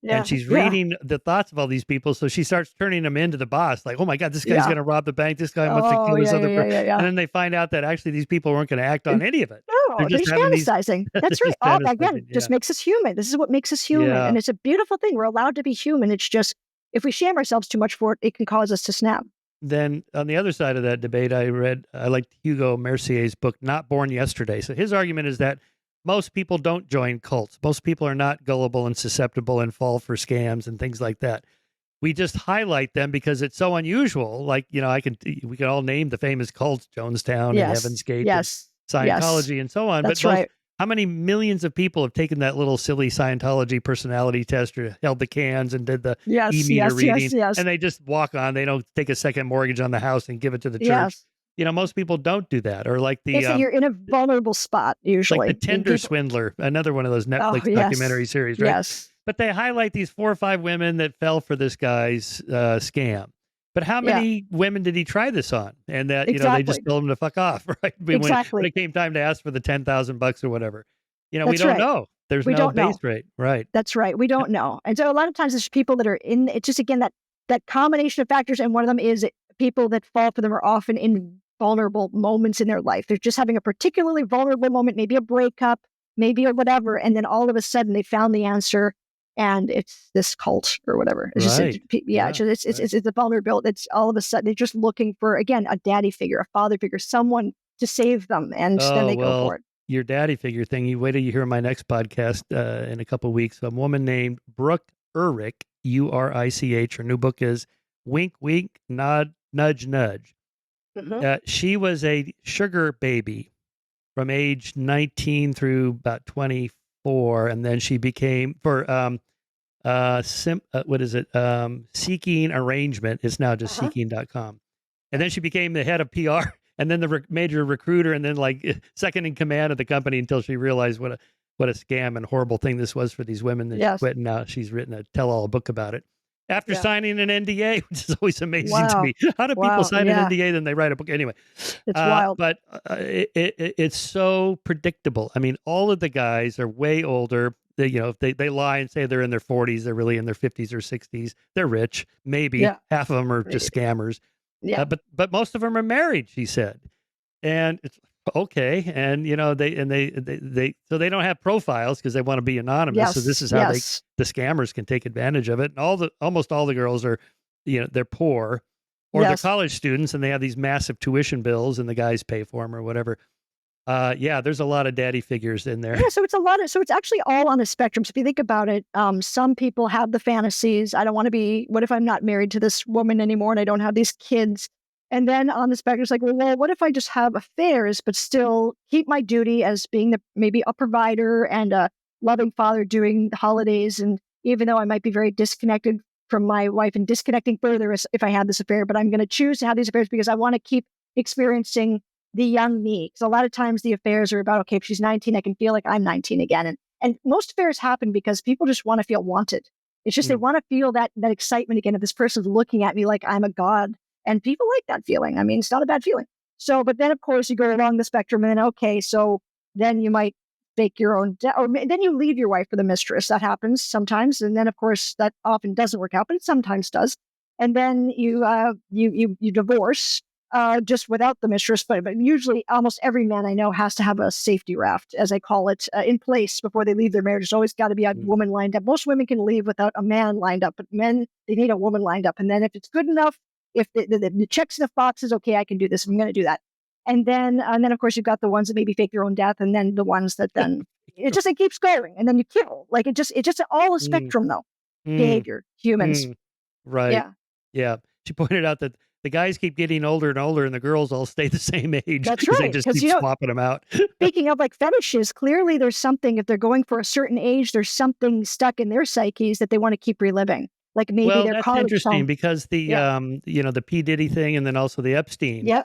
and yeah. she's Yeah. reading the thoughts of all these people. So she starts turning them into the boss. Like, oh my God, this guy's Yeah. going to rob the bank. This guy wants to Oh, kill this yeah, yeah, other yeah, person. yeah, And yeah. then they find out that actually these people weren't going to act on any of it. They're No, they're just just having these. fantasizing. They're That's right. just Oh, again, fantasizing. just Yeah. makes us human. This is what makes us human. Yeah. And it's a beautiful thing. We're allowed to be human. It's just, if we shame ourselves too much for it, it can cause us to snap. Then on the other side of that debate, I liked Hugo Mercier's book, Not Born Yesterday. So his argument is that most people don't join cults. Most people are not gullible and susceptible and fall for scams and things like that. We just highlight them because it's so unusual. Like, we can all name the famous cults, Jonestown and Yes. Heaven's Gate and Yes. Yes. Scientology and so on. But That's right. how many millions of people have taken that little silly Scientology personality test or held the cans and did the Yes. e-meter Yes. reading, Yes. Yes. and they just walk on. They don't take a second mortgage on the house and give it to the church. Yes. Most people don't do that. Or It's that you're in a vulnerable spot, like the usually. And Tinder people, swindler, another one of those oh, Netflix documentary yes. series, right? Yes. But they highlight these 4 or 5 women that fell for this guy's scam. But how Yeah. many women did he try this on? And that, they just Exactly. told him to fuck off, right? When Exactly. it came time to ask for the $10,000 or whatever, we That's don't right. know. There's We no don't base know. rate, right? That's right. We don't know. And so a lot of times it's people that are in, it's just, again, that combination of factors. And one of them is people that fall for them are often in vulnerable moments in their life. They're just having a particularly vulnerable moment, maybe a breakup, maybe or whatever. And then all of a sudden they found the answer, and it's this cult or whatever. It's just, Right. yeah, Yeah. it's a vulnerability. It's all of a sudden they're just looking for, again, a daddy figure, a father figure, someone to save them. And then Oh, they go for well, it. your daddy figure thing, you wait till you hear my next podcast in a couple of weeks. A woman named Brooke Urich, Urich. Her new book is Wink, Wink, Nod, Nudge, Nudge. Mhm. She was a sugar baby from age 19 through about 24. And then she became, for what is it? Seeking Arrangement. It's now just Uh-huh. seeking.com. And then she became the head of PR and then the major recruiter and then like second in command of the company until she realized what a scam and horrible thing this was for these women. Then she Yes. quit, and now she's written a tell-all book about it. After Yeah. signing an NDA, which is always amazing to Wow. me. How do people Wow. sign an Yeah. NDA, then they write a book? Anyway, It's wild. but it's so predictable. I mean, all of the guys are way older. If they lie and say they're in their 40s, they're really in their 50s or 60s. They're rich. Maybe Yeah. half of them are just scammers. Yeah. But most of them are married, she said. And it's okay. And they so they don't have profiles because they want to be anonymous. So this Yes. is how Yes. the scammers can take advantage of it. And almost all the girls are, they're poor or they're Yes. college students and they have these massive tuition bills and the guys pay for them or whatever. Yeah, there's a lot of daddy figures in there. Yeah. So it's actually all on a spectrum. So if you think about it, some people have the fantasies. I don't want to be, what if I'm not married to this woman anymore and I don't have these kids? And then on the spectrum, it's like, well, what if I just have affairs, but still keep my duty as being maybe a provider and a loving father during the holidays and even though I might be very disconnected from my wife and disconnecting further if I had this affair, but I'm going to choose to have these affairs because I want to keep experiencing the young me. Because a lot of times the affairs are about, okay, if she's 19, I can feel like I'm 19 again. And most affairs happen because people just want to feel wanted. It's just they Mm. want to feel that excitement again of this person's looking at me like I'm a god. And people like that feeling. I mean, it's not a bad feeling. So, but then of course you go along the spectrum and then, okay, so then you might fake your own death, or then you leave your wife for the mistress. That happens sometimes. And then of course that often doesn't work out, but it sometimes does. And then you divorce just without the mistress, but usually almost every man I know has to have a safety raft, as I call it, in place before they leave their marriage. There's always got to be a Mm. woman lined up. Most women can leave without a man lined up, but men, they need a woman lined up. And then if it's good enough, if the checks enough boxes, okay, I can do this. I'm going to do that. And then of course you've got the ones that maybe fake their own death, and then the ones that then it keeps going, and then you kill. Like it just all a Mm. spectrum though. Mm. Behavior, humans, Mm. Right. yeah, Yeah. She pointed out that the guys keep getting older and older, and the girls all stay the same age that's because they right. just Because keep swapping them out. speaking of like fetishes, clearly there's something, if they're going for a certain age, there's something stuck in their psyches that they want to keep reliving. Like maybe Well, their that's college interesting home. because Yeah. the P. Diddy thing and then also the Epstein Yeah.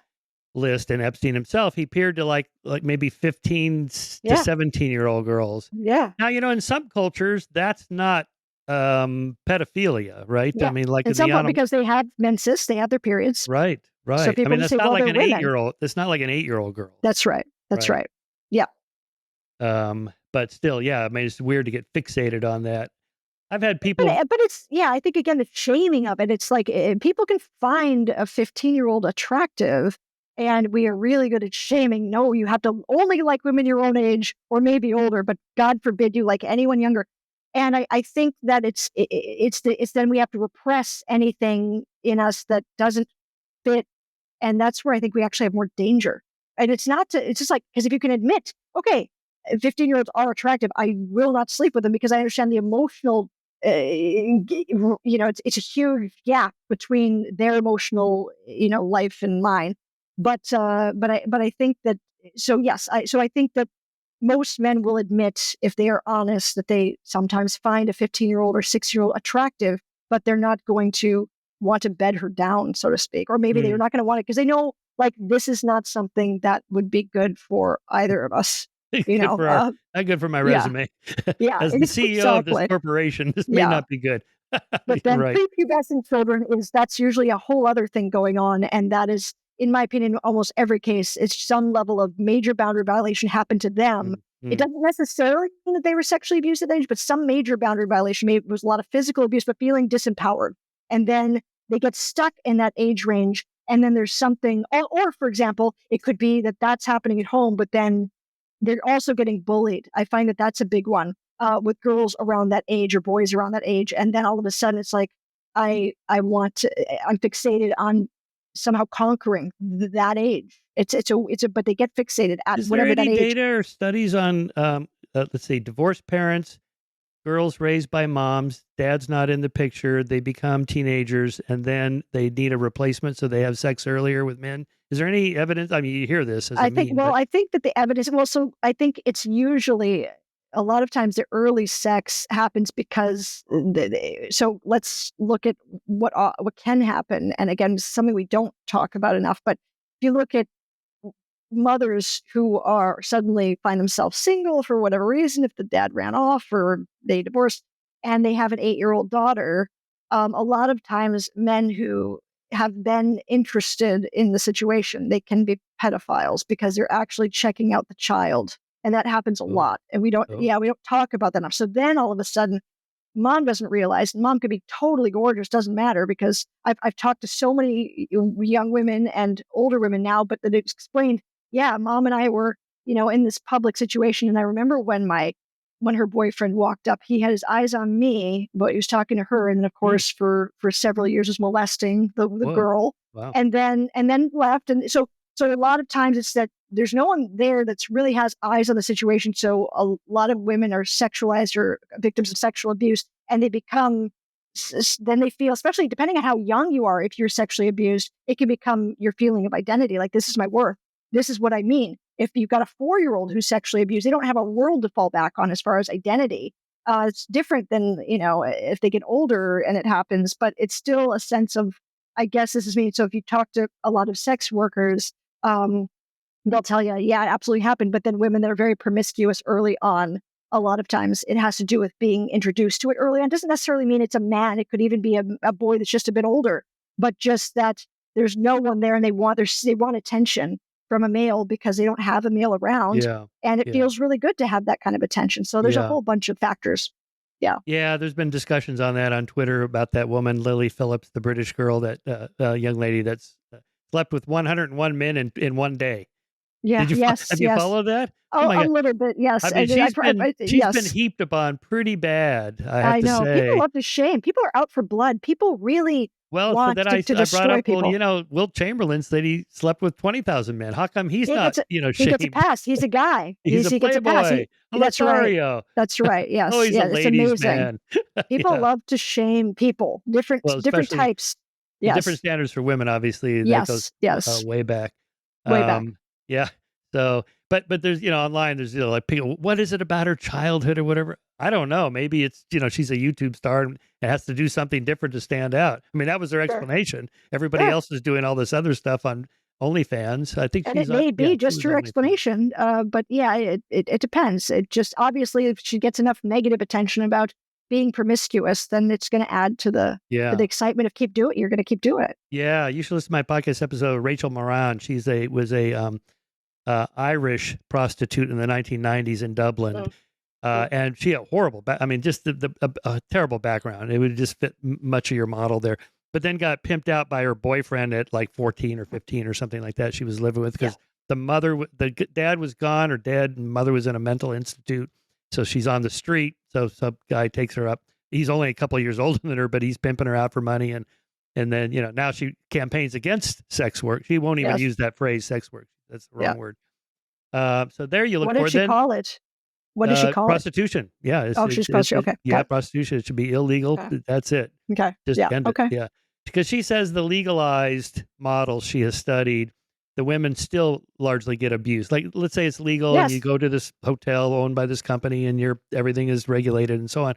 list and Epstein himself, he appeared to like maybe 15 to Yeah. 17-year-old girls. Yeah. Now, in some cultures, that's not, pedophilia, right? I Yeah. mean, like And in the some animal. because they have menses, they have their periods. Right, So right. I people mean, just that's say, not well, like they're an women. eight-year-old that's not like an eight-year-old girl, That's right. That's right? right. Yeah. But still, yeah, I mean, it's weird to get fixated on that. I've had But people. but it's yeah, I think again the shaming of it. It's like people can find a 15-year-old attractive, and we are really good at shaming. No, you have to only like women your own age or maybe older, but God forbid you like anyone younger. And I think that it's then we have to repress anything in us that doesn't fit, and that's where I think we actually have more danger. And it's not to, it's just like, because if you can admit, okay, 15-year-olds are attractive, I will not sleep with them because I understand the emotional, it's a huge gap between their emotional, life and mine. But I think that, so yes, I think that most men will admit, if they are honest, that they sometimes find a 15-year-old or 6-year-old attractive, but they're not going to want to bed her down, so to speak. Or maybe they're Mm. not going to want it because they know, like, this is not something that would be good for either of us. You Good know, for our not good for my yeah, resume. yeah, As the CEO of this exactly. corporation, this may Yeah. not be good. But You're then right. prepubescent children that's usually a whole other thing going on. And that is, in my opinion, in almost every case, it's some level of major boundary violation happened to them. Mm, It mm. doesn't necessarily mean that they were sexually abused at that age, but some major boundary violation. Maybe it was a lot of physical abuse, but feeling disempowered. And then they get stuck in that age range. And then there's something, or for example, it could be that that's happening at home, but then they're also getting bullied. I find that that's a big one with girls around that age or boys around that age. And then all of a sudden it's like, I'm fixated on somehow conquering that age. But they get fixated at Is there whatever that any age. data or studies on, let's see, divorced parents, girls raised by moms, dad's not in the picture, they become teenagers, and then they need a replacement, so they have sex earlier with men? Is there any evidence? I mean, you hear this as a meme, but I think that the evidence, well, so I think it's usually a lot of times the early sex happens because so let's look at what can happen. And again, something we don't talk about enough, but if you look at mothers who are suddenly find themselves single for whatever reason, if the dad ran off or they divorced, and they have an 8-year-old daughter, a lot of times men who have been interested in the situation, they can be pedophiles because they're actually checking out the child. And that happens a oh, lot. And we don't, oh, yeah, we don't talk about that enough. So then all of a sudden, mom doesn't realize, and mom could be totally gorgeous, doesn't matter, because I've talked to so many young women and older women now, but that it's explained, yeah, mom and I were, in this public situation. And I remember when her boyfriend walked up, he had his eyes on me, but he was talking to her. And then of mm, course, for several years was molesting the whoa, girl, wow. and then left. And so a lot of times it's that there's no one there that's really has eyes on the situation. So a lot of women are sexualized or victims of sexual abuse, and they become, then they feel, especially depending on how young you are, if you're sexually abused, it can become your feeling of identity. Like, this is my worth. This is what I mean. If you've got a 4-year-old who's sexually abused, they don't have a world to fall back on as far as identity. It's different than, if they get older and it happens, but it's still a sense of, I guess this is me. So if you talk to a lot of sex workers, um, they'll tell you, yeah, it absolutely happened. But then women that are very promiscuous early on, a lot of times it has to do with being introduced to it early on. It doesn't necessarily mean it's a man. It could even be a boy that's just a bit older, but just that there's no one there and they want attention from a male because they don't have a male around. Yeah. And it Yeah. feels really good to have that kind of attention. So there's a Yeah. whole bunch of factors. Yeah. Yeah, there's been discussions on that on Twitter about that woman, Lily Phillips, the British girl, that young lady that's slept with 101 men in one day. Yeah. Yes. Have you Yes. followed that? Oh Oh, my a god. little bit. Yes. I mean, she's been Yes. heaped upon pretty bad, I have I to know. People say. love to shame. People are out for blood. People really Well, so want then to I brought destroy up, well, people. Wilt Chamberlain said he slept with 20,000 men. How come he's He not, gets a he gets a shamed? pass. He's a guy. He's a He gets a pass. playboy, a That's right. Lothario. That's right. Oh, Yes. he's a Yeah. It's ladies' amazing. man. People Yeah. love to shame people. Well, Different especially types. the different Yes. standards for women, obviously, that goes Yes. Yes. way back. Way back. Yeah. So, but there's, online, there's, like, people, what is it about her childhood or whatever? I don't know. Maybe it's, she's a YouTube star and it has to do something different to stand out. I mean, that was their Sure. explanation. Everybody Sure. else is doing all this other stuff on OnlyFans. I think And it she's on, may yeah, be she just was her on OnlyFans. explanation. But yeah, it depends. It just obviously, if she gets enough negative attention about being promiscuous, then it's going to add to the Yeah. excitement of keep doing it. You're going to keep doing it. Yeah. You should listen to my podcast episode of Rachel Moran. Was a Irish prostitute in the 1990s in Dublin. Mm, mm. And she had horrible, I mean, just a terrible background. It would just fit much of your model there. But then got pimped out by her boyfriend at like 14 or 15 or something like that. She was living with, Yeah. because the dad was gone or dead, and mother was in a mental institute. So she's on the street. So some guy takes her up. He's only a couple of years older than her, but he's pimping her out for money. And then, now she campaigns against sex work. She won't even Yes. use that phrase, sex work. That's the Yeah. wrong word. So there you look What for did it. she Then call it? What did she call it? prostitution. Yeah, Oh, she's prostitute. Okay. yeah, Got it. prostitution. It should be illegal. Okay. That's it. Okay. Just Yeah. end it. Okay. Yeah, because she says the legalized models she has studied, the women still largely get abused. Like, let's say it's legal and you Yes. go to this hotel owned by this company and everything is regulated and so on.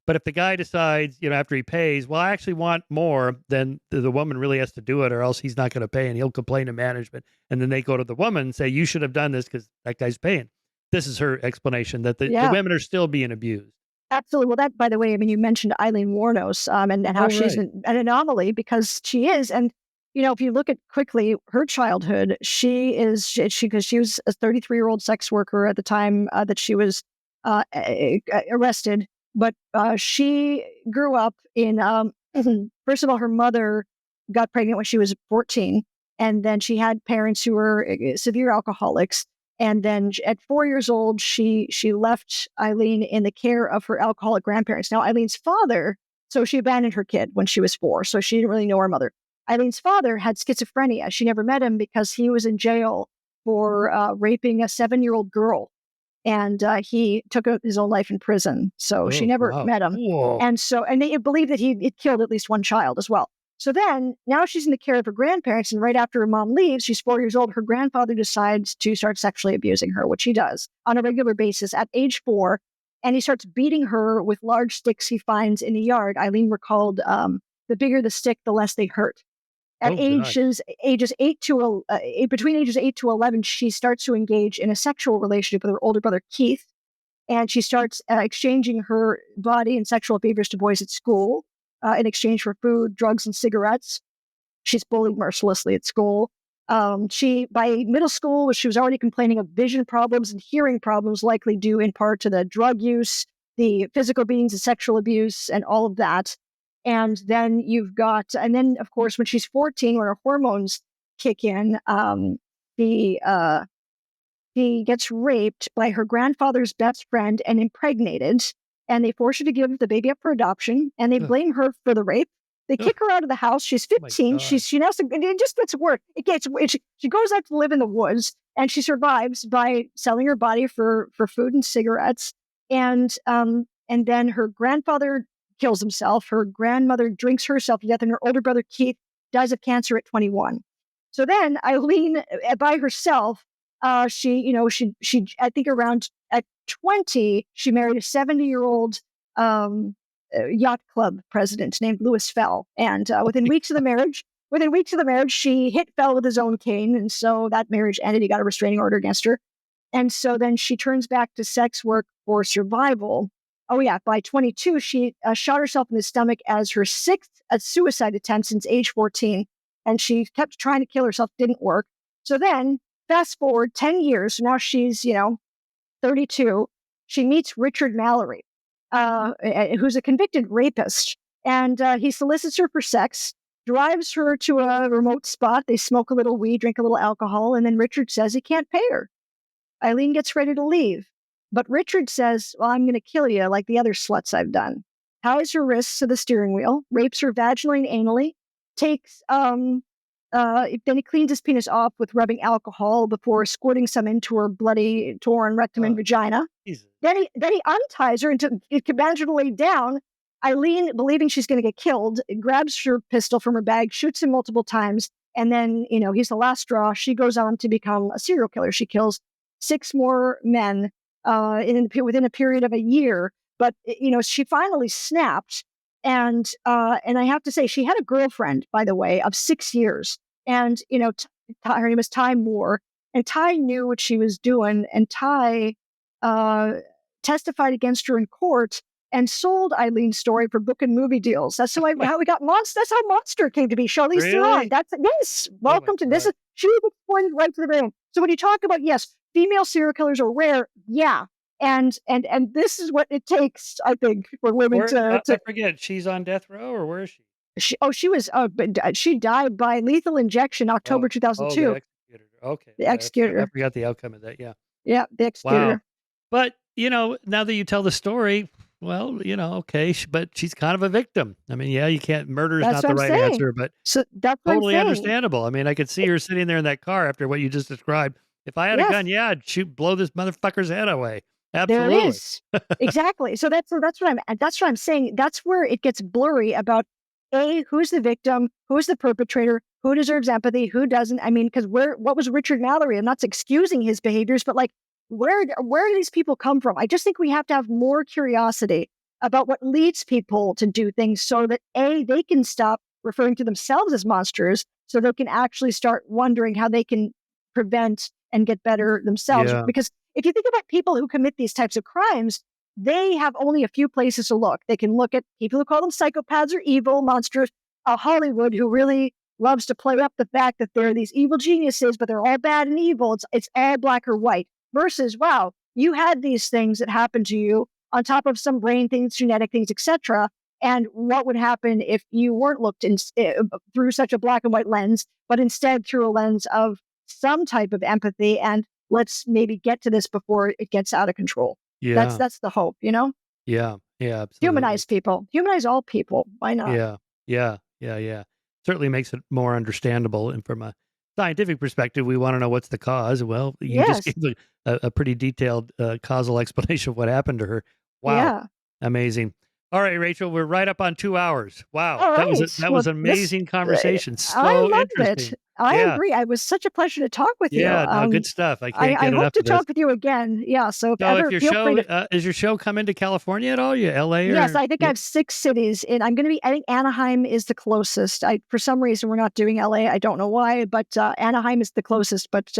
But if the guy decides, after he pays, well, I actually want more, then the woman really has to do it, or else he's not going to pay, and he'll complain to management. And then they go to the woman and say, you should have done this because that guy's paying. This is her explanation, that the Yeah. women are still being abused. Absolutely. Well, that, by the way, I mean, you mentioned Eileen Warnos, and how Oh, she's right. an anomaly because she is. And, if you look at quickly her childhood, because she was a 33-year-old sex worker at the time that she was arrested. But she grew up in, first of all, her mother got pregnant when she was 14. And then she had parents who were severe alcoholics. And then at 4 years old, she left Eileen in the care of her alcoholic grandparents. Now, Eileen's father, so she abandoned her kid when she was 4, so she didn't really know her mother. Eileen's father had schizophrenia. She never met him because he was in jail for raping a 7-year-old girl. And he took his own life in prison. So she Oh, never wow. met him. Whoa. And they believe that he killed at least one child as well. So then now she's in the care of her grandparents. And right after her mom leaves, she's 4 years old. Her grandfather decides to start sexually abusing her, which he does on a regular basis at age 4. And he starts beating her with large sticks he finds in the yard. Eileen recalled, the bigger the stick, the less they hurt. At Oh, God. between ages 8 to 11, she starts to engage in a sexual relationship with her older brother, Keith. And she starts exchanging her body and sexual behaviors to boys at school in exchange for food, drugs, and cigarettes. She's bullied mercilessly at school. By middle school, she was already complaining of vision problems and hearing problems, likely due in part to the drug use, the physical beatings, the sexual abuse, and all of that. And then of course, when she's 14, when her hormones kick in, she gets raped by her grandfather's best friend and impregnated. And they force her to give the baby up for adoption, and they Ugh. blame her for the rape. They Ugh. kick her out of the house. She's Oh, my 15. God. She has to. It just gets worse. She goes out to live in the woods, and she survives by selling her body for food and cigarettes. And then her grandfather kills himself. Her grandmother drinks herself to death, and her older brother Keith dies of cancer at 21. So then Eileen, by herself, she I think around at 20, she married a 70-year-old yacht club president named Louis Fell. And within weeks of the marriage, she hit Fell with his own cane. And so that marriage ended. He got a restraining order against her. And so then she turns back to sex work for survival. Oh, yeah. By 22, she shot herself in the stomach as her sixth suicide attempt since age 14. And she kept trying to kill herself, didn't work. So then, fast forward 10 years, now she's, 32. She meets Richard Mallory, who's a convicted rapist. And he solicits her for sex, drives her to a remote spot. They smoke a little weed, drink a little alcohol, and then Richard says he can't pay her. Eileen gets ready to leave. But Richard says, well, I'm going to kill you like the other sluts I've done. Ties her wrists to the steering wheel, rapes her vaginally and anally, takes, then he cleans his penis off with rubbing alcohol before squirting some into her bloody, torn rectum and vagina. Jesus. Then he unties her and manages to lay down. Eileen, believing she's going to get killed, grabs her pistol from her bag, shoots him multiple times, and then, he's the last straw. She goes on to become a serial killer. She kills 6 more men within a period of a year. But, she finally snapped. And I have to say, she had a girlfriend, by the way, of 6 years. And, her name was Ty Moore. And Ty knew what she was doing. And Ty testified against her in court and sold Eileen's story for book and movie deals. That's how we got Monster. That's how Monster came to be. Charlize Theron. Yes. Welcome to this. She was pointed right to the brain. So when you talk about, yes, female serial killers are rare. Yeah. And this is what it takes, I think, for women to I forget, she's on death row, or where is she? She died by lethal injection, October 2002. The executor. Okay. The executor. I forgot the outcome of that. Yeah. Yeah, the executor. Wow. But, now that you tell the story, well, okay, but she's kind of a victim. I mean, yeah, you can't, murder is not the right answer, but so that's totally understandable. I mean, I could see her sitting there in that car after what you just described. If I had a gun, yeah, I'd blow this motherfucker's head away. Absolutely. There it is. Exactly. So that's what I'm saying. That's where it gets blurry about who's the victim, who's the perpetrator, who deserves empathy, who doesn't. I mean, because what was Richard Mallory? I'm not excusing his behaviors, but like, where do these people come from? I just think we have to have more curiosity about what leads people to do things, so that they can stop referring to themselves as monsters, so they can actually start wondering how they can prevent and get better themselves. Yeah. Because if you think about people who commit these types of crimes, they have only a few places to look. They can look at people who call them psychopaths or evil monsters, Hollywood, who really loves to play up the fact that they're these evil geniuses, but they're all bad and evil. It's all black or white. Versus, wow, you had these things that happened to you on top of some brain things, genetic things, etc. And what would happen if you weren't looked through such a black and white lens, but instead through a lens of some type of empathy, and let's maybe get to this before it gets out of control. Yeah. That's the hope, Yeah. Yeah, absolutely. Humanize people. Humanize all people. Why not? Yeah. Certainly makes it more understandable. And from a scientific perspective, we want to know what's the cause. Well, you just gave a pretty detailed causal explanation of what happened to her. Wow. Yeah. Amazing. All right, Rachel, we're right up on 2 hours. Wow. All right. That was an amazing conversation. So I loved interesting. it. I agree. It was such a pleasure to talk with you. Yeah, good stuff. I can't get enough hope to of this. talk with you again. Yeah. So if your show, is your show coming to California at all? You LA? Yes, I think I have 6 cities, and I think Anaheim is the closest. For some reason, we're not doing LA. I don't know why, but Anaheim is the closest. But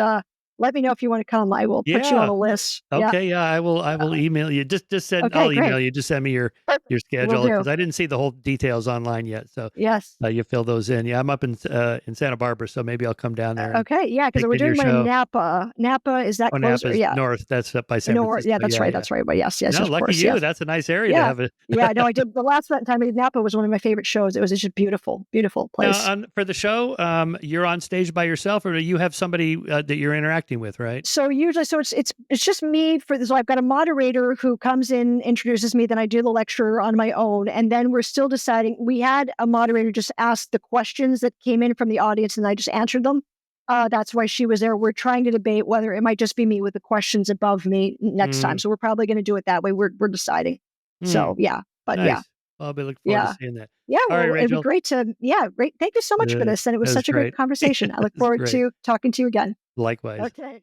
let me know if you want to come. I will put you on the list. Okay, I will email you. Just send. Okay, I'll email great. you. Just send me your schedule, because I didn't see the whole details online yet. So yes, you fill those in. Yeah, I'm up in Santa Barbara, so maybe I'll come down there. Okay, yeah, because we're doing my Napa. Napa, is that closer? Napa's north. That's up by San Francisco. Yeah, that's right. That's right. But yes, no, of lucky course, you. yes. That's a nice area to have it. Yeah, no, I did. The last time I did Napa was one of my favorite shows. It was just a beautiful, beautiful place. Now, for the show, you're on stage by yourself, or do you have somebody that you're interacting with, right? So usually, it's just me for this. So I've got a moderator who comes in, introduces me, then I do the lecture on my own, and then we're still deciding. We had a moderator just ask the questions that came in from the audience, and I just answered them. That's why she was there. We're trying to debate whether it might just be me with the questions above me next time. So we're probably going to do it that way. We're deciding. So yeah, but nice. yeah. I'll be looking forward to seeing that. Yeah, all right, Rachel. It'd be great to. Yeah, great. Thank you so much for this, and it was such a great conversation. I look forward to talking to you again. Likewise. Okay.